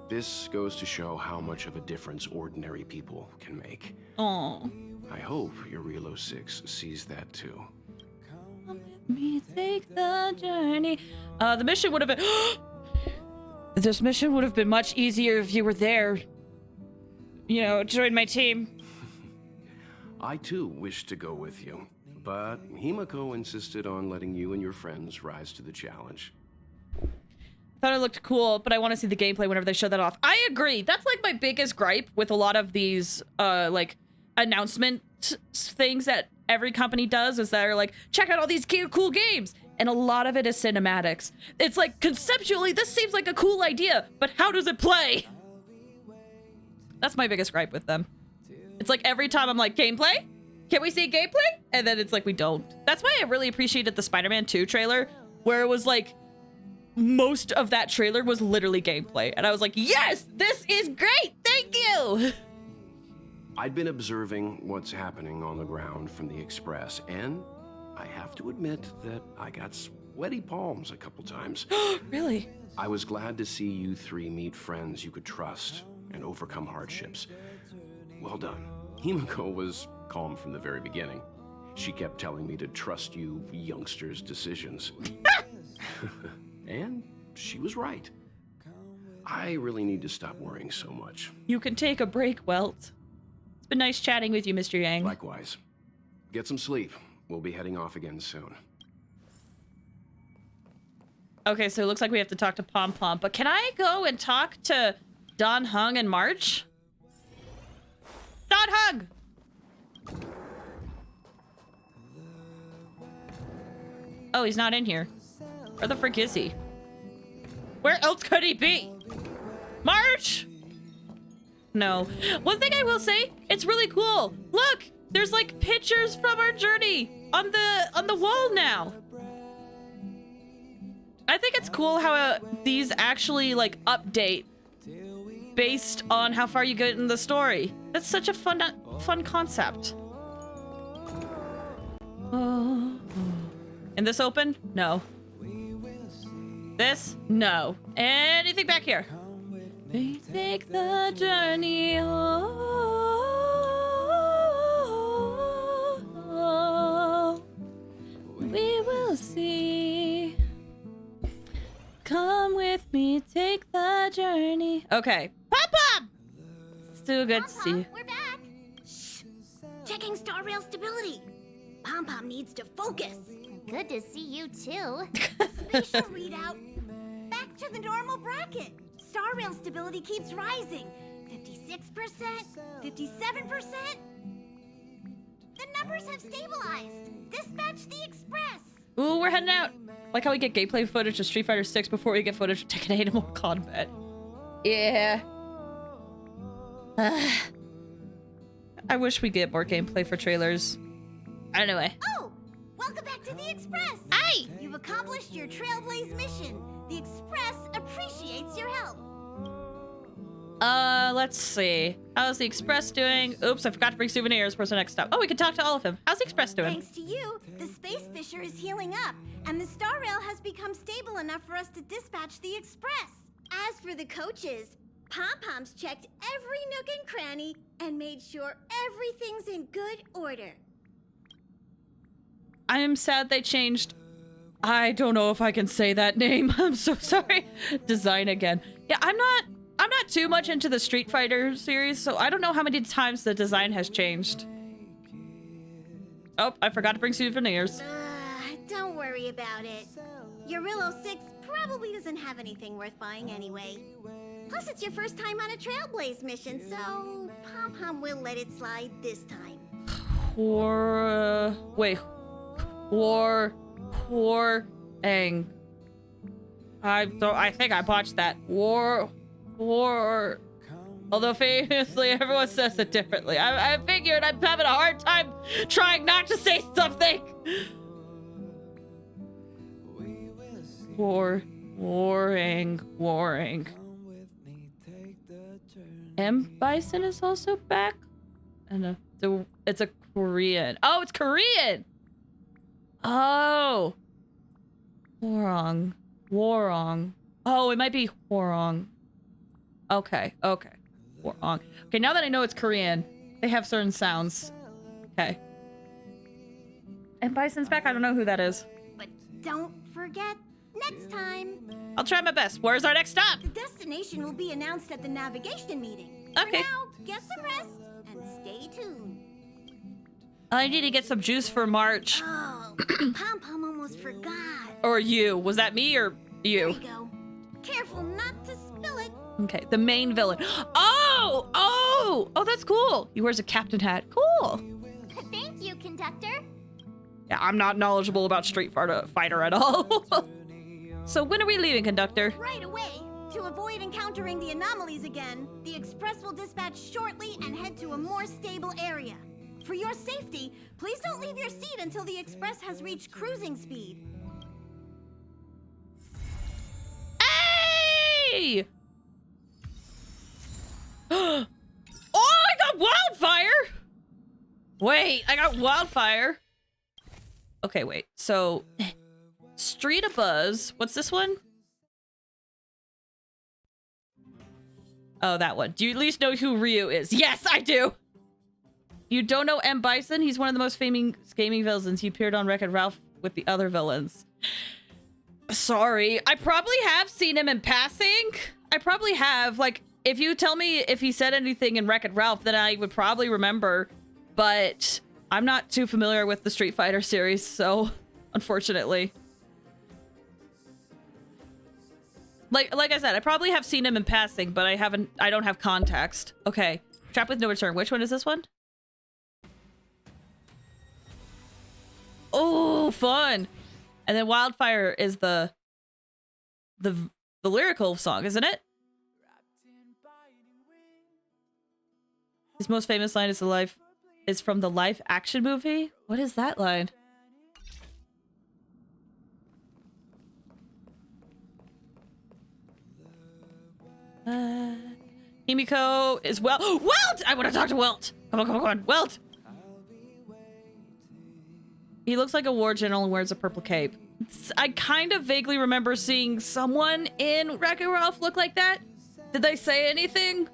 This goes to show how much of a difference ordinary people can make. Aww. I hope your Relo 6 sees that too. Come with me, take the journey. The mission would have been... This mission would have been much easier if you were there. You know, join my team. I too wish to go with you, but Himiko insisted on letting you and your friends rise to the challenge. Thought it looked cool, but I want to see the gameplay whenever they show that off. I agree. That's like my biggest gripe with a lot of these like announcement things that every company does, is that they're like, check out all these cool games. And a lot of it is cinematics. It's like, conceptually, this seems like a cool idea, but how does it play? That's my biggest gripe with them. It's like every time I'm like, gameplay? Can we see gameplay? And then it's like, we don't. That's why I really appreciated the Spider-Man 2 trailer, where it was like, most of that trailer was literally gameplay. And I was like, yes, this is great. Thank you. I'd been observing what's happening on the ground from the Express, and I have to admit that I got sweaty palms a couple times. Really? I was glad to see you three meet friends you could trust and overcome hardships. Well done. Himiko was calm from the very beginning. She kept telling me to trust you youngsters' decisions. And she was right. I really need to stop worrying so much. You can take a break, Welt. It's been nice chatting with you, Mr. Yang. Likewise. Get some sleep. We'll be heading off again soon. Okay, so it looks like we have to talk to Pom Pom, but can I go and talk to Don Hung and March? Don Hung! Oh, he's not in here. Where the frick is he? Where else could he be? March! No. One thing I will say, it's really cool. Look, there's like pictures from our journey on the wall now. I think it's cool how these actually like update based on how far you get in the story. That's such a fun concept. And this open? No. This? No. Anything back here? We take the journey home. We will see. Come with me, take the journey. Okay. Pop-Pop! Still good to see you. We're back. Shh. Checking star rail stability. Pom-Pom needs to focus. Good to see you too. Spatial readout. Back to the normal bracket. Star rail stability keeps rising. 56%, 57%. The numbers have stabilized. Dispatch the express. Ooh, we're heading out. Like how we get gameplay footage of Street Fighter 6 before we get footage of Tekken 8 and Mortal Kombat. Yeah. I wish we get more gameplay for trailers. Anyway. Oh, welcome back to the Express. Hey! You've accomplished your Trailblaze mission. The Express appreciates your help. Let's see. How's the Express doing? Oops, I forgot to bring souvenirs. Where's the next stop? Oh, we can talk to all of them. How's the Express doing? Thanks to you, the Space Fisher is healing up, and the Star Rail has become stable enough for us to dispatch the Express. As for the coaches, Pom-Pom's checked every nook and cranny and made sure everything's in good order. I am sad they changed. I don't know if I can say that name. I'm so sorry. Design again. Yeah, I'm not too much into the Street Fighter series, so I don't know how many times the design has changed. Oh, I forgot to bring souvenirs. Don't worry about it. Eurillo 6 probably doesn't have anything worth buying anyway. Plus, it's your first time on a Trailblaze mission, so Pom-Pom will let it slide this time. Ang. I think I botched that. Although famously everyone says it differently. I figured I'm having a hard time trying not to say something. Warring. M. Bison is also back. And it's a Korean. Oh, it's Korean! Oh. Warong. Oh, it might be Warong. Okay. Warong. Okay, now that I know it's Korean, they have certain sounds. Okay. And Bison's back. I don't know who that is. But don't forget, next time. I'll try my best. Where's our next stop? The destination will be announced at the navigation meeting. Okay. For now, get some rest and stay tuned. I need to get some juice for March. Oh, Pom-Pom almost forgot. Or you. Was that me or you? There you go. Careful not to spill it. Okay, the main villain. Oh, that's cool. He wears a captain hat. Cool. Thank you, conductor. Yeah, I'm not knowledgeable about Street Fighter at all. So when are we leaving, conductor? Right away. To avoid encountering the anomalies again, the express will dispatch shortly and head to a more stable area. For your safety, please don't leave your seat until the express has reached cruising speed. Hey! Oh, I got wildfire! Wait, I got wildfire. Okay, wait. So, Street of Buzz. What's this one? Oh, that one. Do you at least know who Ryu is? Yes, I do! You don't know M. Bison? He's one of the most famous gaming villains. He appeared on Wreck-It Ralph with the other villains. Sorry. I probably have seen him in passing. I probably have. Like, if you tell me if he said anything in Wreck-It Ralph, then I would probably remember. But I'm not too familiar with the Street Fighter series, so unfortunately. Like I said, I probably have seen him in passing, but I don't have context. Okay. Trap with no return. Which one is this one? Oh, fun. And then Wildfire is the lyrical song, isn't it? His most famous line is from the live action movie. What is that line? Himiko is Welt. I want to talk to Welt. Come on. Welt. He looks like a war general and wears a purple cape. I kind of vaguely remember seeing someone in Wreck-It Ralph look like that. Did they say anything?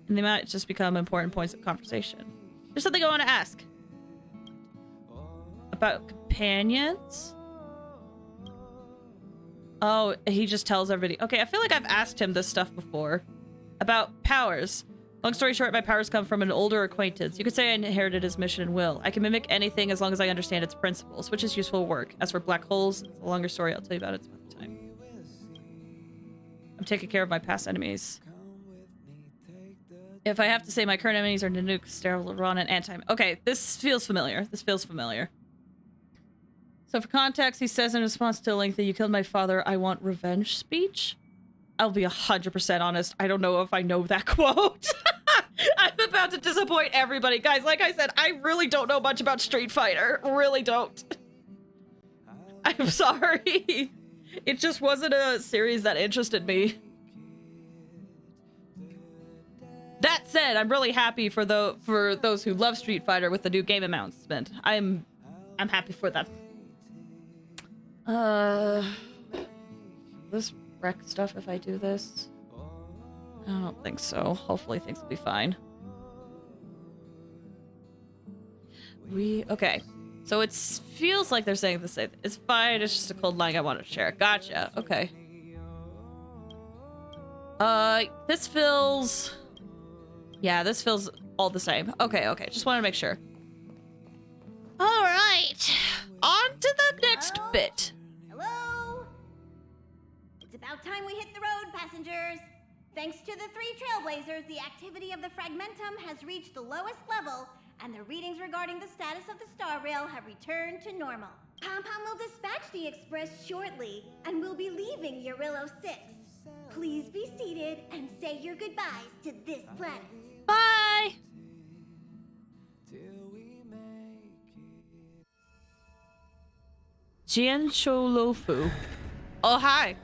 And they might just become important points of conversation. There's something I want to ask. About companions? Oh, he just tells everybody. Okay, I feel like I've asked him this stuff before. About powers. Long story short, my powers come from an older acquaintance. You could say I inherited his mission and will. I can mimic anything as long as I understand its principles, which is useful work. As for black holes, it's a longer story. I'll tell you about it some other time. I'm taking care of my past enemies. If I have to say, my current enemies are Nanook, Sterilron, and Anti. Okay, this feels familiar. So for context, he says in response to a lengthy "You killed my father, I want revenge" speech. I'll be 100% honest. I don't know if I know that quote. I'm about to disappoint everybody. Guys, like I said, I really don't know much about Street Fighter. Really don't. I'm sorry. It just wasn't a series that interested me. That said, I'm really happy for those who love Street Fighter with the new game announcement. I'm happy for that. This wreck stuff if I do this? I don't think so. Hopefully things will be fine. Okay. So it feels like they're saying the same. It's fine. It's just a cold line I want to share. Gotcha. Okay. This feels... Yeah, this feels all the same. Okay, okay. Just want to make sure. All right. On to the next bit. Hello? It's about time we hit the road, passengers. Thanks to the 3 trailblazers, the activity of the fragmentum has reached the lowest level, and the readings regarding the status of the star rail have returned to normal. Pom-Pom will dispatch the express shortly, and we'll be leaving Eurillo 6. Please be seated and say your goodbyes to this planet. Bye! Jian Sholofu. Oh, hi.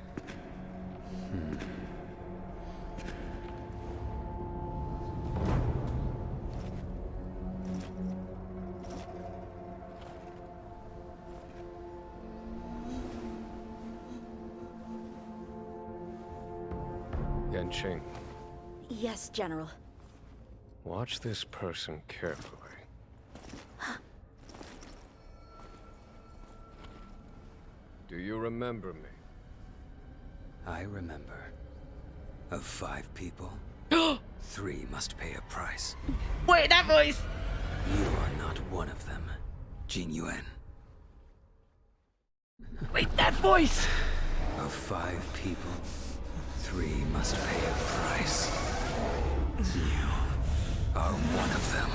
Yanqing, Yes, General. watch this person carefully. Do you remember me? I remember. Of 5 people, 3 must pay a price. Wait, that voice! You are not one of them, Jin Yuan. Wait, that voice! Of 5 people, 3 must pay a price. You are one of them.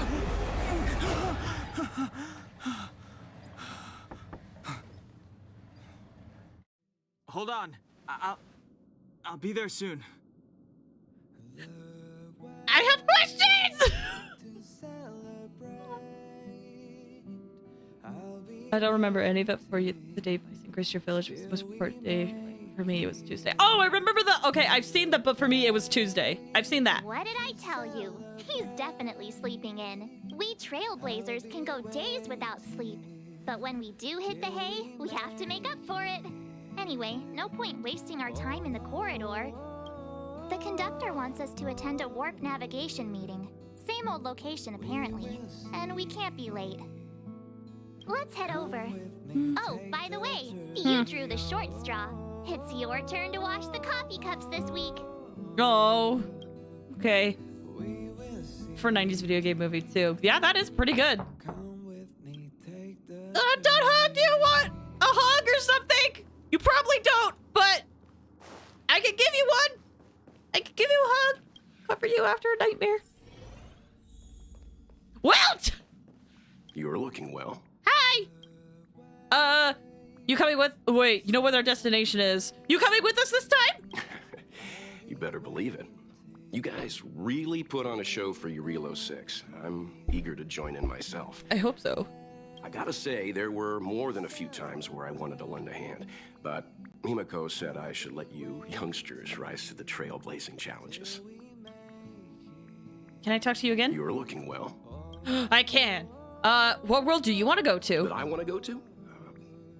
Hold on. I'll be there soon. I have questions! I don't remember any of it for you. The day I increased your village was supposed to be part day. For me, it was Tuesday. Oh, I remember the... Okay, I've seen that, but for me, it was Tuesday. I've seen that. What did I tell you? He's definitely sleeping in. We trailblazers can go days without sleep. But when we do hit the hay, we have to make up for it. Anyway, no point wasting our time in the corridor. The conductor wants us to attend a warp navigation meeting. Same old location, apparently. And we can't be late. Let's head over. Oh, by the way, you drew the short straw. It's your turn to wash the coffee cups this week. Oh. Okay. For 90s video game movie, too. Yeah, that is pretty good. Don't hug! Do you want a hug or something? You probably don't, but I can give you one. I can give you a hug. Cover you after a nightmare. Welt! You're looking well. Hi! You coming with... Wait, you know where their destination is. You coming with us this time? You better believe it. You guys really put on a show for Eurillo 6. I'm eager to join in myself. I hope so. I gotta say, there were more than a few times where I wanted to lend a hand, but Himiko said I should let you youngsters rise to the trailblazing challenges. Can I talk to you again? You're looking well. I can. What world do you want to go to? That I want to go to?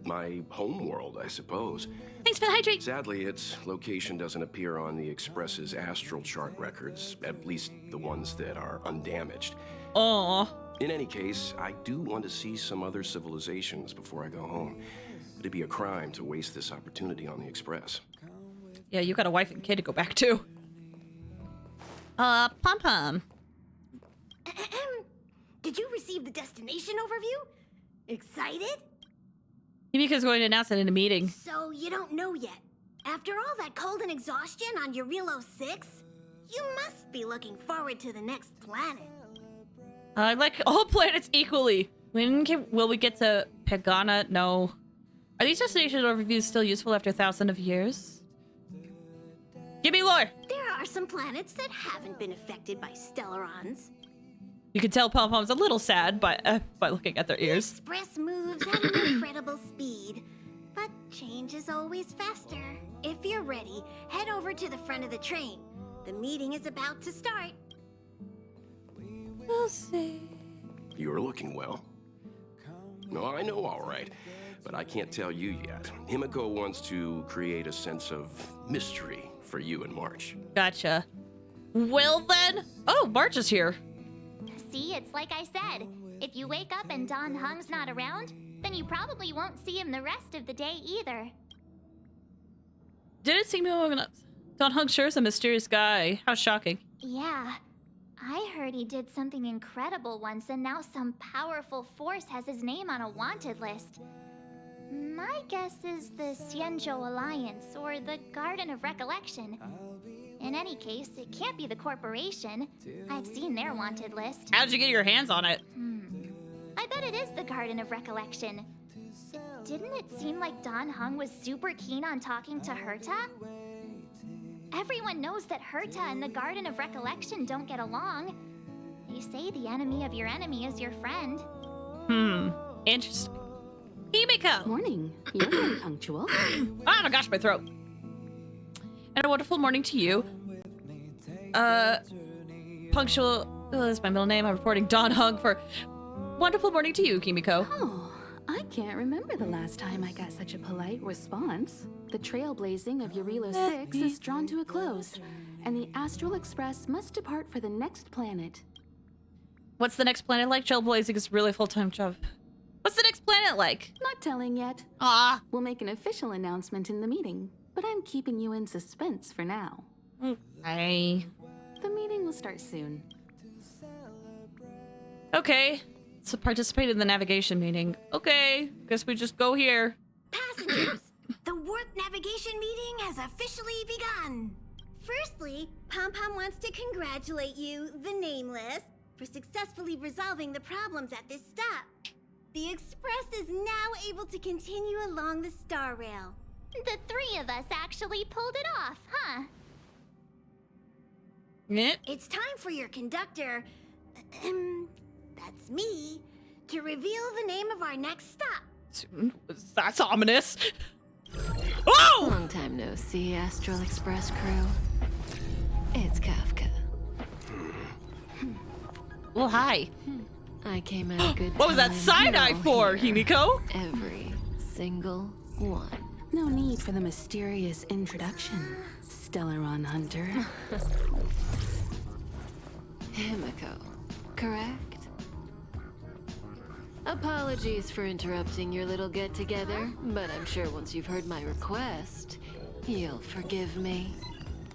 My home world, I suppose. Thanks for the hydrate. Sadly, its location doesn't appear on the Express's astral chart records, at least the ones that are undamaged. Aww. In any case, I do want to see some other civilizations before I go home. It'd be a crime to waste this opportunity on the Express. Yeah, you got a wife and kid to go back to. Pom-Pom. Did you receive the destination overview? Excited? Himiko's going to announce it in a meeting. So you don't know yet. After all that cold and exhaustion on Eurillo 6, you must be looking forward to the next planet. I like all planets equally. When will we get to Pagana? No. Are these destination overviews still useful after 1,000 of years? Give me lore! There are some planets that haven't been affected by Stellarons. You can tell Pom-Pom's a little sad by looking at their ears. Express moves at an incredible speed, but change is always faster. If you're ready, head over to the front of the train. The meeting is about to start. We'll see. You're looking well. No, I know, all right. But I can't tell you yet. Himiko wants to create a sense of mystery for you in March. Gotcha. Well then. Oh, March is here. See, it's like I said. If you wake up and Don Hung's not around, then you probably won't see him the rest of the day either. Did it seem Don Hung sure is a mysterious guy? How shocking. Yeah. I heard he did something incredible once, and now some powerful force has his name on a wanted list. My guess is the Xianzhou Alliance, or the Garden of Recollection. In any case, it can't be the corporation. I've seen their wanted list. How'd you get your hands on it? I bet it is the Garden of Recollection. Didn't it seem like Don Hung was super keen on talking to Herta? Everyone knows that Herta and the Garden of Recollection don't get along. They say the enemy of your enemy is your friend. Interesting. Himiko! Morning. You're very punctual. Oh my gosh, my throat. And a wonderful morning to you. Punctual is my middle name. I'm reporting Don Hung for wonderful morning to you, Kimiko. Oh, I can't remember the last time I got such a polite response. The trailblazing of Eurilo 6 is drawn to a close, and the Astral Express must depart for the next planet. What's the next planet like? Trailblazing is a really full-time job. What's the next planet like? Not telling yet. Ah. We'll make an official announcement in the meeting, but I'm keeping you in suspense for now. Okay. The meeting will start soon. Okay. So participate in the navigation meeting. Okay. Guess we just go here. Passengers, the warp navigation meeting has officially begun. Firstly, Pom Pom wants to congratulate you, the Nameless, for successfully resolving the problems at this stop. The Express is now able to continue along the Star Rail. The three of us actually pulled it off, huh? Yeah. It's time for your conductor, that's me, to reveal the name of our next stop. That's ominous. Oh! Long time no see, Astral Express crew. It's Kafka. Well, hi. I came at a good What was that time. side-eye for, Himiko? Every single one. No need for the mysterious introduction, Stellaron Hunter. Himiko, correct? Apologies for interrupting your little get-together, but I'm sure once you've heard my request, you'll forgive me.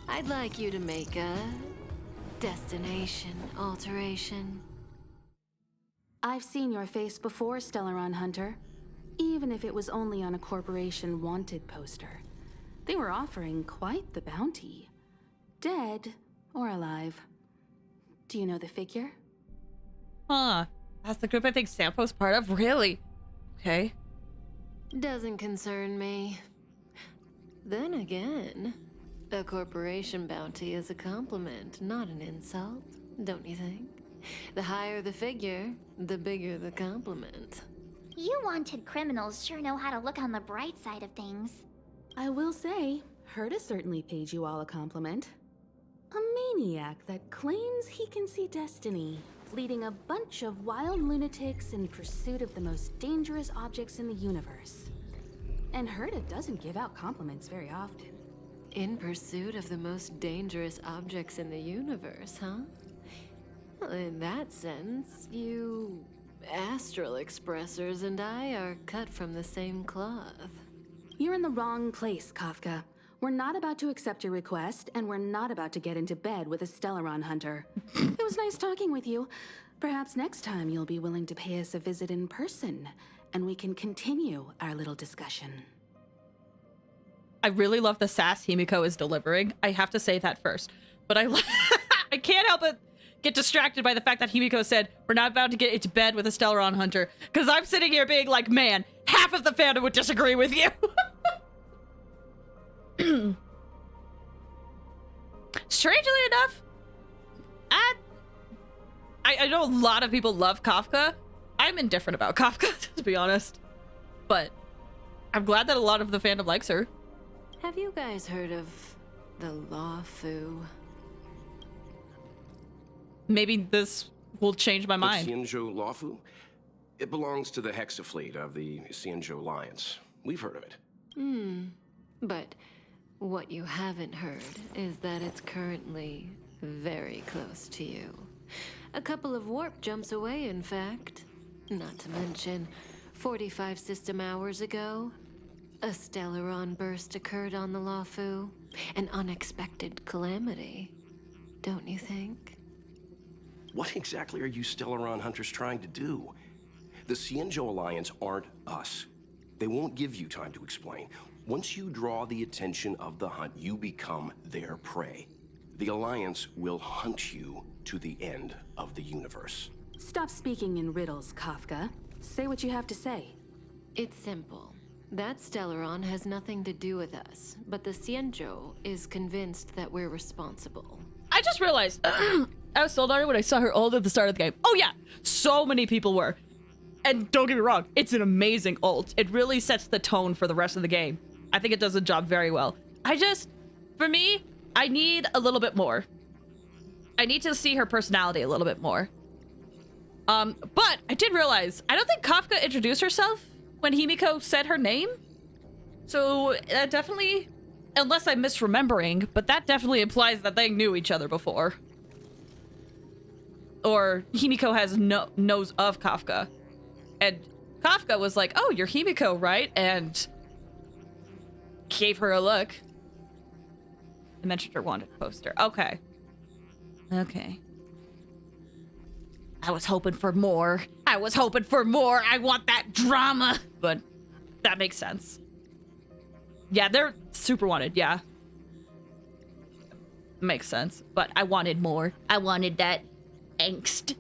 I'd like you to make a destination alteration. I've seen your face before, Stellaron Hunter. Even if it was only on a corporation wanted poster. They were offering quite the bounty. Dead or alive. Do you know the figure? Huh. That's the group I think Sampo's part of? Really? Okay. Doesn't concern me. Then again, a corporation bounty is a compliment, not an insult, don't you think? The higher the figure, the bigger the compliment. You wanted criminals sure know how to look on the bright side of things. I will say, Herta certainly paid you all a compliment. A maniac that claims he can see destiny, leading a bunch of wild lunatics in pursuit of the most dangerous objects in the universe. And Herta doesn't give out compliments very often. In pursuit of the most dangerous objects in the universe, huh? Well, in that sense, you Astral Expressers and I are cut from the same cloth. You're in the wrong place, Kafka. We're not about to accept your request, and we're not about to get into bed with a Stellaron Hunter. It was nice talking with you. Perhaps next time you'll be willing to pay us a visit in person, and we can continue our little discussion. I really love the sass Himiko is delivering. I have to say that first. But I can't help but get distracted by the fact that Himiko said, we're not about to get into bed with a Stellaron Hunter. Because I'm sitting here being like, man, half of the fandom would disagree with you. Strangely enough, I know a lot of people love Kafka. I'm indifferent about Kafka, to be honest. But I'm glad that a lot of the fandom likes her. Have you guys heard of the Law Fu? Maybe this will change my mind. The Xianzhou Lawfu? It belongs to the Hexafleet of the Xianzhou Alliance. We've heard of it. But what you haven't heard is that it's currently very close to you. A couple of warp jumps away, in fact. Not to mention, 45 system hours ago, a Stellaron burst occurred on the Luofu. An unexpected calamity, don't you think? What exactly are you Stellaron hunters trying to do? The Xianzhou Alliance aren't us. They won't give you time to explain. Once you draw the attention of the hunt, you become their prey. The Alliance will hunt you to the end of the universe. Stop speaking in riddles, Kafka. Say what you have to say. It's simple. That Stellaron has nothing to do with us, but the Xianzhou is convinced that we're responsible. I just realized, I was so dark when I saw her ult at the start of the game. Oh yeah, so many people were. And don't get me wrong, it's an amazing ult. It really sets the tone for the rest of the game. I think it does the job very well. For me, I need a little bit more. I need to see her personality a little bit more. But I did realize, I don't think Kafka introduced herself when Himiko said her name. So that definitely, unless I'm misremembering, but that definitely implies that they knew each other before. Or Himiko knows of Kafka. And Kafka was like, oh, you're Himiko, right? And gave her a look. I mentioned her wanted poster. Okay. Okay. I was hoping for more. I want that drama. But that makes sense. Yeah, they're super wanted. Yeah. Makes sense. But I wanted more. I wanted that angst.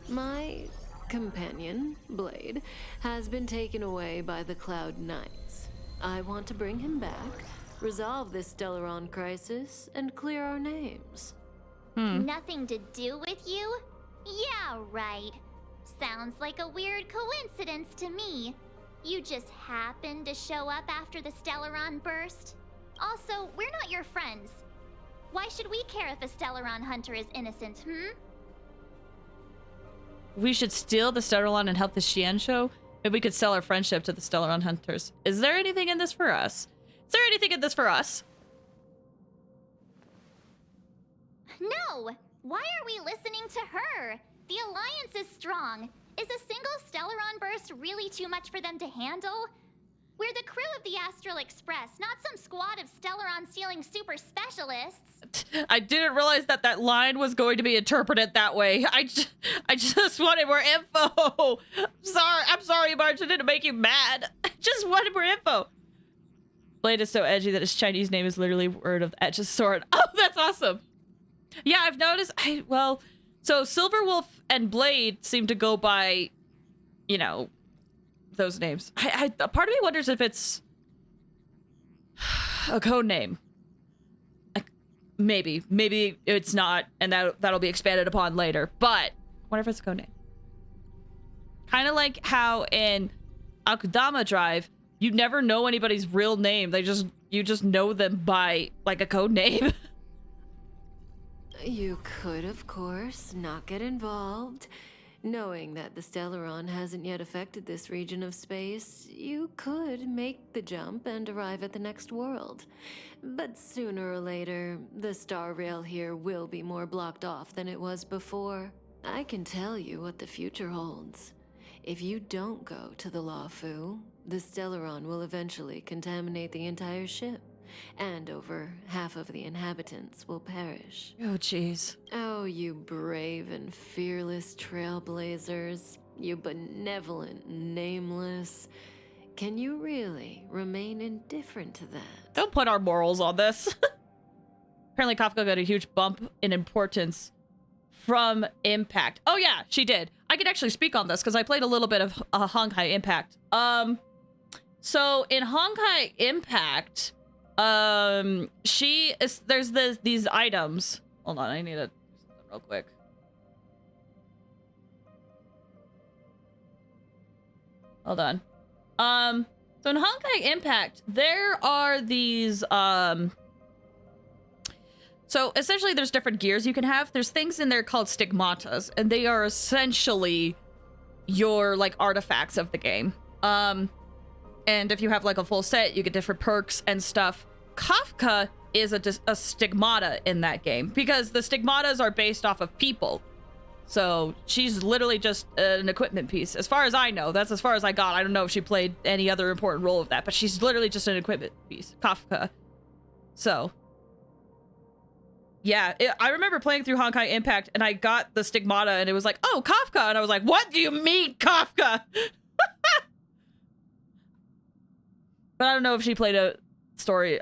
My companion, Blade, has been taken away by the Cloud Knights. I want to bring him back, resolve this Stellaron crisis, and clear our names. Nothing to do with you? Yeah, right. Sounds like a weird coincidence to me. You just happened to show up after the Stellaron burst. Also, we're not your friends. Why should we care if a Stellaron hunter is innocent, We should steal the Stellaron and help the Xianzhou? Maybe we could sell our friendship to the Stellaron hunters. Is there anything in this for us? No! Why are we listening to her? The Alliance is strong. Is a single Stellaron burst really too much for them to handle? We're the crew of the Astral Express, not some squad of Stellaron-stealing super specialists. I didn't realize that line was going to be interpreted that way. I just wanted more info. I'm sorry, March. I didn't make you mad. I just wanted more info. Blade is so edgy that his Chinese name is literally word of edge of sword. Oh, that's awesome. Yeah, I've noticed. So Silverwolf and Blade seem to go by, those names. Part of me wonders if it's a code name. Maybe it's not, and that'll be expanded upon later. But I wonder if it's a code name. Kind of like how in Akudama Drive, you never know anybody's real name. You just know them by like a code name. You could, of course, not get involved. Knowing that the Stellaron hasn't yet affected this region of space, you could make the jump and arrive at the next world. But sooner or later, the star rail here will be more blocked off than it was before. I can tell you what the future holds. If you don't go to the Luofu, the Stellaron will eventually contaminate the entire ship. And over half of the inhabitants will perish. Oh, jeez. Oh, you brave and fearless trailblazers. You benevolent nameless. Can you really remain indifferent to that? Don't put our morals on this. Apparently Kafka got a huge bump in importance from Impact. Oh yeah, she did. I can actually speak on this because I played a little bit of Honkai Impact. So in Honkai Impact, there's these items. Hold on, I need to do something real quick. Hold on. So in Honkai Impact, there are these, so essentially there's different gears you can have. There's things in there called stigmatas, and they are essentially your, like, artifacts of the game. And if you have like a full set, you get different perks and stuff. Kafka is a stigmata in that game because the stigmatas are based off of people. So she's literally just an equipment piece. As far as I know, that's as far as I got. I don't know if she played any other important role of that, but she's literally just an equipment piece. Kafka. So, yeah, I remember playing through Honkai Impact, and I got the stigmata, and it was like, oh, Kafka, and I was like, what do you mean, Kafka? But I don't know if she played a story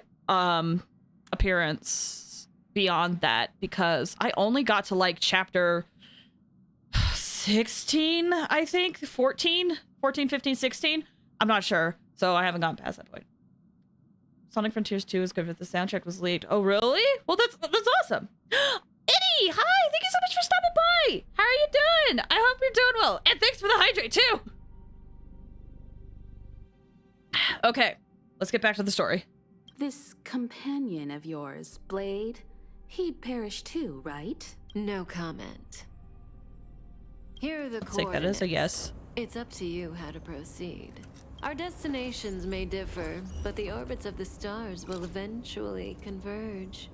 appearance beyond that, because I only got to like chapter 16, I think, 14, 15, 16. I'm not sure, so I haven't gotten past that point. Sonic Frontiers 2 is good, but the soundtrack was leaked. Oh, really? Well, that's awesome. Eddie, hi! Thank you so much for stopping by! How are you doing? I hope you're doing well. And thanks for the hydrate, too! Okay, let's get back to the story. This companion of yours, Blade, he perished too, right? No comment. Here are the Let's take that as a yes. It's up to you how to proceed. Our destinations may differ, but the orbits of the stars will eventually converge.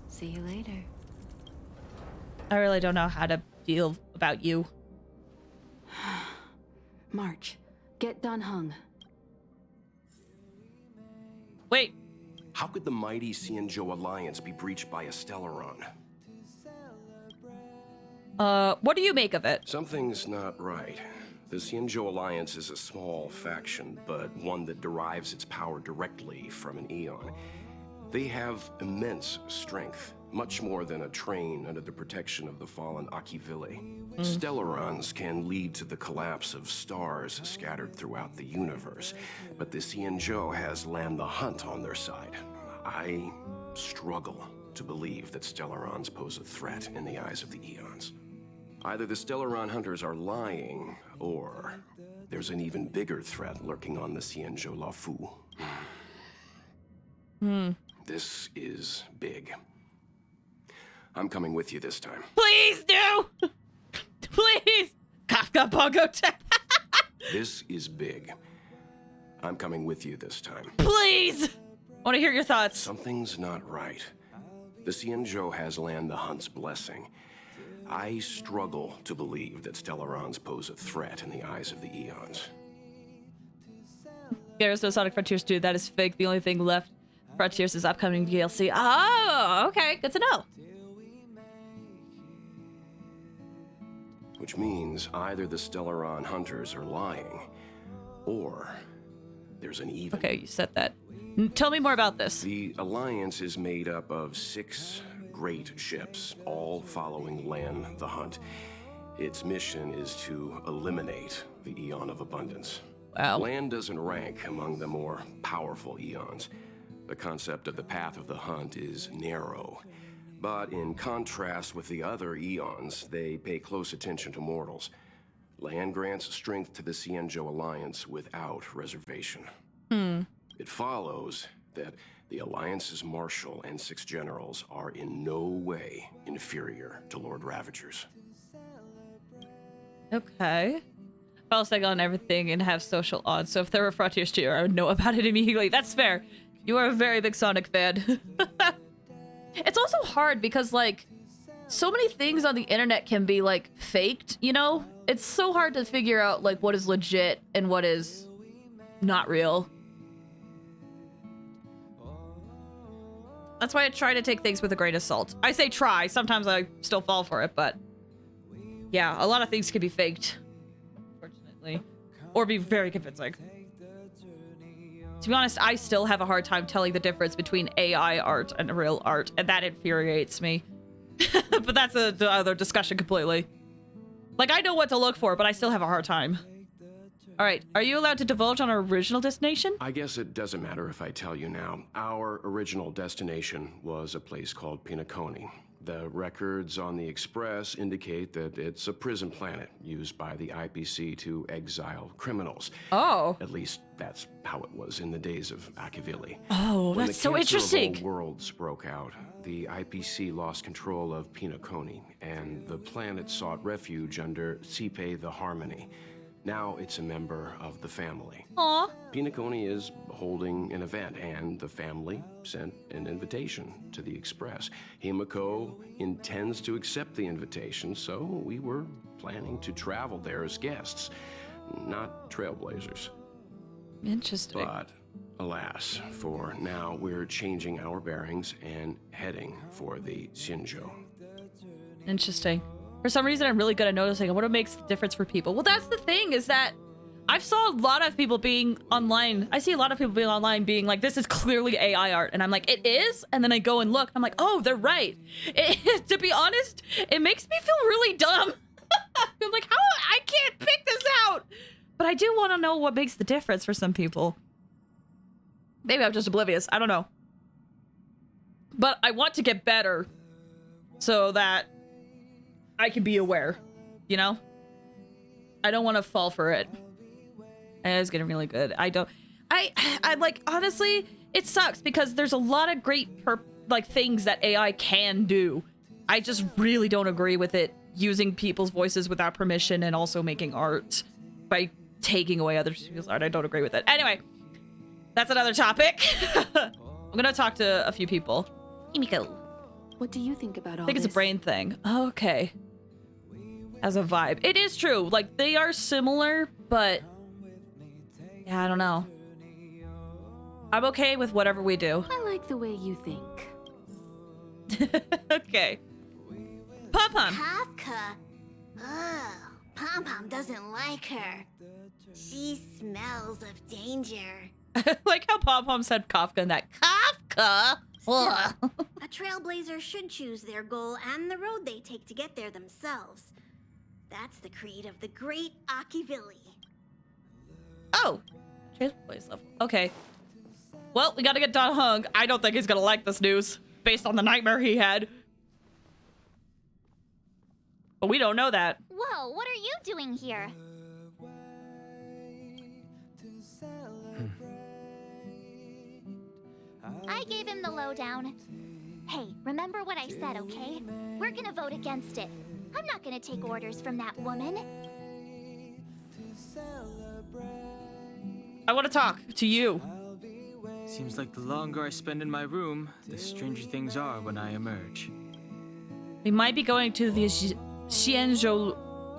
See you later. I really don't know how to feel about you. March, get Dan Heng. Wait. How could the mighty Xianzhou Alliance be breached by a Stellaron? What do you make of it? Something's not right. The Xianzhou Alliance is a small faction, but one that derives its power directly from an Eon. They have immense strength, much more than a train under the protection of the fallen Akivili. Stellarons can lead to the collapse of stars scattered throughout the universe, but the Xianzhou has Lan the Hunt on their side. I struggle to believe that Stellarons pose a threat in the eyes of the Eons. Either the Stellaron hunters are lying, or there's an even bigger threat lurking on the Xianzhou Lafu. This is big. I'm coming with you this time. Please do! Please! Kafka Bongo Tech! This is big. I'm coming with you this time. Please! I want to hear your thoughts. Something's not right. The Xianzhou has Lan the Hunt's blessing. I struggle to believe that Stellarons pose a threat in the eyes of the Eons. There's no Sonic Frontiers 2. That is fake. The only thing left Frontiers is upcoming DLC. Oh, okay. Good to know. Which means either the Stellaron hunters are lying, or there's an even... Okay, you said that. Tell me more about this. The Alliance is made up of 6 great ships, all following Lan the Hunt. Its mission is to eliminate the Eon of Abundance. Wow. Lan doesn't rank among the more powerful Eons. The concept of the Path of the Hunt is narrow. But in contrast with the other Eons, they pay close attention to mortals. Lan grants strength to the Xianzhou Alliance without reservation. It follows that the Alliance's Marshal and 6 generals are in no way inferior to Lord Ravagers. Okay. Follow Sega on everything and have social odds, so if there were Frontiers 2, I would know about it immediately. That's fair. You are a very big Sonic fan. It's also hard because, like, so many things on the internet can be, like, faked, you know? It's so hard to figure out, like, what is legit and what is not real. That's why I try to take things with a grain of salt. I say try. Sometimes I still fall for it, but yeah, a lot of things can be faked, unfortunately, or be very convincing. To be honest, I still have a hard time telling the difference between AI art and real art, and that infuriates me. But that's another discussion completely. Like, I know what to look for, but I still have a hard time. All right, are you allowed to divulge on our original destination? I guess it doesn't matter if I tell you now. Our original destination was a place called Pinaconi. The records on the Express indicate that it's a prison planet used by the IPC to exile criminals. Oh. At least that's how it was in the days of Akivili. Oh, that's so interesting. When the Cancer of All Worlds broke out, the IPC lost control of Pinaconi, and the planet sought refuge under Cipe the Harmony. Now it's a member of the family. Aw. Pinaconi is holding an event, and the family sent an invitation to the Express. Himiko intends to accept the invitation, so we were planning to travel there as guests, not trailblazers. Interesting. But alas, for now we're changing our bearings and heading for the Xinzhou. Interesting. For some reason, I'm really good at noticing what makes the difference for people. Well, that's the thing, is that I've saw a lot of people being online. I see a lot of people being online being like, this is clearly AI art. And I'm like, it is? And then I go and look. I'm like, oh, they're right. To be honest, it makes me feel really dumb. I'm like, how? I can't pick this out. But I do want to know what makes the difference for some people. Maybe I'm just oblivious. I don't know. But I want to get better so that I can be aware, you know? I don't want to fall for it. And it's getting really good. I like, honestly, it sucks because there's a lot of great things that AI can do. I just really don't agree with it using people's voices without permission and also making art by taking away other people's art. I don't agree with it. Anyway, that's another topic. I'm gonna talk to a few people. Himiko. What do you think about all I think this? it's a brain thing. Okay. As a vibe. It is true. Like, they are similar, but yeah, I don't know. I'm okay with whatever we do. I like the way you think. Okay. Pom-Pom. Kafka. Oh, Pom-Pom doesn't like her. She smells of danger. Like how Pom-Pom said Kafka and that. Kafka? Ugh. A trailblazer should choose their goal and the road they take to get there themselves. That's the creed of the great Akivilli. Oh. Trailblaze level. Okay. Well, we gotta get Don Hung. I don't think he's gonna like this news based on the nightmare he had. But we don't know that. Whoa, what are you doing here? I gave him the lowdown. Hey, remember what I said, okay? We're gonna vote against it. I'm not gonna take orders from that woman. I want to talk to you. Seems like the longer I spend in my room, the stranger things are when I emerge. We might be going to the Xianzhou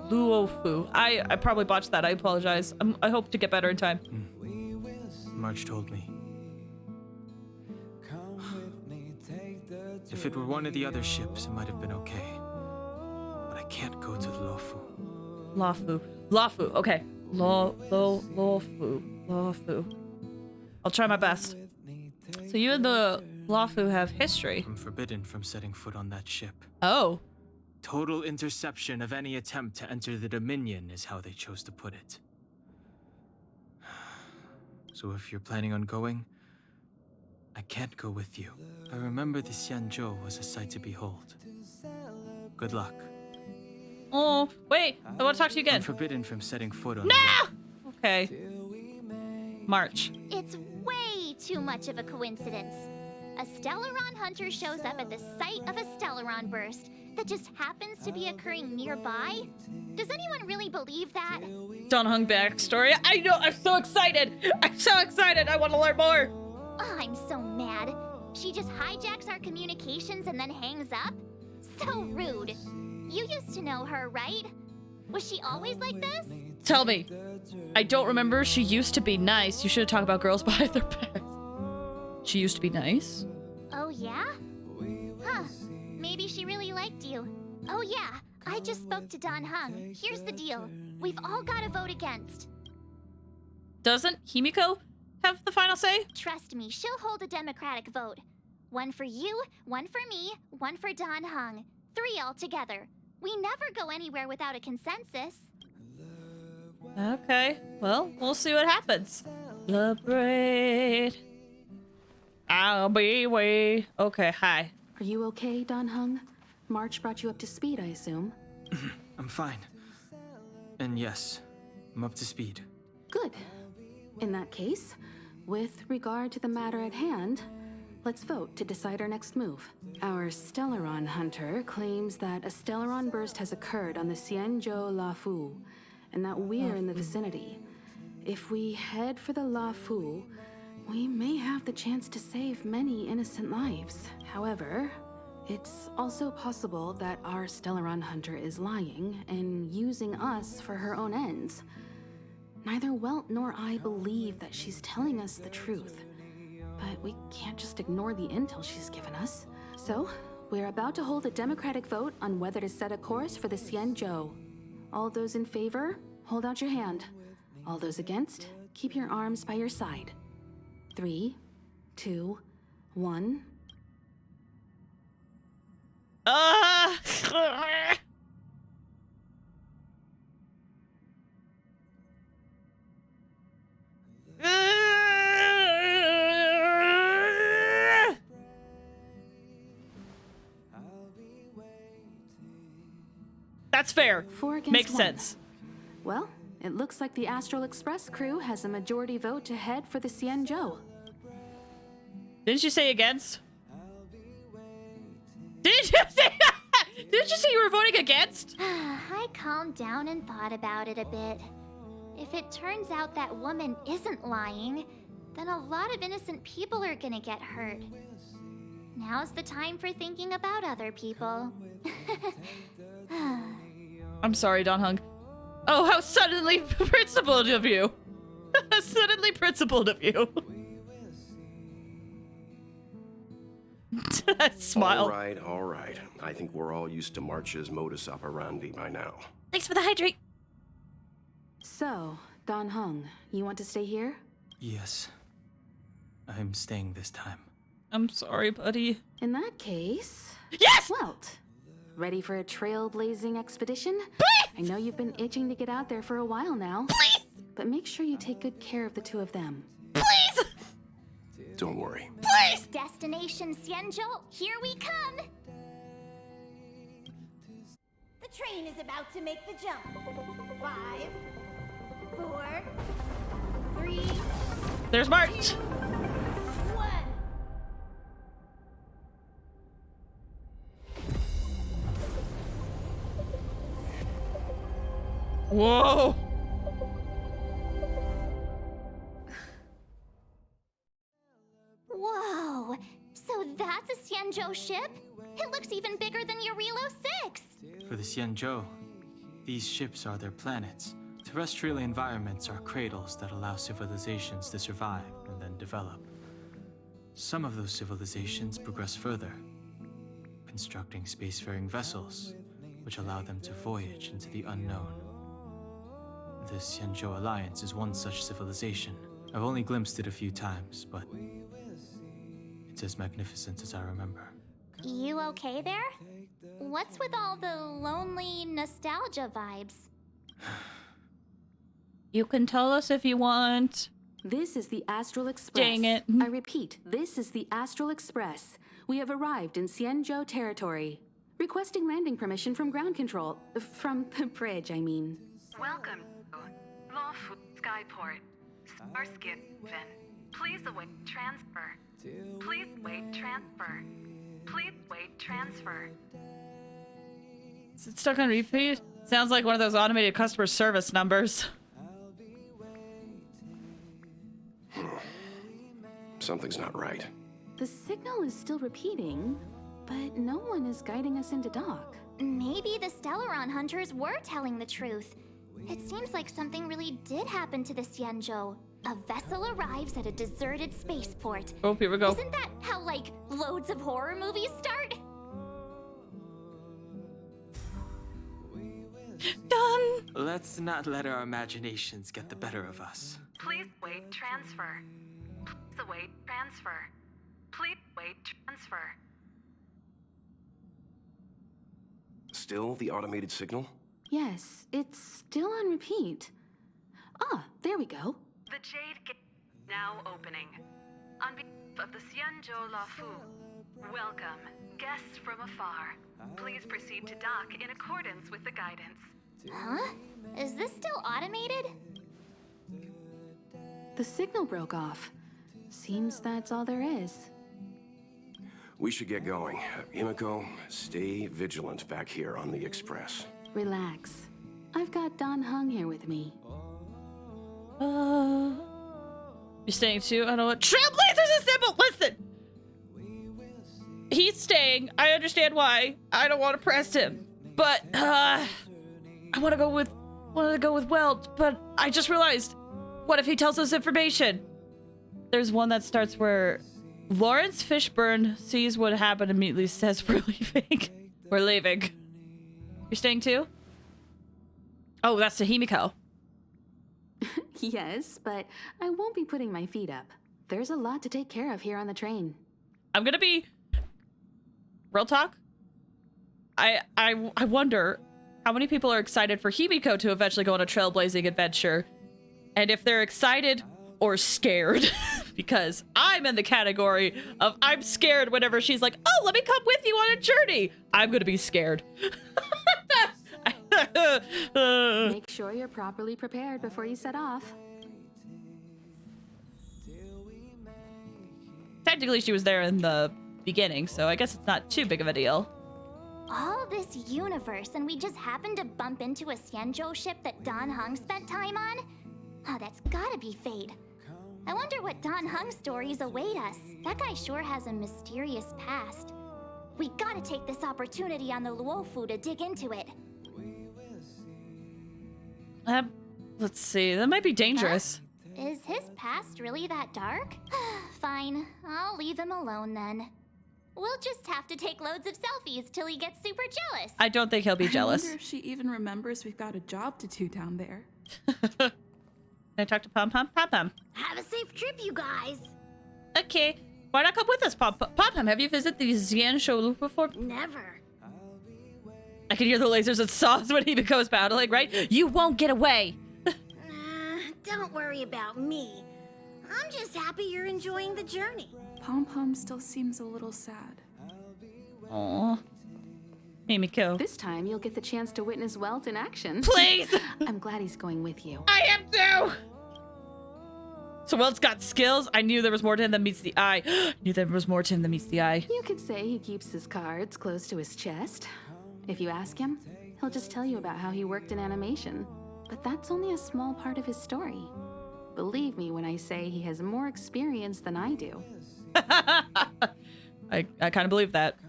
Luofu. I probably botched that. I apologize. I hope to get better in time. March told me. If it were one of the other ships, it might have been okay. But I can't go to Luofu. Luofu. Okay. Luofu. I'll try my best. So you and the Luofu have history. I'm forbidden from setting foot on that ship. Oh. Total interception of any attempt to enter the Dominion is how they chose to put it. So if you're planning on going, I can't go with you. I remember the Xianzhou was a sight to behold. Good luck. Oh, wait. I want to talk to you again. I'm forbidden from setting foot on No! Okay. March. It's way too much of a coincidence. A Stellaron hunter shows up at the site of a Stellaron burst that just happens to be occurring nearby? Does anyone really believe that? Don Hung backstory. I know. I'm so excited. I'm so excited. I want to learn more. Oh, I'm so mad. She just hijacks our communications and then hangs up? So rude. You used to know her, right? Was she always like this? Tell me. I don't remember. She used to be nice. You should have talked about girls behind their backs. She used to be nice? Oh, yeah? Huh. Maybe she really liked you. Oh, yeah. I just spoke to Don Hung. Here's the deal. We've all got to vote against. Doesn't Himiko have the final say? Trust me, she'll hold a democratic vote. One for you, one for me, one for Don Hung. 3 altogether. We never go anywhere without a consensus. Okay. Well, we'll see what happens. Celebrate. I'll be way. Okay, hi. Are you okay, Don Hung? March brought you up to speed, I assume. I'm fine. And yes, I'm up to speed. Good. In that case, with regard to the matter at hand, let's vote to decide our next move. Our Stellaron hunter claims that a Stellaron burst has occurred on the Xianzhou Luofu, and that we're in the vicinity. If we head for the La Fu, we may have the chance to save many innocent lives. However, it's also possible that our Stellaron hunter is lying and using us for her own ends. Neither Welt nor I believe that she's telling us the truth, but we can't just ignore the intel she's given us. So, we're about to hold a democratic vote on whether to set a course for the Xianzhou. All those in favor, hold out your hand. All those against, keep your arms by your side. 3, 2, 1. That's fair. 4 against Makes 1. sense. Well, it looks like the Astral Express crew has a majority vote to head for the Xianzhou. Didn't you say against? Did you say? Didn't you say you were voting against? I calmed down and thought about it a bit. If it turns out that woman isn't lying, then a lot of innocent people are gonna get hurt. Now's the time for thinking about other people. I'm sorry, Don Hung. Oh, how suddenly principled of you. Suddenly principled of you. Smile. All right. I think we're all used to March's modus operandi by now. Thanks for the hydrate. So, Don Hung, you want to stay here? Yes. I'm staying this time. I'm sorry, buddy. In that case... Yes! Welt, ready for a trailblazing expedition? Please! I know you've been itching to get out there for a while now. Please! But make sure you take good care of the two of them. Please! Don't worry. Please! Destination Xianzhou, here we come! The train is about to make the jump. 5, 4, 3, There's March. 1. Whoa! Whoa! So that's a Xianzhou ship? It looks even bigger than Eurilo 6! For the Xianzhou, these ships are their planets. Terrestrial environments are cradles that allow civilizations to survive and then develop. Some of those civilizations progress further, constructing spacefaring vessels, which allow them to voyage into the unknown. The Xianzhou Alliance is one such civilization. I've only glimpsed it a few times, but it's as magnificent as I remember. You okay there? What's with all the lonely nostalgia vibes? You can tell us if you want. This is the Astral Express. Dang it. I repeat, this is the Astral Express. We have arrived in Xianzhou territory. Requesting landing permission from ground control. From the bridge, I mean. Welcome to Lawful Skyport. Starskin Vin. Please await transfer. Please wait transfer. Please wait transfer. Is it stuck on repeat? Sounds like one of those automated customer service numbers. Something's not right. The signal is still repeating, but no one is guiding us into dock. Maybe the Stellaron hunters were telling the truth. It seems like something really did happen to the Xianzhou. A vessel arrives at a deserted spaceport. Oh, here we go. Isn't that how, like, loads of horror movies start? Done! Let's not let our imaginations get the better of us. Please wait transfer. Please await transfer. Please wait transfer. Still the automated signal? Yes, it's still on repeat. Ah, there we go. The Jade Gate now opening. On behalf of the Xianzhou Lafu, welcome, guests from afar. Please proceed to dock in accordance with the guidance. Huh? Is this still automated? The signal broke off. Seems that's all there is. We should get going. Imiko, stay vigilant back here on the Express. Relax. I've got Don Hung here with me. You're staying too? I don't know what. Trailblazers is simple! Listen! He's staying. I understand why. I don't want to press him. But, I want to go with Welt, but I just realized, what if he tells us information? There's one that starts where Lawrence Fishburne sees what happened and immediately says we're leaving. We're leaving. You're staying too? Oh, that's to Himiko. Yes, but I won't be putting my feet up. There's a lot to take care of here on the train. I'm gonna be... Real talk? I wonder how many people are excited for Himiko to eventually go on a trailblazing adventure, and if they're excited or scared. Because I'm in the category of I'm scared whenever she's like, oh, let me come with you on a journey. I'm gonna be scared. Make sure you're properly prepared before you set off. Technically, she was there in the beginning, so I guess it's not too big of a deal. All this universe, and we just happened to bump into a Xianzhou ship that Don Hung spent time on? Oh, that's gotta be fate. I wonder what Don Hung's stories await us. That guy sure has a mysterious past. We gotta take this opportunity on the Luofu to dig into it. Let's see, that might be dangerous. Is his past really that dark? Fine, I'll leave him alone then. We'll just have to take loads of selfies till he gets super jealous. I don't think he'll be jealous. I wonder if she even remembers we've got a job to do down there. Can I talk to Pom Pom? Pom Pom. Have a safe trip, you guys. Okay. Why not come with us, Pom Pom? Have you visited the Xianzhou Loop before? Never. I can hear the lasers and saws when he goes battling, right? You won't get away. Don't worry about me. I'm just happy you're enjoying the journey. Pom Pom still seems a little sad. Aww. Himiko. This time you'll get the chance to witness Welt in action. Please! I'm glad he's going with you. I am too! So Welt's got skills? I knew there was more to him than meets the eye. Knew there was more to him than meets the eye. You could say he keeps his cards close to his chest. If you ask him, he'll just tell you about how he worked in animation. But that's only a small part of his story. Believe me when I say he has more experience than I do. I kind of believe that.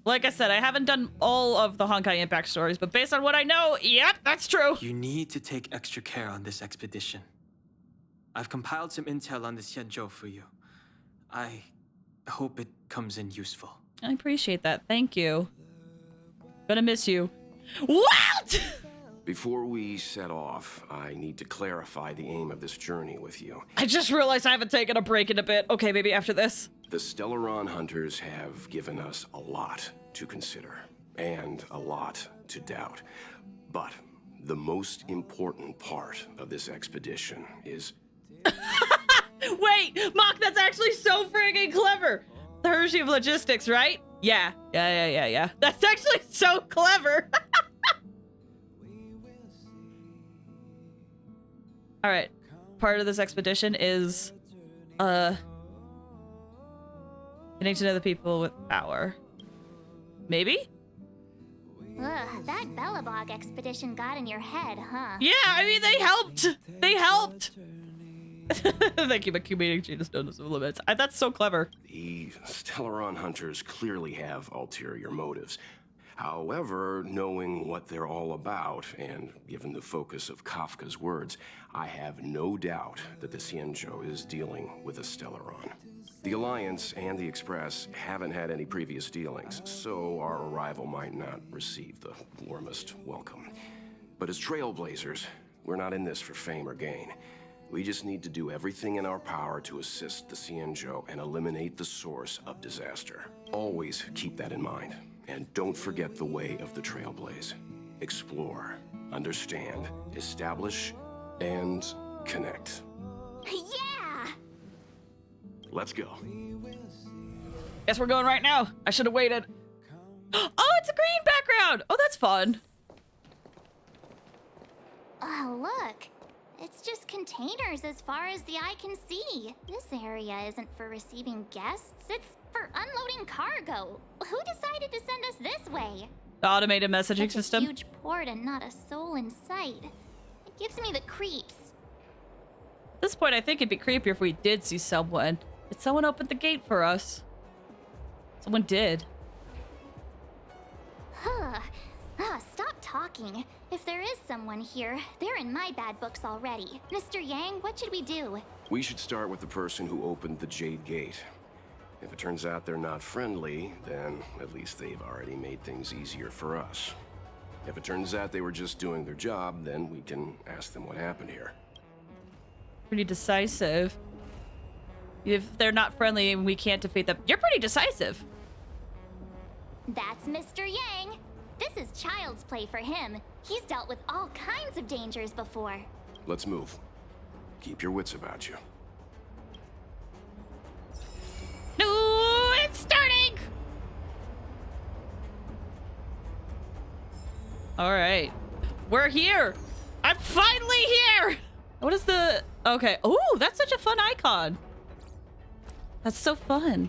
Like I said, I haven't done all of the Honkai Impact stories, but based on what I know, yep, that's true. You need to take extra care on this expedition. I've compiled some intel on the Xianzhou for you. I hope it comes in useful. I appreciate that. Thank you. Gonna miss you. What? Before we set off, I need to clarify the aim of this journey with you. I just realized I haven't taken a break in a bit. Okay, maybe after this. The Stellaron hunters have given us a lot to consider, and a lot to doubt. But the most important part of this expedition is... Wait, Mock, that's actually so friggin' clever. The Hershey of logistics, right? Yeah. That's actually so clever. All right. Part of this expedition is getting to know the people with power. Maybe? Ugh, that Belobog expedition got in your head, huh? Yeah, I mean, they helped. They helped. Thank you, but comedic genius knows no limits. That's so clever. The Stellaron hunters clearly have ulterior motives. However, knowing what they're all about, and given the focus of Kafka's words, I have no doubt that the Xianzhou is dealing with a Stellaron. The Alliance and the Express haven't had any previous dealings, so our arrival might not receive the warmest welcome. But as trailblazers, we're not in this for fame or gain. We just need to do everything in our power to assist the Xianzhou and eliminate the source of disaster. Always keep that in mind. And don't forget the way of the Trailblaze. Explore, understand, establish, and connect. Yeah! Let's go. Guess we're going right now. I should have waited. Oh, it's a green background. Oh, that's fun. Oh, look. It's just containers as far as the eye can see. This area isn't for receiving guests. It's for unloading cargo. Who decided to send us this way? The automated messaging Such a system. huge port and not a soul in sight. It gives me the creeps. At this point, I think it'd be creepier if we did see someone. Did someone open the gate for us? Someone did. Huh. Stop talking. If there is someone here, they're in my bad books already. Mr. Yang, what should we do? We should start with the person who opened the Jade Gate. If it turns out they're not friendly, then at least they've already made things easier for us. If it turns out they were just doing their job, then we can ask them what happened here. Pretty decisive. If they're not friendly and we can't defeat them, you're pretty decisive. That's Mr. Yang. This is child's play for him. He's dealt with all kinds of dangers before. Let's move. Keep your wits about you. No, it's starting! All right. We're here. I'm finally here! What is the... Okay. Oh, that's such a fun icon. That's so fun.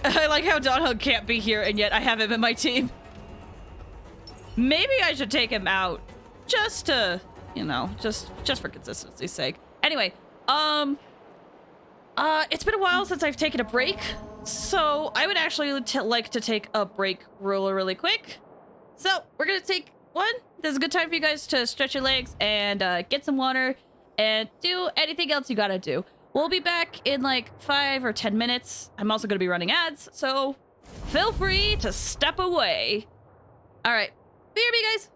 I like how Donhug can't be here, and yet I have him in my team. Maybe I should take him out. Just to, you know, just for consistency's sake. Anyway, it's been a while since I've taken a break, so I would actually like to take a break really quick. So we're gonna take one. This is a good time for you guys to stretch your legs and get some water and do anything else you gotta do. We'll be back in like 5 or 10 minutes. I'm also gonna be running ads, so feel free to step away. All right, BRB guys.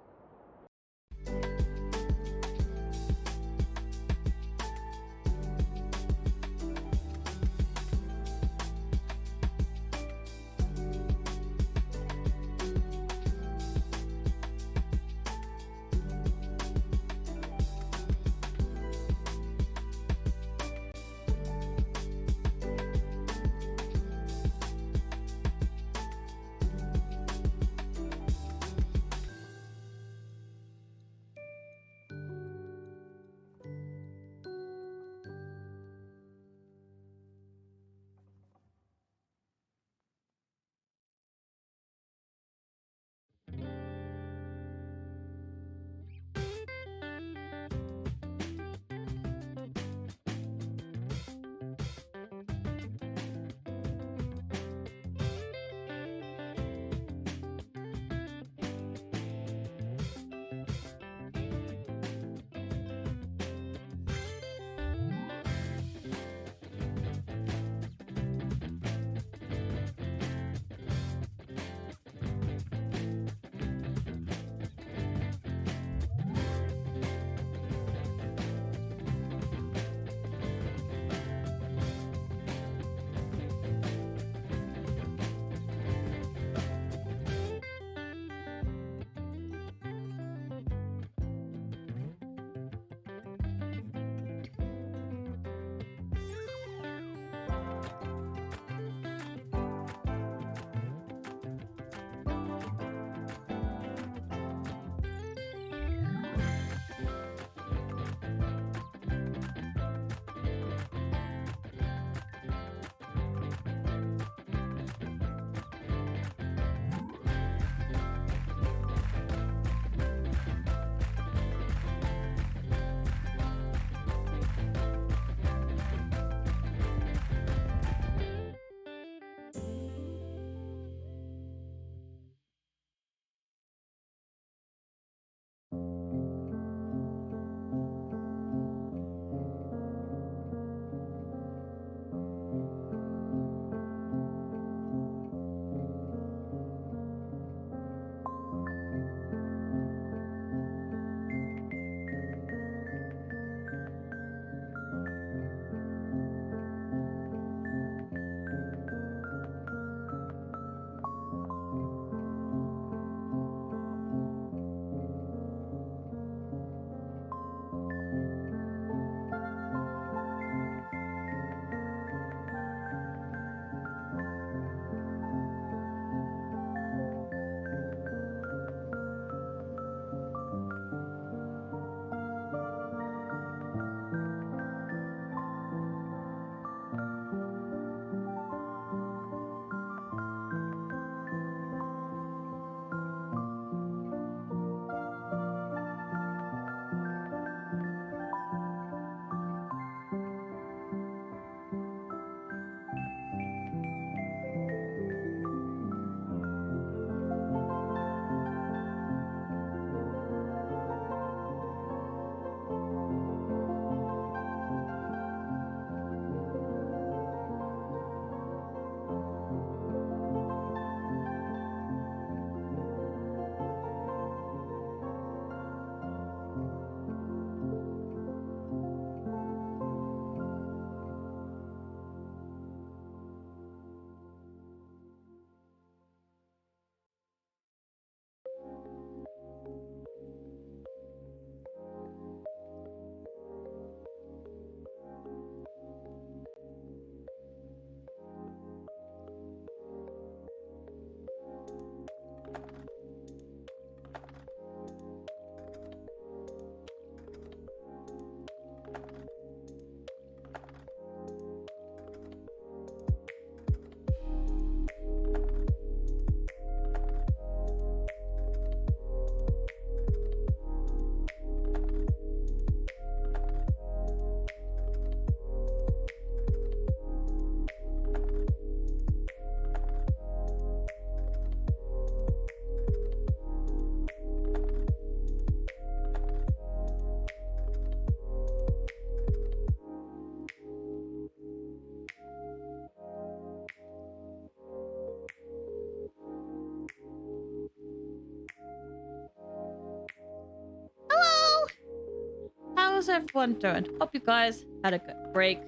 how's everyone doing? Hope you guys had a good break.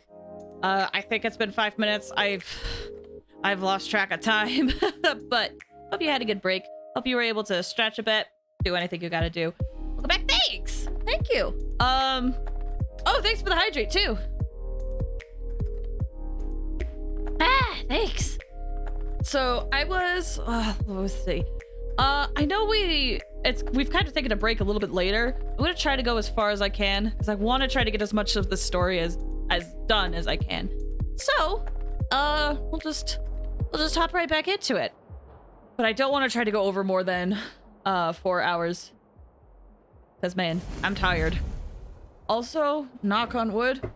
I think it's been 5 minutes. I've lost track of time, but hope you had a good break. Hope you were able to stretch a bit, do anything you gotta do. Welcome back. Thanks. Thank you. Oh, thanks for the hydrate too. Thanks. So I was, let's see. I know we've kind of taken a break a little bit later. I'm gonna try to go as far as I can because I want to try to get as much of the story as done as I can. So, we'll just hop right back into it. But I don't want to try to go over more than 4 hours. Because, man, I'm tired. Also, knock on wood,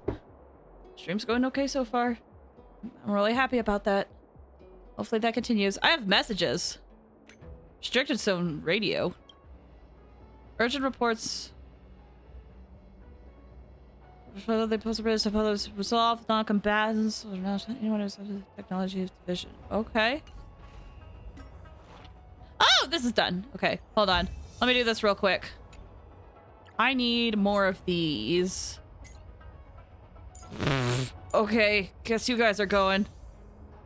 stream's going okay so far. I'm really happy about that. Hopefully that continues. I have messages. Restricted zone radio. Urgent reports. They possibly suppose resolve non-combatants or not anyone who's under the technology of division. Okay. Oh, this is done. Okay, hold on. Let me do this real quick. I need more of these. Okay, guess you guys are going.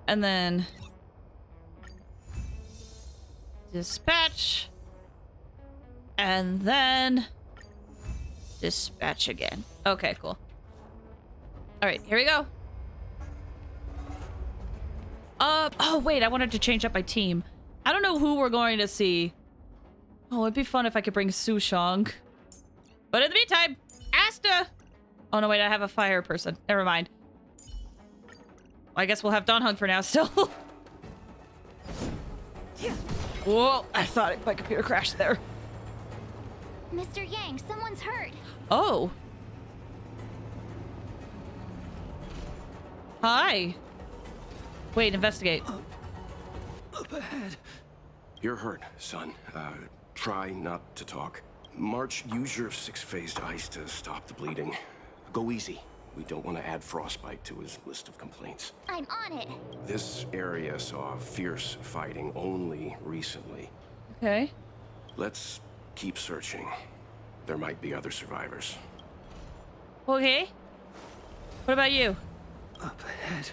And then dispatch. And then dispatch again. Okay, cool. All right, here we go. Oh wait, I wanted to change up my team. I don't know who we're going to see. Oh, it'd be fun if I could bring Su Shang. But in the meantime, Asta. Oh no, wait, I have a fire person. Never mind. I guess we'll have Don Hung for now still. Whoa, I thought my computer crashed there. Mr. Yang, someone's hurt. Oh. Hi. Wait, investigate. Up ahead. You're hurt, son. Try not to talk. March, use your 6-phased ice to stop the bleeding. Go easy. We don't want to add frostbite to his list of complaints. I'm on it. This area saw fierce fighting only recently. Okay. Let's keep searching. There might be other survivors. Okay. What about you? Up ahead.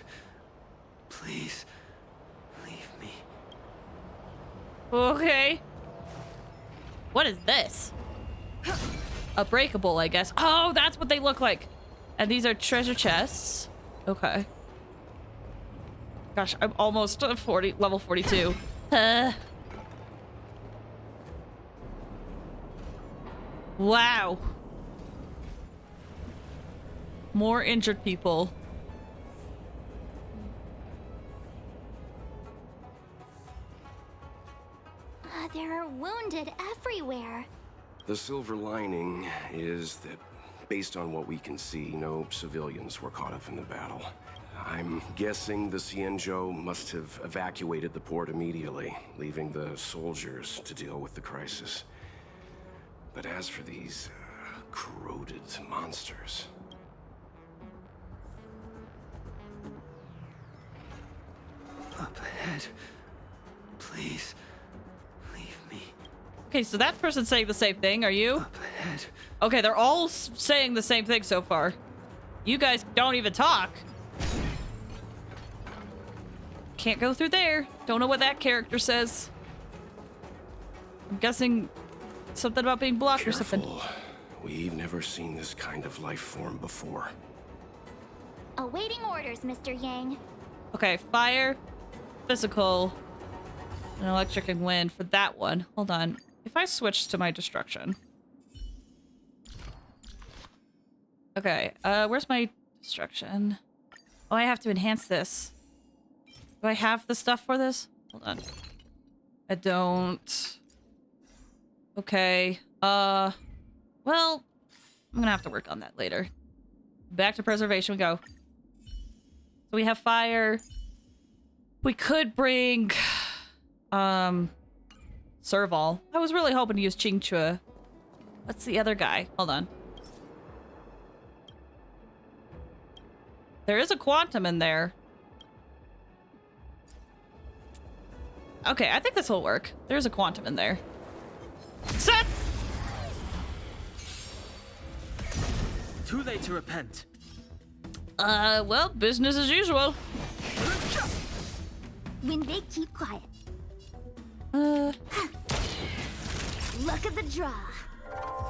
Please, leave me. Okay. What is this? A breakable, I guess. Oh, that's what they look like. And these are treasure chests. Okay. Gosh, I'm almost level 42. Wow. More injured people. There are wounded everywhere. The silver lining is that, based on what we can see, no civilians were caught up in the battle. I'm guessing the Xianzhou must have evacuated the port immediately, leaving the soldiers to deal with the crisis. But as for these corroded monsters... Up ahead. Please, leave me. Okay, so that person's saying the same thing. Are you? Up ahead. Okay, they're all saying the same thing so far. You guys don't even talk. Can't go through there. Don't know what that character says. I'm guessing something about being blocked or something. We've never seen this kind of life form before. Awaiting orders, Mr. Yang. Okay, fire, physical, and electric and wind for that one. Hold on. If I switch to my destruction. Okay, where's my destruction? Oh, I have to enhance this. Do I have the stuff for this? Hold on. I don't. Okay, well, I'm gonna have to work on that later. Back to preservation we go. So we have fire. We could bring, Serval. I was really hoping to use Qingque. What's the other guy? Hold on. There is a quantum in there. Okay, I think this will work. There's a quantum in there. Set! Too late to repent. Well, business as usual. When they keep quiet. Look at the draw.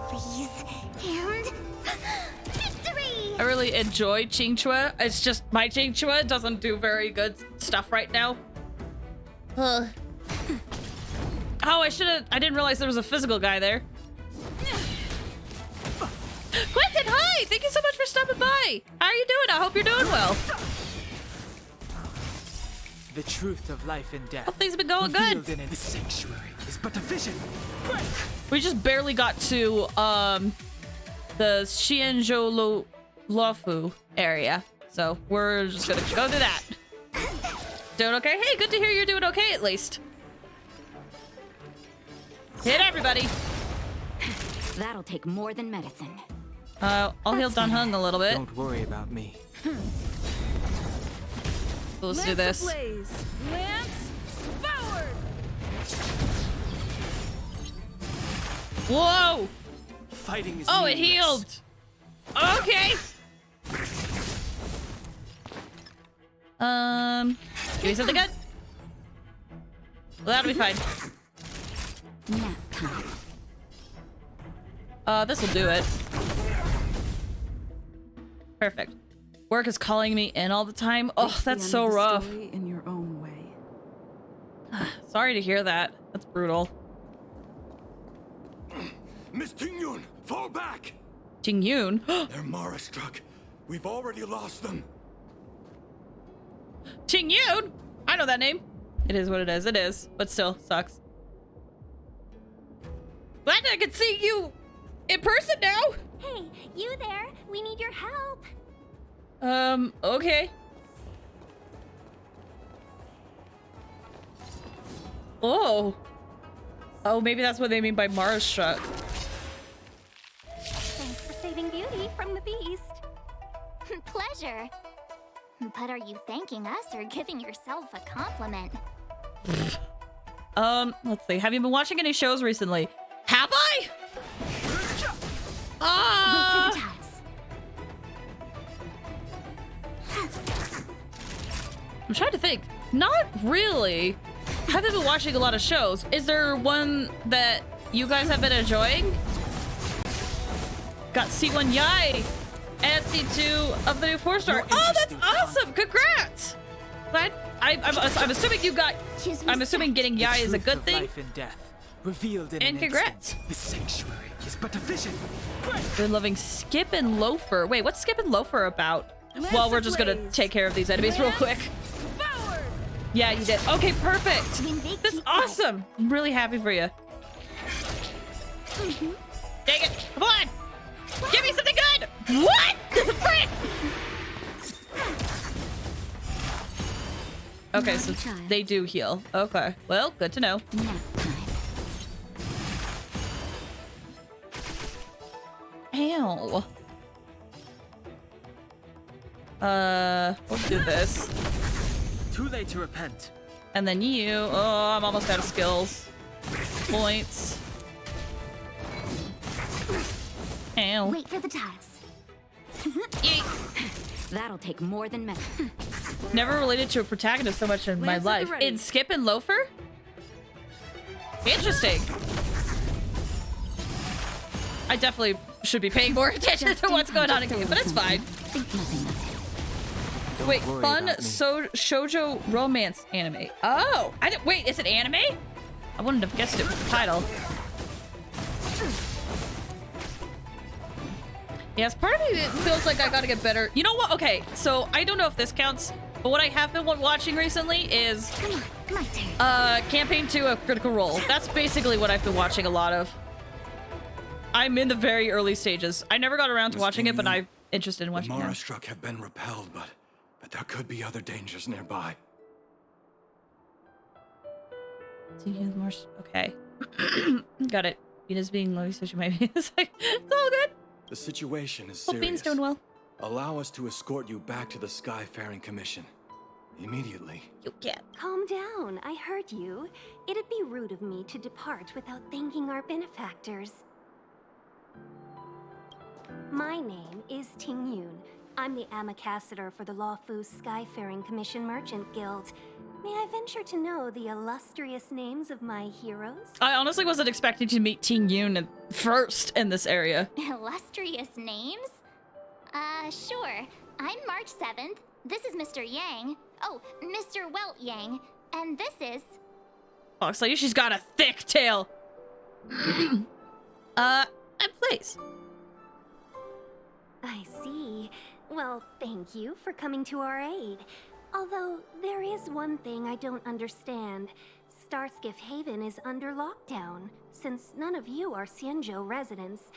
Freeze and victory! I really enjoy Qingchua. It's just my Qingchua doesn't do very good stuff right now. Oh, I didn't realize there was a physical guy there. Quentin, hi! Thank you so much for stopping by. How are you doing? I hope you're doing well. The truth of life and death. Hope things have been going good. The sanctuary is but a vision. Quick! We just barely got to the Xianzhou Luofu area, so we're just gonna go to that. Doing okay? Hey, good to hear you're doing okay at least. Hit everybody. That'll take more than medicine. I'll heal Dan Hung a little bit. Don't worry about me. Let's do this. Lance forward. Whoa! Fighting is it healed. Okay. Give me something good. Well, that'll be fine. This will do it. Perfect. Work is calling me in all the time. Oh, that's so rough. In your own way. Sorry to hear that. That's brutal. Miss Tingyun, fall back! Tingyun? They're Mara struck. We've already lost them. Tingyun? I know that name. It is what it is. It is, but still sucks. Glad I can see you in person now. Hey, you there? We need your help. Okay. Oh, maybe that's what they mean by Mars struck. Thanks for saving Beauty from the beast. Pleasure. But are you thanking us or giving yourself a compliment? Let's see. Have you been watching any shows recently? Have I? I'm trying to think. Not really. I haven't been watching a lot of shows. Is there one that you guys have been enjoying? Got C1 Yai and C2 of the new 4-star. Oh, that's awesome! Congrats! Glad. I'm assuming you got. I'm assuming getting Yai is a good thing. Life and death, revealed in And an congrats. instant. The sanctuary is but a vision. Been loving Skip and Loafer. Wait, what's Skip and Loafer about? Well, we're just gonna take care of these enemies real quick. Yeah, you did. Okay, perfect. That's awesome. I'm really happy for you. Dang it. Come on. Give me something good. What? The frick? Okay, so they do heal. Okay. Well, good to know. Ow. We'll do this. Too late to repent. And then you. Oh, I'm almost out of skills. Points. Ow. Wait for the tiles. That'll take more than medicine. Never related to a protagonist so much in my life. In Skip and Loafer? Interesting. I definitely should be paying more attention to what's going on in game, but it's fine. Wait, fun shoujo romance anime. Oh, I didn't. Wait, is it anime? I wouldn't have guessed it with the title. Yes, part of me feels like I gotta get better. You know what? Okay, so I don't know if this counts, but what I have been watching recently is Campaign 2 of Critical Role. That's basically what I've been watching a lot of. I'm in the very early stages. I never got around to watching it, but I'm interested in watching it. The Mara struck have been repelled, but there could be other dangers nearby. Okay. Got it. Bean's being low, so she might be. It's all good. The situation is Hope serious. Bean's doing well. Allow us to escort you back to the Skyfaring Commission. Immediately. You can't. Calm down. I heard you. It'd be rude of me to depart without thanking our benefactors. My name is Ting Yun. I'm the ambassador for the Lawfu Skyfaring Commission Merchant Guild. May I venture to know the illustrious names of my heroes? I honestly wasn't expecting to meet Ting Yun first in this area. Illustrious names? Sure. I'm March 7th. This is Mr. Yang. Oh, Mr. Welt Yang. And this is... Oh, looks like she's got a thick tail. And please. I see. Well, thank you for coming to our aid. Although, there is one thing I don't understand. Starskiff Haven is under lockdown. Since none of you are Xianzhou residents,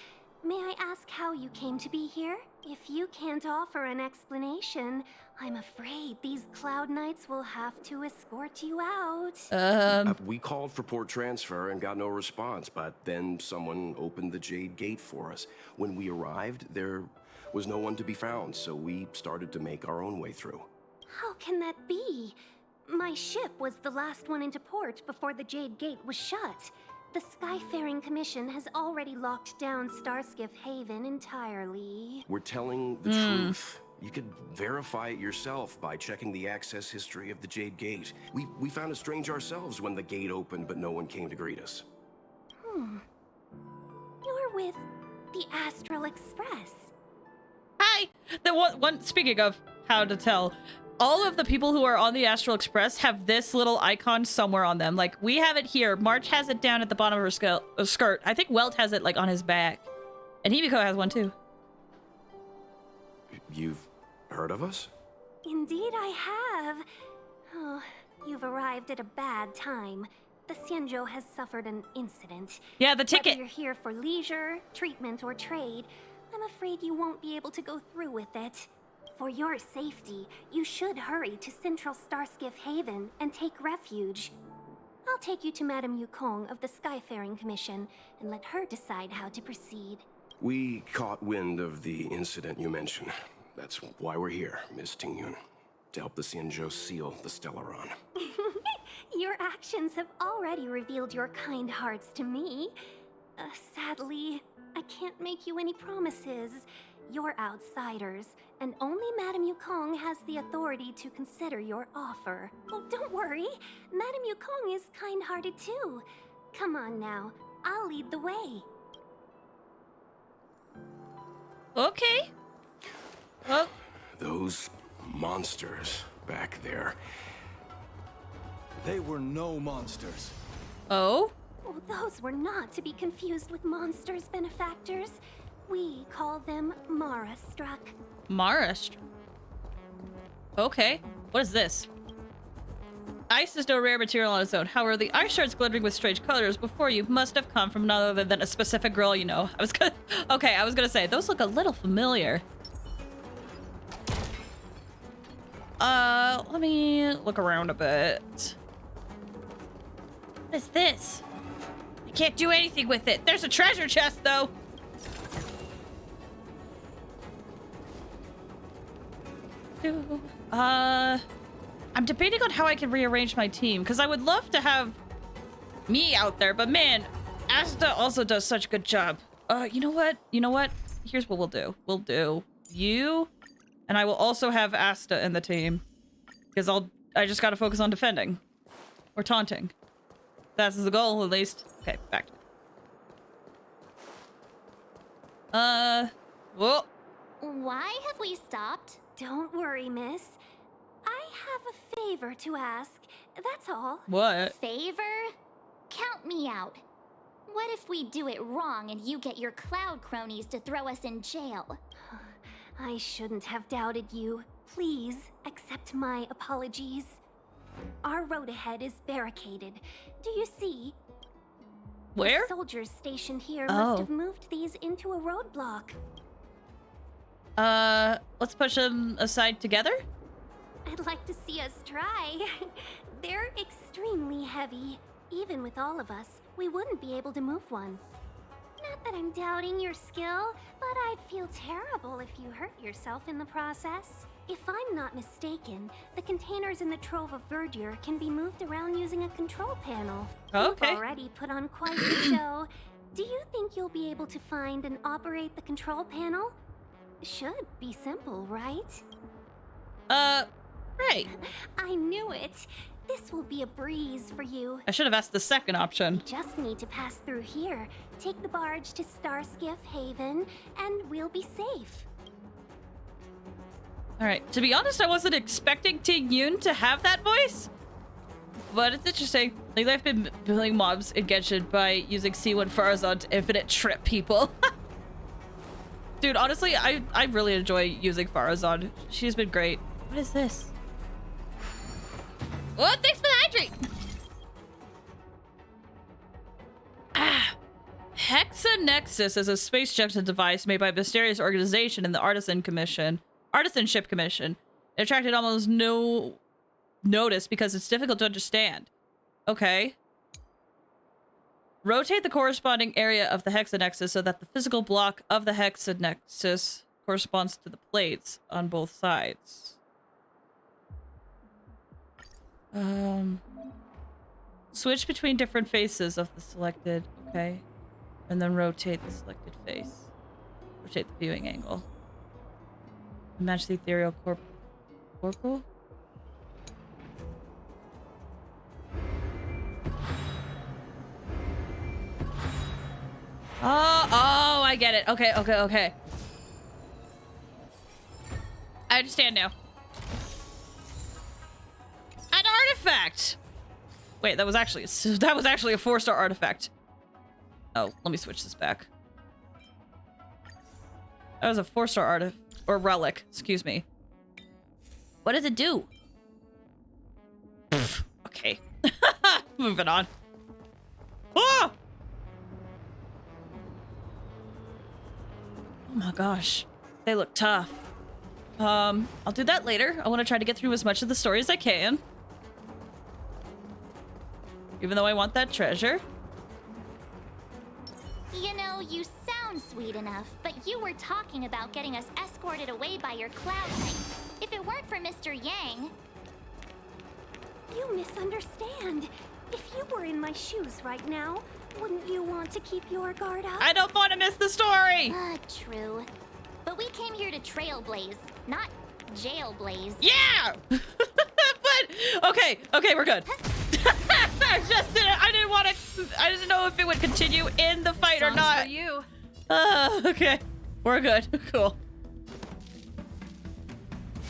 may I ask how you came to be here? If you can't offer an explanation, I'm afraid these Cloud Knights will have to escort you out. We called for port transfer and got no response, but then someone opened the Jade Gate for us. When we arrived, there was no one to be found, so we started to make our own way through. How can that be? My ship was the last one into port before the Jade Gate was shut. The Skyfaring Commission has already locked down Starskiff Haven entirely. We're telling the truth. You could verify it yourself by checking the access history of the Jade Gate. We found it strange ourselves when the gate opened, but no one came to greet us. You're with the Astral Express. Hi! The one speaking of how to tell, all of the people who are on the Astral Express have this little icon somewhere on them. Like, we have it here. March has it down at the bottom of her skirt. I think Welt has it, like, on his back. And Himiko has one, too. You've heard of us? Indeed I have. Oh, you've arrived at a bad time. The Xianzhou has suffered an incident. Yeah, the ticket. Whether you're here for leisure, treatment, or trade, I'm afraid you won't be able to go through with it. For your safety, you should hurry to Central Starskiff Haven and take refuge. I'll take you to Madame Yukong of the Skyfaring Commission and let her decide how to proceed. We caught wind of the incident you mentioned. That's why we're here, Miss Tingyun. To help the Xianzhou seal the Stellaron. Your actions have already revealed your kind hearts to me. Sadly, I can't make you any promises. You're outsiders, and only Madame Yukong has the authority to consider your offer. Oh, don't worry. Madame Yukong is kind-hearted too. Come on now, I'll lead the way. Okay. Well, those monsters back there. They were no monsters. Oh? Oh, those were not to be confused with monsters, benefactors. We call them Mara-struck. Mara-struck? Okay. What is this? Ice is no rare material on its own. However, the ice shards glittering with strange colors before you must have come from none other than a specific girl you know. I was gonna say, those look a little familiar. Let me look around a bit. What is this? I can't do anything with it. There's a treasure chest, though. I'm debating on how I can rearrange my team, because I would love to have me out there, but man, Asta also does such a good job. You know what? Here's what we'll do. We'll do you, and I will also have Asta in the team, because I just gotta focus on defending. Or taunting. That's the goal, at least. Okay, back. Whoa. Why have we stopped? Don't worry, miss. I have a favor to ask, that's all. What? Favor? Count me out. What if we do it wrong and you get your cloud cronies to throw us in jail? I shouldn't have doubted you. Please accept my apologies. Our road ahead is barricaded. Do you see? Where? The soldiers stationed here must have moved these into a roadblock. Let's push them aside together? I'd like to see us try. They're extremely heavy. Even with all of us, we wouldn't be able to move one. Not that I'm doubting your skill, but I'd feel terrible if you hurt yourself in the process. If I'm not mistaken, the containers in the Trove of Verdure can be moved around using a control panel. Okay. You've already put on quite the show. Do you think you'll be able to find and operate the control panel? should be simple, right? Right. I knew it. This will be a breeze for you. I should have asked the second option. Just need to pass through here, take the barge to Starskiff Haven, and we'll be safe. Alright, to be honest, I wasn't expecting Ting Yun to have that voice. But it's interesting. Like, I've been killing mobs in Genshin by using C1 Farazan to infinite trip people. Dude, honestly, I really enjoy using Farazan. She's been great. What is this? Oh, thanks for the hydrate! Hexanexus is a space junction device made by a mysterious organization in the Artisanship Commission. It attracted almost no notice because it's difficult to understand. Okay. Rotate the corresponding area of the hexanexus so that the physical block of the hexanexus corresponds to the plates on both sides. Switch between different faces of the selected, okay. And then rotate the selected face. Rotate the viewing angle. Match the ethereal corporal? Oh, I get it. Okay. I understand now. An artifact! Wait, that was actually a 4-star artifact. Oh, let me switch this back. That was a 4-star artifact. Or relic, excuse me. What does it do? Pfft, okay. Moving on. Ah! Oh my gosh. They look tough. I'll do that later. I want to try to get through as much of the story as I can. Even though I want that treasure. You know, you sound sweet enough, but you were talking about getting us escorted away by your cloud thing. If it weren't for Mr. Yang... You misunderstand. If you were in my shoes right now, wouldn't you want to keep your guard up? I don't want to miss the story! True. But we came here to trailblaze, not jailblaze. Yeah! But, okay, we're good. I didn't know if it would continue in the fight or not. For you. Okay. We're good. Cool.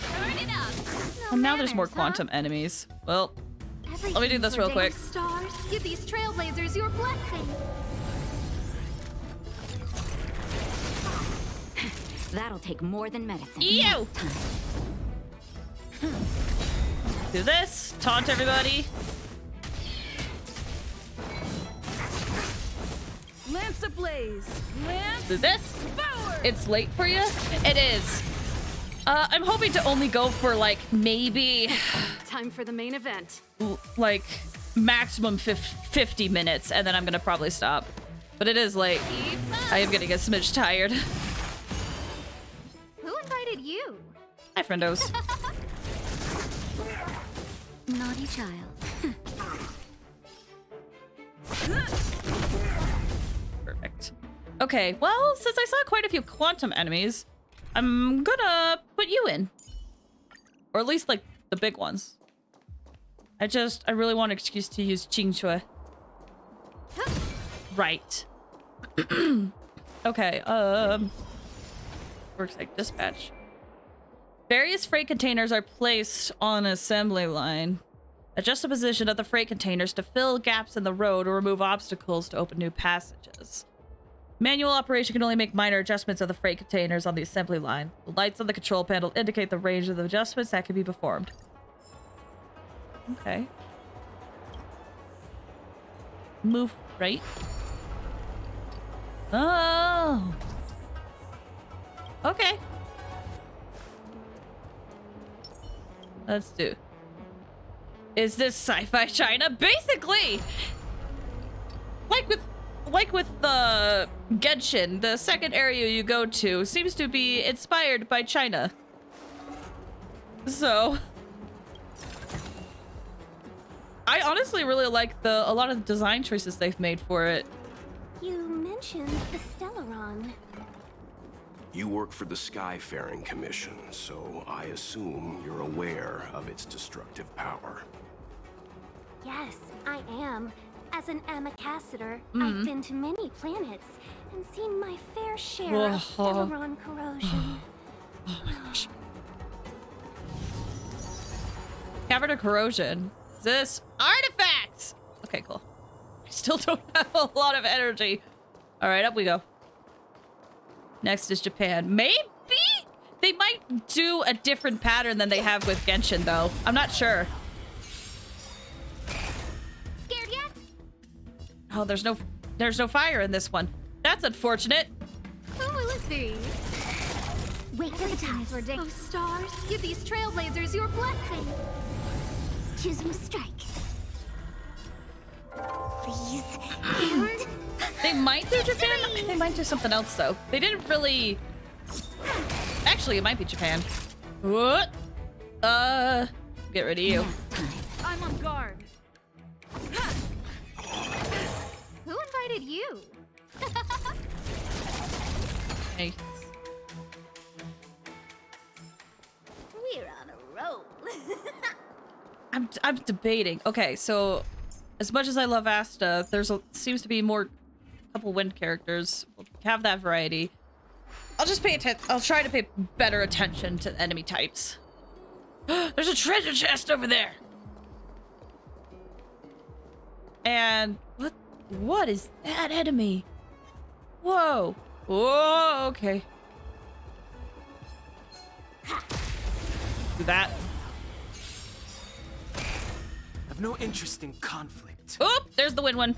Turn it up. And now there's more quantum enemies. Well, let me do this real quick. Stars, give these trailblazers your blessing. That'll take more than medicine. Ew! Do this. Taunt everybody. Lance ablaze. Lance. Do this. Forward. It's late for you? It is. I'm hoping to only go for like maybe Time for the main event. like maximum 50 minutes, and then I'm gonna probably stop. But it is late. I am getting a smidge tired. Who invited you? Hi, friendos. Naughty child. Perfect. Okay, well, since I saw quite a few quantum enemies, I'm gonna put you in. Or at least, like, the big ones. I really want an excuse to use Qingxue. Right. Okay, works like dispatch. Various freight containers are placed on an assembly line. Adjust the position of the freight containers to fill gaps in the road or remove obstacles to open new passages. Manual operation can only make minor adjustments of the freight containers on the assembly line. The lights on the control panel indicate the range of the adjustments that can be performed. Okay. Move right. Oh. Okay. Let's do. Is this sci-fi China? Basically! Like with the Genshin, the second area you go to seems to be inspired by China. So I honestly really like a lot of the design choices they've made for it. You mentioned the Stellaron. You work for the Skyfaring Commission, so I assume you're aware of its destructive power. Yes, I am. As an Amicassator, I've been to many planets and seen my fair share of Stellaron corrosion. Oh my gosh. Cavern of corrosion. This artifacts. Okay, cool. I still don't have a lot of energy. All right, up we go. Next is Japan. Maybe they might do a different pattern than they have with Genshin, though. I'm not sure. Scared yet? Oh, there's no fire in this one. That's unfortunate. Oh, let's see. Wait for the times were Oh, stars, give these trailblazers your blessing. Choosing to strike. Please. And They might do Japan. They might do something else, though. They didn't really. Actually, it might be Japan. What? Get rid of you. I'm on guard. Who invited you? Hey. We're on a roll. I'm debating. Okay, so as much as I love Asta, seems to be a couple wind characters. We'll have that variety. I'll just pay attention. I'll try to pay better attention to enemy types. There's a treasure chest over there. And what is that enemy? Whoa. Whoa, okay. Do that. I've no interest in conflict. Oop, there's the win one.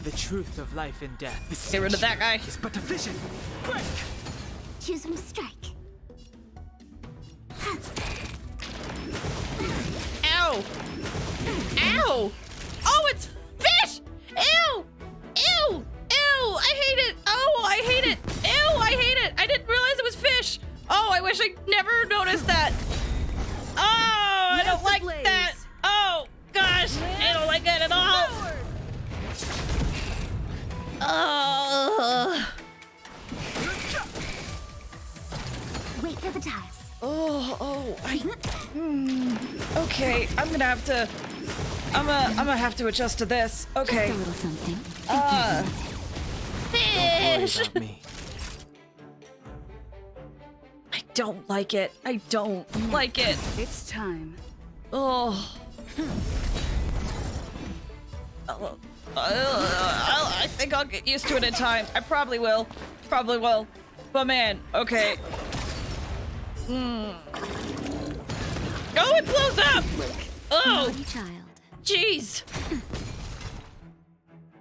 The truth of life and death. Get rid of that guy. Is but a vision. Break. choosing to strike. Ow! Ow! Oh, it's fish! Ew! Ew! Ew! I hate it! Oh, I hate it! Ew! I hate it! I didn't realize it was fish! Oh, I wish I never noticed that! Oh, I don't like that! Oh, gosh! I don't like it at all! Oh! Wait for the tiles. Okay, I'm gonna have to adjust to this. Okay. Just a little something. Fish! I don't like it. I don't like it. It's time. Oh. I think I'll get used to it in time. I probably will. Probably will. But man, okay. Oh, it blows up! Oh! Jeez.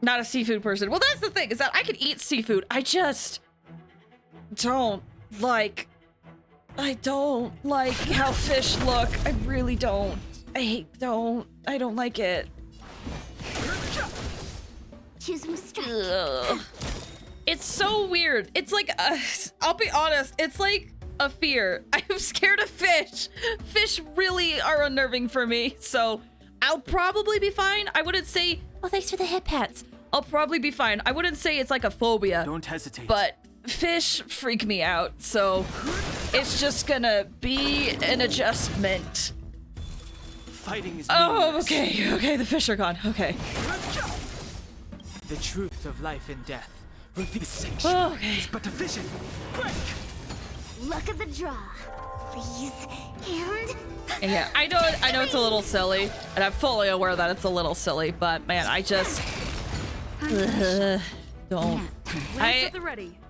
Not a seafood person. Well, that's the thing, is that I can eat seafood. I just don't like... I don't like how fish look. I really don't. I don't like it. Choosing to strike. Ugh. It's so weird. It's like, I'll be honest, it's like a fear. I'm scared of fish. Fish really are unnerving for me, so I'll probably be fine. I wouldn't say, oh, thanks for the hip hats. I'll probably be fine. I wouldn't say it's like a phobia. Don't hesitate. But fish freak me out, so it's just gonna be an adjustment. Fighting is Oh, okay, okay, the fish are gone. Okay. The truth of life and death. Oh, okay. It's but a vision. Break. Luck of the draw. Please. And Yeah, I know it's a little silly, and I'm fully aware that it's a little silly, but man, I just don't.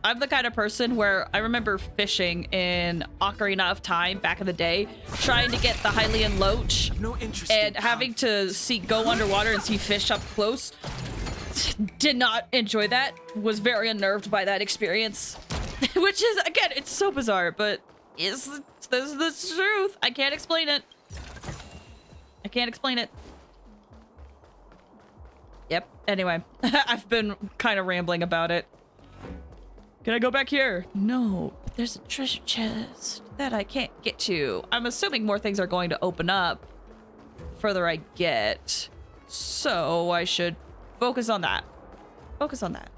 I'm the kind of person where I remember fishing in Ocarina of Time back in the day, trying to get the Hylian Loach, and having to go underwater and see fish up close. Did not enjoy that. Was very unnerved by that experience. Which is, again, it's so bizarre, but this is the truth. I can't explain it. I can't explain it. Yep. Anyway, I've been kind of rambling about it. Can I go back here? No, but there's a treasure chest that I can't get to. I'm assuming more things are going to open up the further I get. So I should focus on that. Focus on that.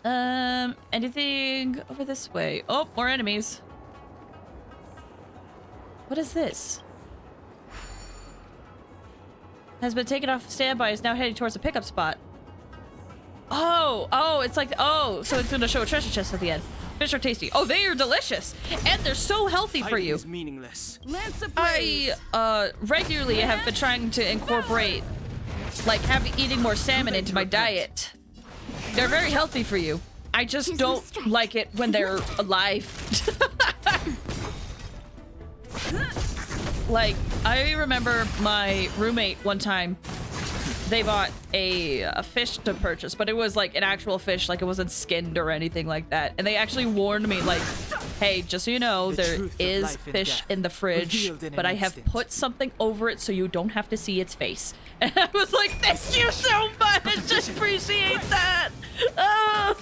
Anything over this way? Oh, more enemies. What is this? Has been taken off standby, is now heading towards a pickup spot. Oh, it's like, so it's gonna show a treasure chest at the end. Fish are tasty. Oh, they are delicious. And they're so healthy for you. Is meaningless. I, regularly have been trying to incorporate, like, eating more salmon into my diet. They're very healthy for you. I just don't like it when they're alive. Like, I remember my roommate one time, they bought a fish to purchase, but it was like an actual fish, like it wasn't skinned or anything like that. And they actually warned me, like, hey, just so you know, there is fish in the fridge, but I have put something over it so you don't have to see its face. And I was like, thank you so much, just appreciate that. Oh.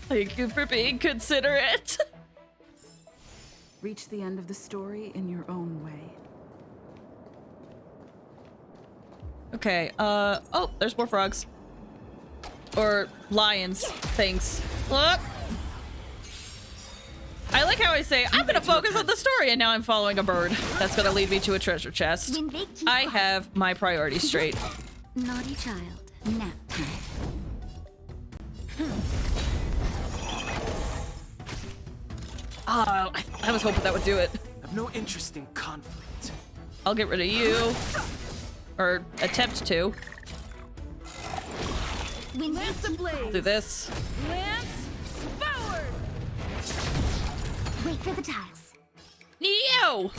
Thank you for being considerate. Reach the end of the story in your own way. Okay, oh, there's more frogs. Or lions, things. Look! I like how I say, I'm gonna focus on the story, and now I'm following a bird. That's gonna lead me to a treasure chest. I have my priorities straight. Naughty child, nap time. Oh, I was hoping that would do it. I have no interest in conflict. I'll get rid of you. Or attempt to. Lance ablaze. Do this. Lance forward. Wait for the tiles. Yo!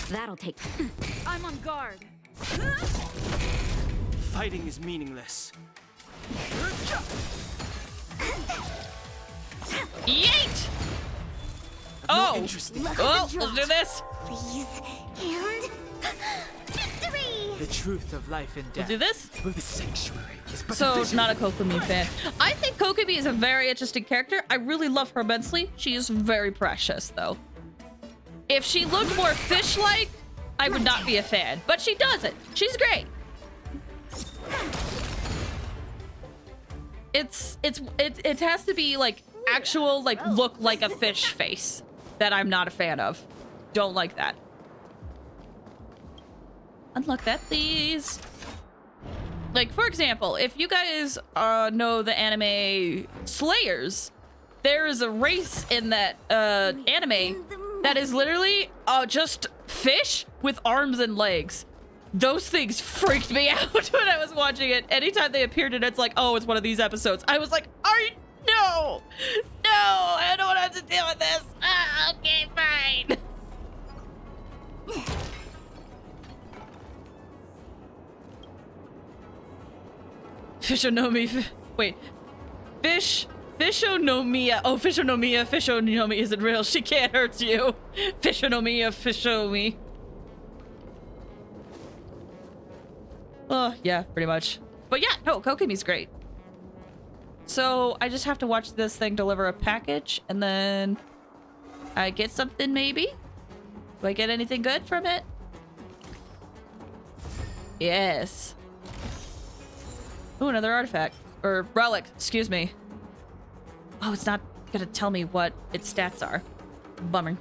That'll take. I'm on guard. Fighting is meaningless. Yeet! Oh! Oh, let's do this. Please. And victory! The truth of life and death. We'll do this. The sanctuary is but So, a vision. not a Kokomi fan. I think Kokomi is a very interesting character. I really love her immensely. She is very precious, though. If she looked more fish-like, I would not be a fan. But she doesn't. She's great. It has to be like actual, like, look like a fish face that I'm not a fan of. Don't like that. Unlock that, please. Like, for example, if you guys know the anime Slayers, there is a race in that anime that is literally just fish with arms and legs. Those things freaked me out when I was watching it. Anytime they appeared in it, it's like, oh, it's one of these episodes. I was like, no, I don't have to deal with this. Ah, okay, fine. Fishonomi, wait. Fishonomiya. Oh, Fishonomiya. Fishonomi isn't real. She can't hurt you. Fishonomiya, Fishomi. Oh, yeah, pretty much. But yeah, no, Kokomi's great. So I just have to watch this thing deliver a package, and then I get something, maybe? Do I get anything good from it? Yes. Ooh, another artifact. Or relic, excuse me. Oh, it's not gonna tell me what its stats are. Bummer.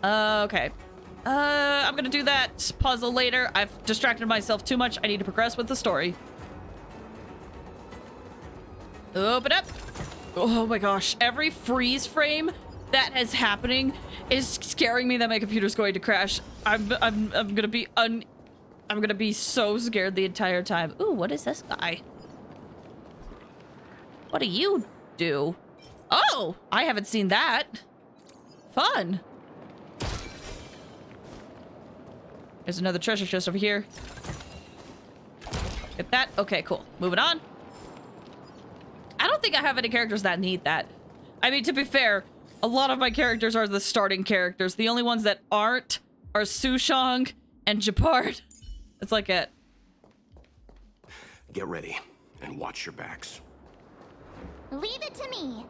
Okay. I'm gonna do that puzzle later. I've distracted myself too much. I need to progress with the story. Open up. Oh my gosh. Every freeze frame that is happening is scaring me that my computer's going to crash. I'm gonna be I'm gonna be so scared the entire time. Ooh, what is this guy? What do you do? Oh, I haven't seen that. Fun. There's another treasure chest over here. Get that. Okay, cool. Moving on. I don't think I have any characters that need that. I mean, to be fair, a lot of my characters are the starting characters. The only ones that aren't are Sushong and Japard. It's like it. Get ready and watch your backs. Leave it to me.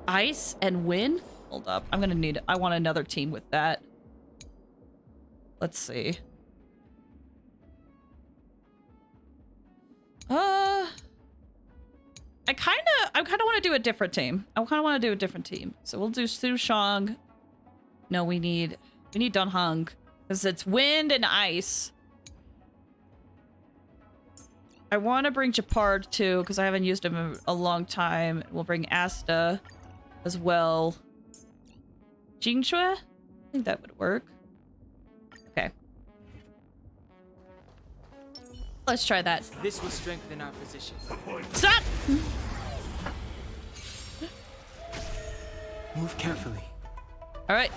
Ice and wind? Hold up. I'm gonna need... I want another team with that. Let's see. I kind of want to do a different team. I kind of want to do a different team. So we'll do Su Shang. No, we need Dun Hung because it's wind and ice. I want to bring Japard too because I haven't used him in a long time. We'll bring Asta as well. Jingxue? I think that would work. Okay. Let's try that. This will strengthen our position. Stop! Move carefully. All right.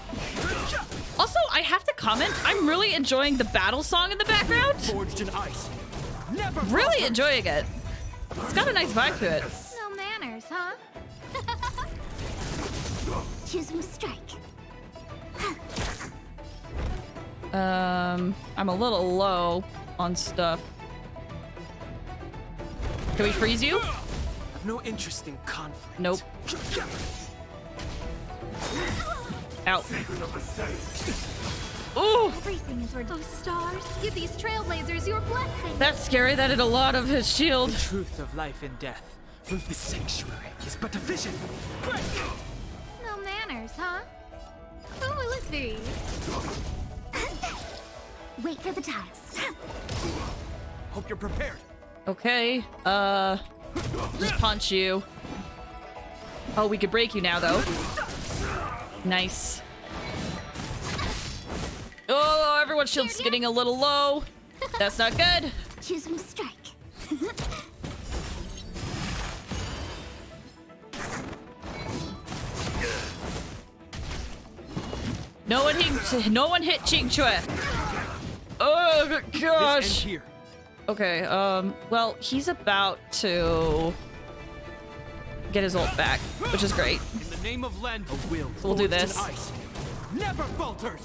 Also, I have to comment, I'm really enjoying the battle song in the background. Forged in ice. Never Really enjoying it. It's got a nice vibe to it. No manners, huh? Choose from strike. I'm a little low on stuff. Can we freeze you? I've no interest in conflict. Nope. Out. Ooh! Everything is where those stars give these trailblazers your blessing. That's scary. That did a lot of his shield. The truth of life and death. The sanctuary is but a vision. No manners, huh? Who will it be? Wait for the tiles. Hope you're prepared. Okay. Just punch you. Oh, we could break you now, though. Nice. Oh, everyone's shield's getting a little low. That's not good. Choose from strike. No one hit Jingxue. Oh gosh. Okay, well, he's about to get his ult back, which is great. In the name of Len, a will. We'll do this. Ice. Never falters.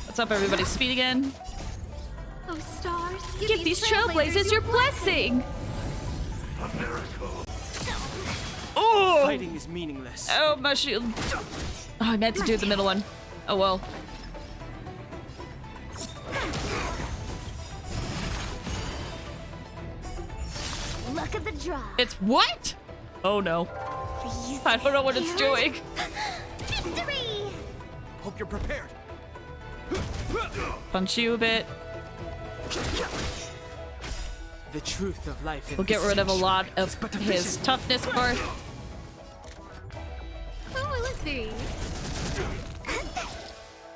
What's up, everybody? Speed again. Oh, stars, Give these trailblazers your blessing. Oh! Fighting is meaningless. Oh, my shield. Oh, I meant to do the middle one. Oh well. Look at the draw. It's what? Oh no. I don't know what it's doing. Victory! Hope you're prepared. Punch you a bit. The truth of life. We'll get rid of a lot of his toughness bar. Who will it be?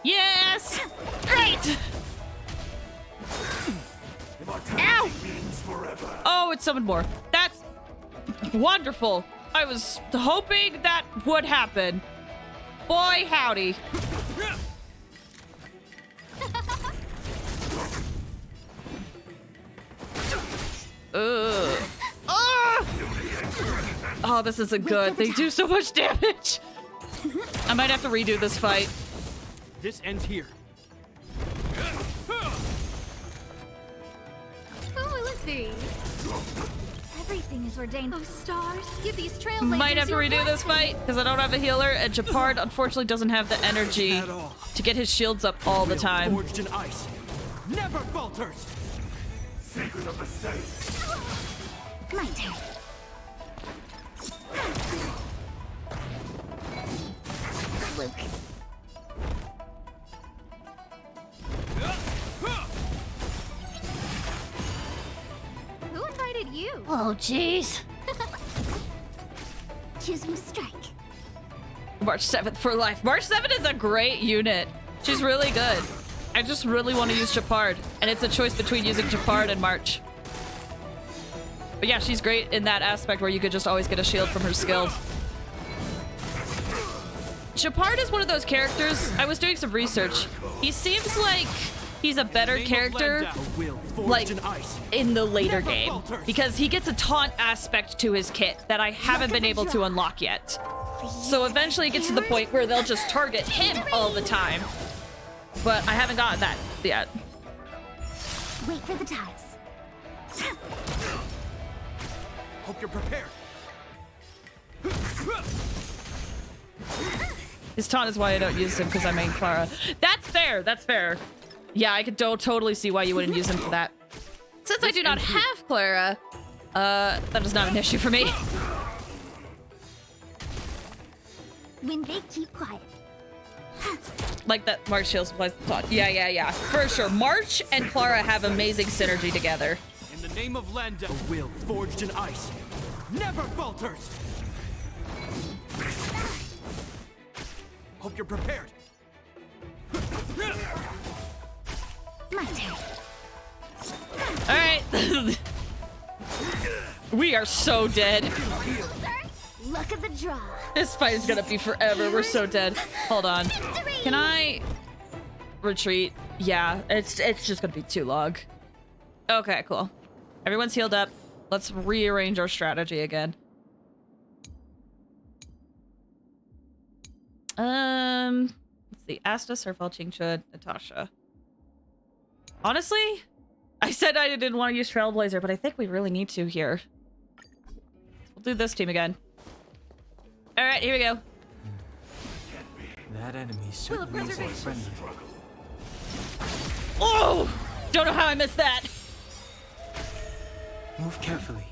Yes! Great! Ow! Oh, it's summoned more. That's wonderful. I was hoping that would happen. Boy, howdy. Oh, this isn't good. They do so much damage. I might have to redo this fight. This ends here. Who will it be? Everything is ordained. Oh, stars, give these trailblazers Might have to your redo this blessing. fight because I don't have a healer, and Japard unfortunately doesn't have the energy to get his shields up all the time. Forged in ice. Never falters. Secret of the safe. My turn. Luke. Who invited you? Oh, jeez. Choose from strike. March 7th for life. March 7th is a great unit. She's really good. I just really want to use Japard, and it's a choice between using Japard and March. But yeah, she's great in that aspect where you could just always get a shield from her skill. Japard is one of those characters. I was doing some research. He seems like he's a better character like in the later game because he gets a taunt aspect to his kit that I haven't been able to unlock yet. So eventually it gets to the point where they'll just target him all the time. But I haven't gotten that yet. Wait for the tiles. Hope you're prepared. His taunt is why I don't use him, because I main Clara. That's fair. That's fair. Yeah, I could totally see why you wouldn't use him for that. Since I do not have Clara, that is not an issue for me. When they keep quiet. Like that March Shields plays taunt. Yeah. For sure. March and Clara have amazing synergy together. In the name of Lenda, a will forged in ice never falters. Hope you're prepared. My turn. All right. We are so dead. Look at the draw. This fight is gonna be forever. We're so dead. Hold on. Can I retreat? Yeah, it's just gonna be too long. Okay, cool. Everyone's healed up. Let's rearrange our strategy again. Let's see. Asta, Surfall, Qingchud, Natasha. Honestly, I said I didn't want to use Trailblazer, but I think we really need to here. We'll do this team again. All right, here we go. That enemy certainly isn't friendly. Oh! Don't know how I missed that. Move carefully.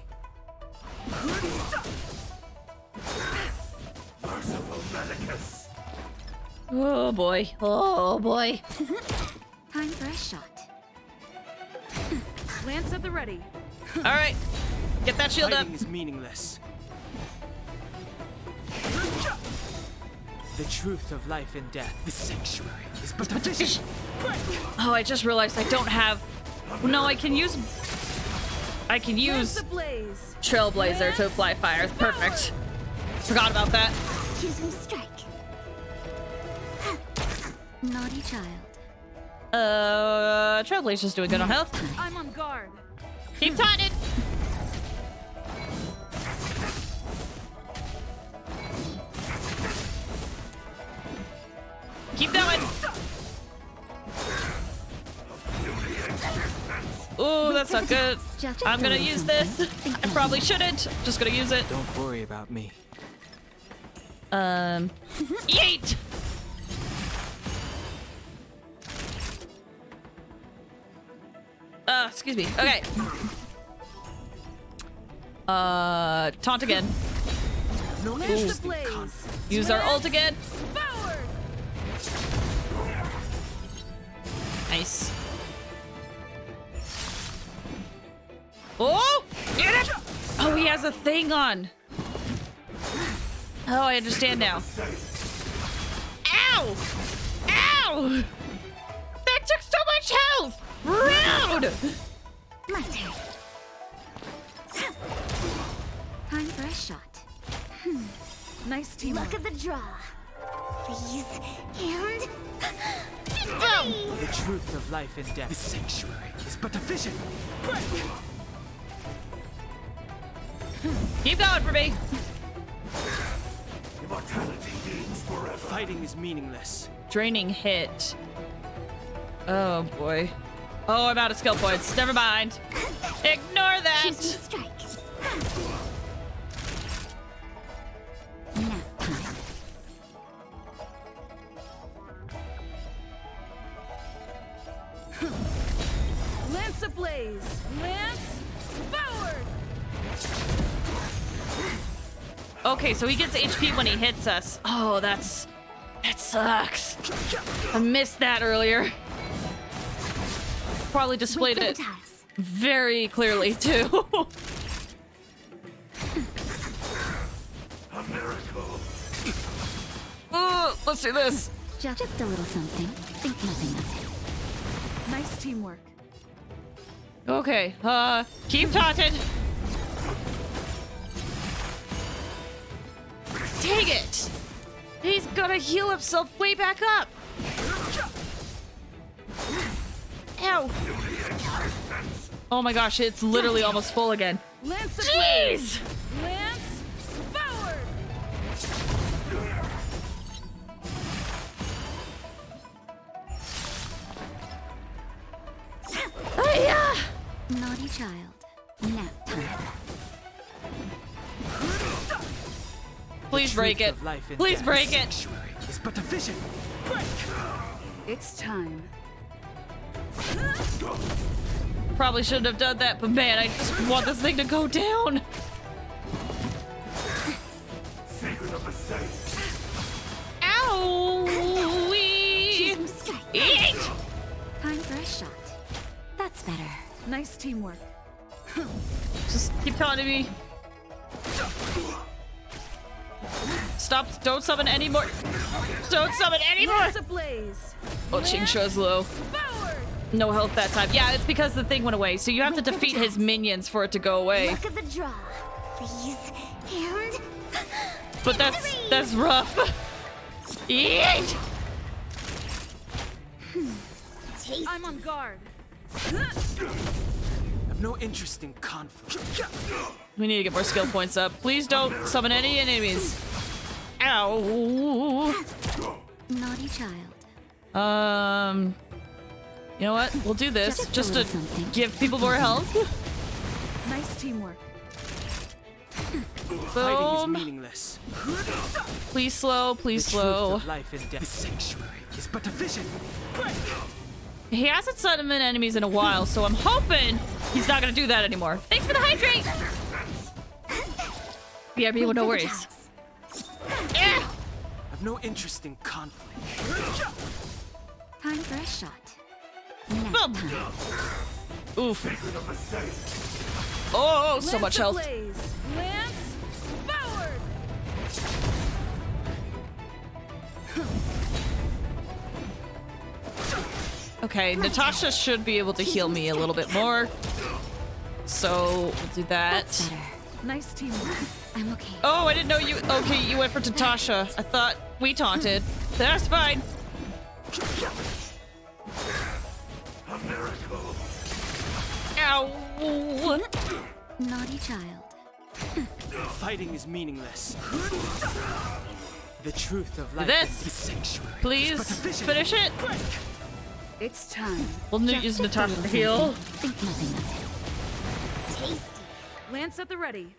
Oh boy. Oh boy. Time for a shot. Lance at the ready. All right. Get that shield up. Fighting is meaningless. The truth of life and death. The sanctuary is but a vision. Oh, I just realized I don't have... No, I can use Trailblazer to apply fire. Perfect. Forgot about that. Choosing strike. Naughty child. Trailblazer's doing good on health. I'm on guard. Keep taunted. Keep going. Ooh, that's not good. I'm gonna use this. I probably shouldn't. Just gonna use it. Don't worry about me. Yeet! Excuse me. Okay. Taunt again. Lance the blaze. Use our ult again. Forward. Nice. Oh! Get it! Oh, he has a thing on. Oh, I understand now. Ow! Ow! That took so much health! Rude! My turn. Time for a shot. Nice teamwork. Look at the draw. Please, and... The truth of life and death. The sanctuary is but a vision. Keep going for me. Immortality means forever. Fighting is meaningless. Draining hit. Oh boy. Oh, I'm out of skill points. Never mind. Ignore that. Choosing strike. Lance ablaze. Lance forward. Okay, so he gets HP when he hits us. Oh, that sucks. I missed that earlier. Probably displayed it very clearly too. A miracle. Oh, let's do this. Just a little something. Think nothing of it. Nice teamwork. Okay, keep taunted. Dang it! He's gonna heal himself way back up. Ow! Oh my gosh, it's literally almost full again. Lance Jeez! Lance forward. Naughty child. Nap time. Please break it. Please break it. Sanctuary is but a vision. It's time. Probably shouldn't have done that, but man, I just want this thing to go down. Secret of the safe. Ow! Eat! Time for a shot. That's better. Nice teamwork. Just keep telling me. Stop! Don't summon anymore. Don't summon anymore. Lance ablaze. Oh, Chingshua's low. No health that time. Yeah, it's because the thing went away. So you have to defeat his minions for it to go away. Look at the draw, please. And But that's rough. Eat! I'm on guard. I've no interest in conflict. We need to get more skill points up. Please don't summon any enemies. Ow. naughty child. You know what? We'll do this just to give people more health. Nice teamwork. Fighting is Boom. meaningless. Please slow, please The slow. truth of life and death. The sanctuary is but a vision. He hasn't summoned enemies in a while, so I'm hoping he's not gonna do that anymore. Thanks for the hydrate! BRB, no worries. I've no interest in conflict. Time for a shot. Boom! Oof. Oh, so much health. Lance forward. Okay, Natasha should be able to heal me a little bit more. So, we'll do that. Nice teamwork. I'm okay. Oh, I didn't know you... Okay, you went for Natasha. I thought we taunted. That's fine. A miracle. Ow. Naughty child. Fighting is meaningless. The truth of life This. is the sanctuary. Please finish it. It's time. We'll use Natasha to heal. Think nothing of it. Tasty. Lance at the ready.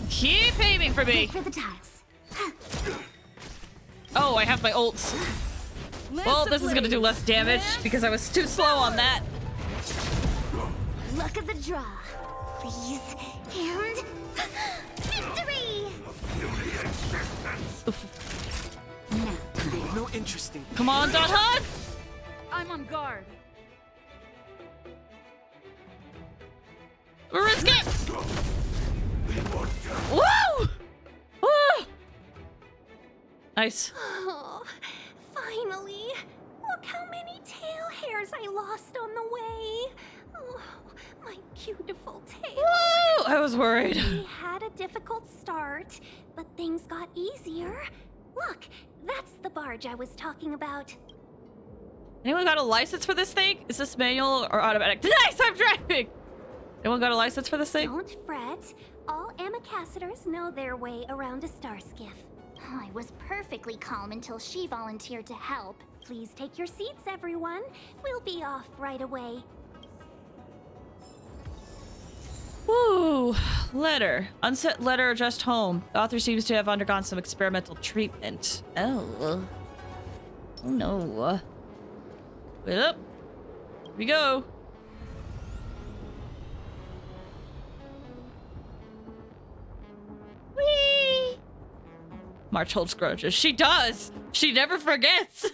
Keep aiming for me. Wait for the tiles. Oh, I have my ults. Well, this is gonna do less damage because I was too slow on that. Look at the draw, please. And victory! No interest in. Come on, Dot Hug! I'm on guard. Risk it! Woo! Woo! Nice. Oh, finally! Look how many tail hairs I lost on the way. Oh, my beautiful tail. Woo! I was worried. We had a difficult start, but things got easier. Look, that's the barge I was talking about. Anyone got a license for this thing? Is this manual or automatic? Nice, I'm driving! Anyone got a license for this thing? Don't fret. All ambassadors know their way around a star skiff. I was perfectly calm until she volunteered to help. Please take your seats, everyone. We'll be off right away. Woo! Letter. Unsent letter addressed home. The author seems to have undergone some experimental treatment. Oh. Oh no. Wait up. Here we go. Whee! March holds grudges. She does! She never forgets!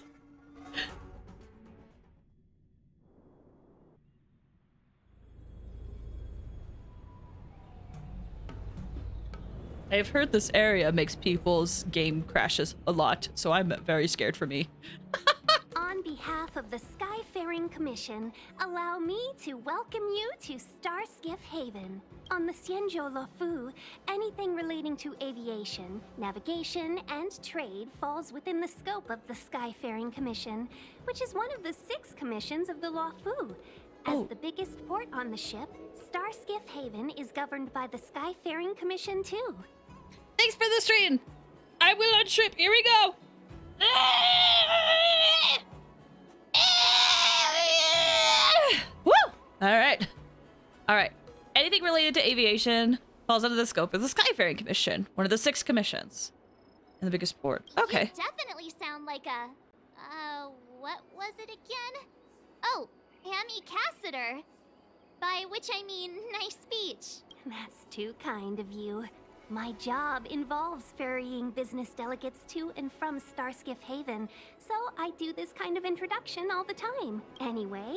I've heard this area makes people's game crashes a lot, so I'm very scared for me. On behalf of the Skyfaring Commission, allow me to welcome you to Starskiff Haven. On the Xianzhou Luofu, anything relating to aviation, navigation, and trade falls within the scope of the Skyfaring Commission, which is one of the 6 commissions of the Luofu. As the biggest port on the ship, Starskiff Haven is governed by the Skyfaring Commission too. Thanks for the stream! I will unship. Here we go! Woo! Alright. Alright. Anything related to aviation, falls under the scope of the Skyfaring Commission, one of the 6 commissions. And the biggest port. Okay. You definitely sound like a... what was it again? Oh, Hammy Cassiter. By which I mean, nice speech. That's too kind of you. My job involves ferrying business delegates to and from Starskiff Haven, so I do this kind of introduction all the time. Anyway,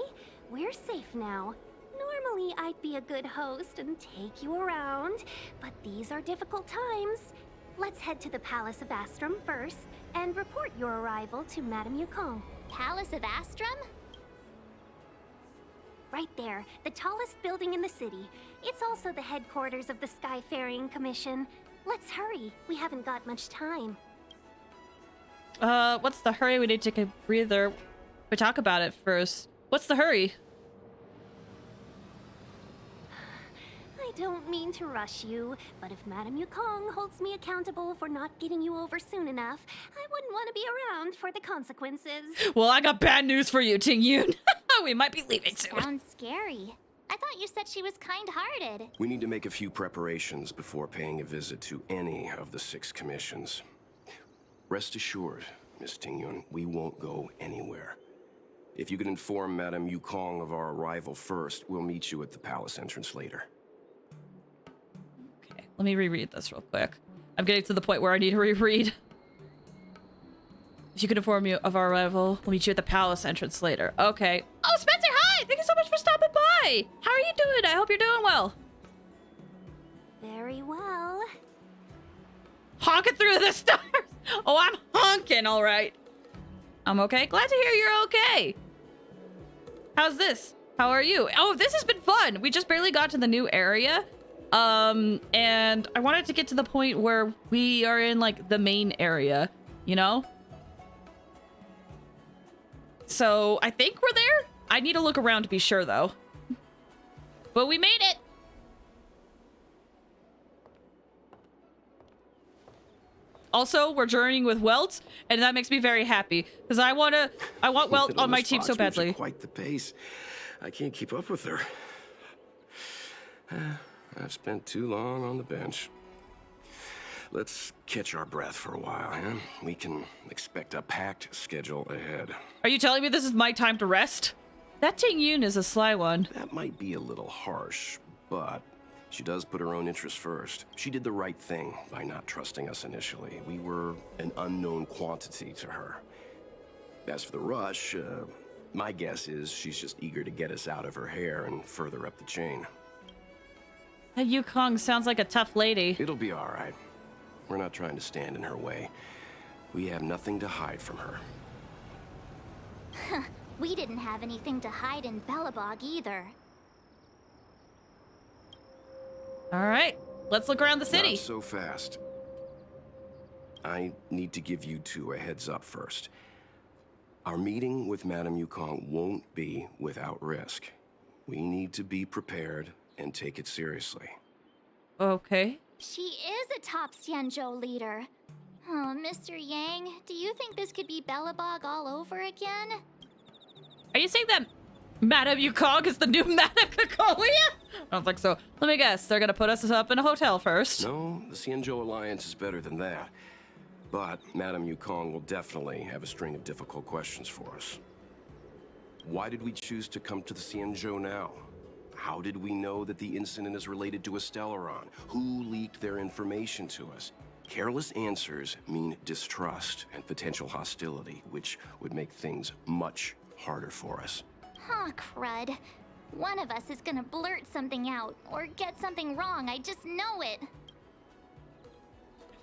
we're safe now. Normally, I'd be a good host and take you around, but these are difficult times. Let's head to the Palace of Astrum first and report your arrival to Madame Yukong. Palace of Astrum? Right there, the tallest building in the city. It's also the headquarters of the Skyfaring Commission. Let's hurry. We haven't got much time. What's the hurry? We need to take a breather. We talk about it first. What's the hurry? I don't mean to rush you, but if Madame Yukong holds me accountable for not getting you over soon enough, I wouldn't want to be around for the consequences. Well, I got bad news for you, Ting Yun. We might be leaving soon. Sounds scary. I thought you said she was kind-hearted. We need to make a few preparations before paying a visit to any of the 6 commissions. Rest assured, Miss Tingyun, we won't go anywhere. If you could inform Madame Yukong of our arrival first, we'll meet you at the palace entrance later. Okay, let me reread this real quick. I'm getting to the point where I need to reread. If you could inform you of our arrival, we'll meet you at the palace entrance later. Okay. Oh, Spencer, hi! Thank you so much for stopping by! How are you doing? I hope you're doing well. Very well. Honking through the stars! Oh, I'm honking, all right. I'm okay. Glad to hear you're okay. How's this? How are you? Oh, this has been fun. We just barely got to the new area. And I wanted to get to the point where we are in, like, the main area, you know? So, I think we're there. I need to look around to be sure, though. But we made it! Also, we're journeying with Welt, and that makes me very happy. Because I want Welt on my team so badly. Quite the pace. I can't keep up with her. I've spent too long on the bench. Let's catch our breath for a while, huh? We can expect a packed schedule ahead. Are you telling me this is my time to rest? That Ting Yun is a sly one. That might be a little harsh, but she does put her own interests first. She did the right thing by not trusting us initially. We were an unknown quantity to her. As for the rush, my guess is she's just eager to get us out of her hair and further up the chain. That Yukong sounds like a tough lady. It'll be all right. We're not trying to stand in her way. We have nothing to hide from her. We didn't have anything to hide in Belobog either. All right, let's look around the city. Not so fast. I need to give you two a heads up first. Our meeting with Madame Yukong won't be without risk. We need to be prepared and take it seriously. Okay. She is a top Xianzhou leader. Oh, Mr. Yang, do you think this could be Belobog all over again? Are you saying that Madame Yukong is the new Madame Cacolia? I don't think so. Let me guess, they're gonna put us up in a hotel first. No, the Xianzhou Alliance is better than that. But Madame Yukong will definitely have a string of difficult questions for us. Why did we choose to come to the Xianzhou now? How did we know that the incident is related to a Stellaron? Who leaked their information to us? Careless answers mean distrust and potential hostility, which would make things much harder for us. Huh, crud. One of us is gonna blurt something out, or get something wrong, I just know it.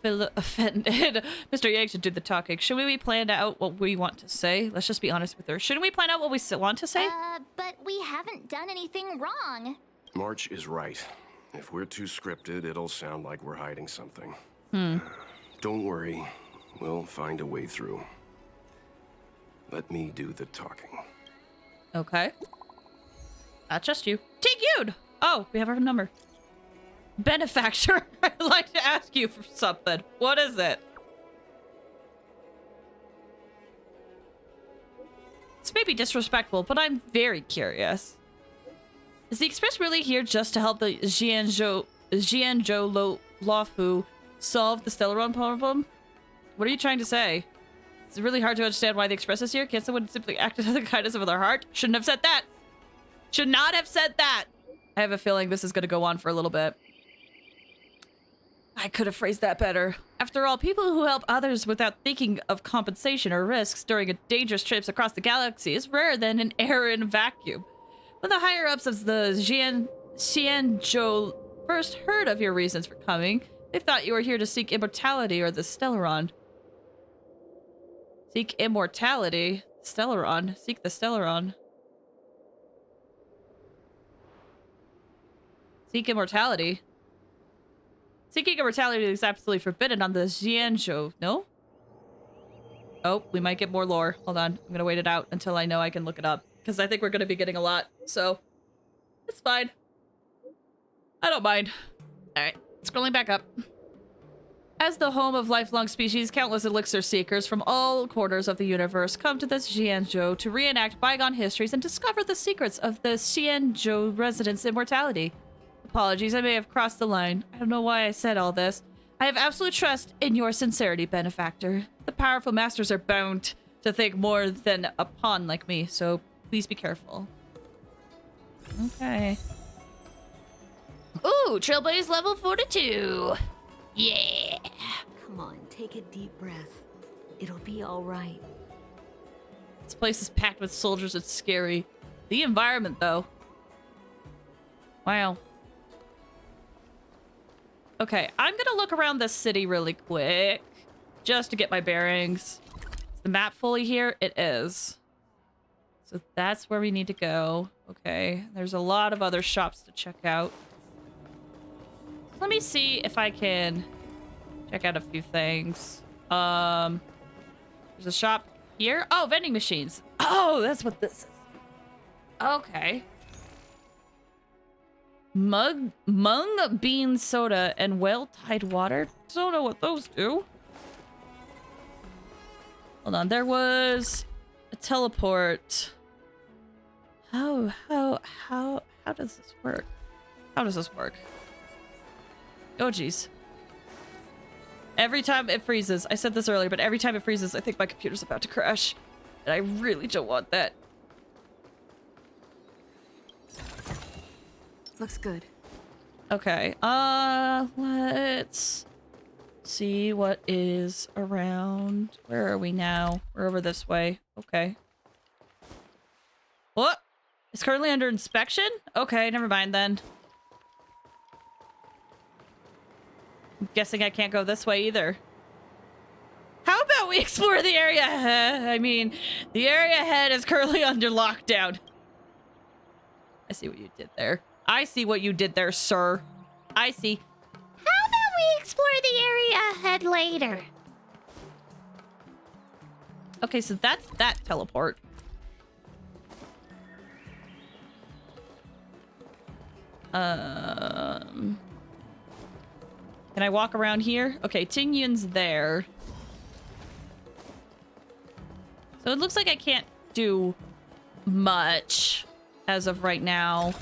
Feel offended. Mr. Yang should do the talking. Should we plan out what we want to say? Let's just be honest with her. Shouldn't we plan out what we want to say? But we haven't done anything wrong. March is right. If we're too scripted, it'll sound like we're hiding something. Don't worry. We'll find a way through. Let me do the talking. Okay. Not just you. Ting Yun! Oh, we have her number. Benefactor, I'd like to ask you for something. What is it? This may be disrespectful, but I'm very curious. Is the Express really here just to help the Xianzhou Jianzhou Luofu solve the Stellaron problem? What are you trying to say? It's really hard to understand why the Express is here. Can't someone simply act out of the kindness of their heart? Shouldn't have said that. Should not have said that. I have a feeling this is going to go on for a little bit. I could have phrased that better. After all, people who help others without thinking of compensation or risks during a dangerous trips across the galaxy is rarer than an air in a vacuum. When the higher-ups of the Xianzhou first heard of your reasons for coming, they thought you were here to seek immortality or the Stellaron. Seek immortality? Stellaron. Seek the Stellaron. Seek immortality. Seeking immortality is absolutely forbidden on the Xianzhou, no? Oh, we might get more lore. Hold on. I'm gonna wait it out until I know I can look it up. Because I think we're gonna be getting a lot. So, it's fine. I don't mind. Alright, scrolling back up. As the home of lifelong species, countless elixir seekers from all corners of the universe come to this Xianzhou to reenact bygone histories and discover the secrets of the Xianzhou residents' immortality. Apologies, I may have crossed the line. I don't know why I said all this. I have absolute trust in your sincerity, benefactor. The powerful masters are bound to think more than a pawn like me, so please be careful. Okay. Ooh, Trailblaze level 42. Yeah. Come on, take a deep breath. It'll be all right. This place is packed with soldiers. It's scary. The environment, though. Wow. Okay, I'm gonna look around this city really quick, just to get my bearings. Is the map fully here? It is. So that's where we need to go. Okay, there's a lot of other shops to check out. Let me see if I can check out a few things. There's a shop here. Oh, vending machines. Oh, that's what this is. Okay. Mung bean soda and well-tide water. Don't know what those do. Hold on, there was a teleport. How does this work? How does this work? Oh geez. Every time it freezes, I said this earlier, but every time it freezes, I think my computer's about to crash. And I really don't want that. Looks good. Okay, let's see what is around. Where are we now? We're over this way. Okay. What? It's currently under inspection? Okay, never mind then. I'm guessing I can't go this way either. How about we explore the area ahead? I mean, the area ahead is currently under lockdown. I see what you did there. I see what you did there, sir. I see. How about we explore the area ahead later? Okay, so that's that teleport. Can I walk around here? Okay, Tingyun's there. So it looks like I can't do much as of right now.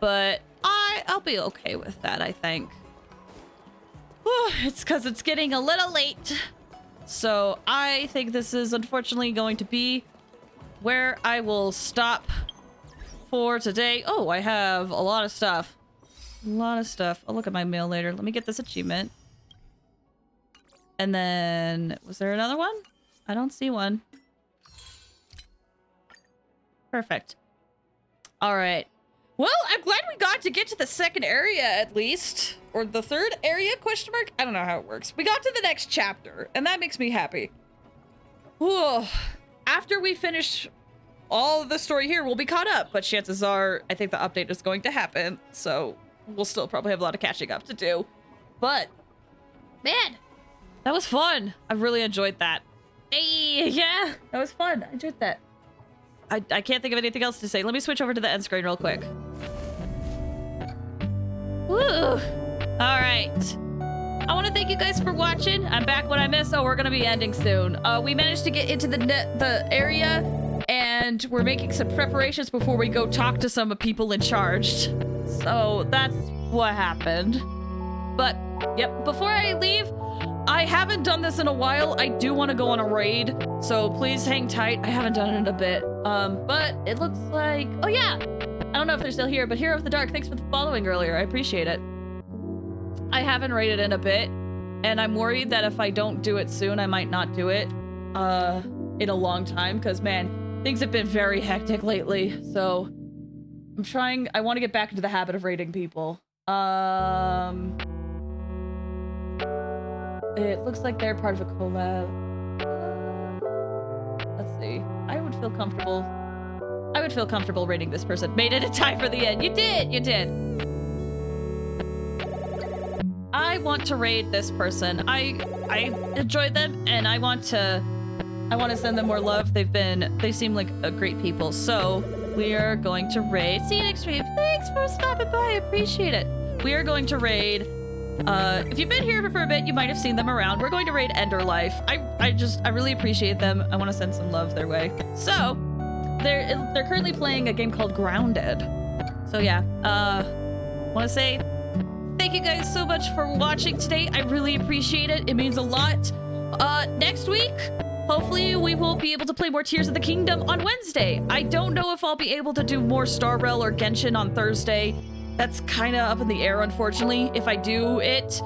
But I'll be okay with that, I think. Whew, it's because it's getting a little late. So I think this is unfortunately going to be where I will stop for today. Oh, I have a lot of stuff. A lot of stuff. I'll look at my mail later. Let me get this achievement. And then, was there another one? I don't see one. Perfect. All right. Well, I'm glad we got to get to the second area at least. Or the third area, question mark? I don't know how it works. We got to the next chapter, and that makes me happy. Whew. After we finish all of the story here, we'll be caught up. But chances are, I think the update is going to happen. So we'll still probably have a lot of catching up to do. But, man, that was fun. I really enjoyed that. Hey, yeah, that was fun. I enjoyed that. I can't think of anything else to say. Let me switch over to the end screen real quick. Woo! All right. I want to thank you guys for watching. I'm back when I missed. Oh, we're going to be ending soon. We managed to get into the area, and we're making some preparations before we go talk to some people in charge. So that's what happened. But, yep, before I leave, I haven't done this in a while. I do want to go on a raid, so please hang tight. I haven't done it in a bit. But it looks like... Oh, yeah! I don't know if they're still here, but Hero of the Dark, thanks for the following earlier. I appreciate it. I haven't raided in a bit, and I'm worried that if I don't do it soon, I might not do it in a long time, because, man, things have been very hectic lately, so I'm trying... I want to get back into the habit of raiding people. It looks like they're part of a collab. Let's see. I would feel comfortable raiding this person. Made it in time for the end. You did! You did. I want to raid this person. I enjoyed them, and I want to send them more love. They seem like a great people. So we are going to raid. See you next stream. Thanks for stopping by. I appreciate it. We are going to raid. If you've been here for a bit, you might have seen them around. We're going to raid Enderlife. I really appreciate them. I want to send some love their way. So, they're currently playing a game called Grounded. So yeah, want to say thank you guys so much for watching today. I really appreciate it. It means a lot. Next week, hopefully we will be able to play more Tears of the Kingdom on Wednesday. I don't know if I'll be able to do more Star Rail or Genshin on Thursday. That's kind of up in the air, unfortunately. If I do it,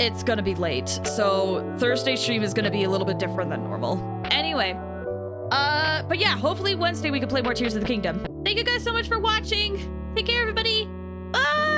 it's gonna be late. So Thursday stream is gonna be a little bit different than normal. Anyway, but yeah, hopefully Wednesday we can play more Tears of the Kingdom. Thank you guys so much for watching. Take care, everybody. Bye!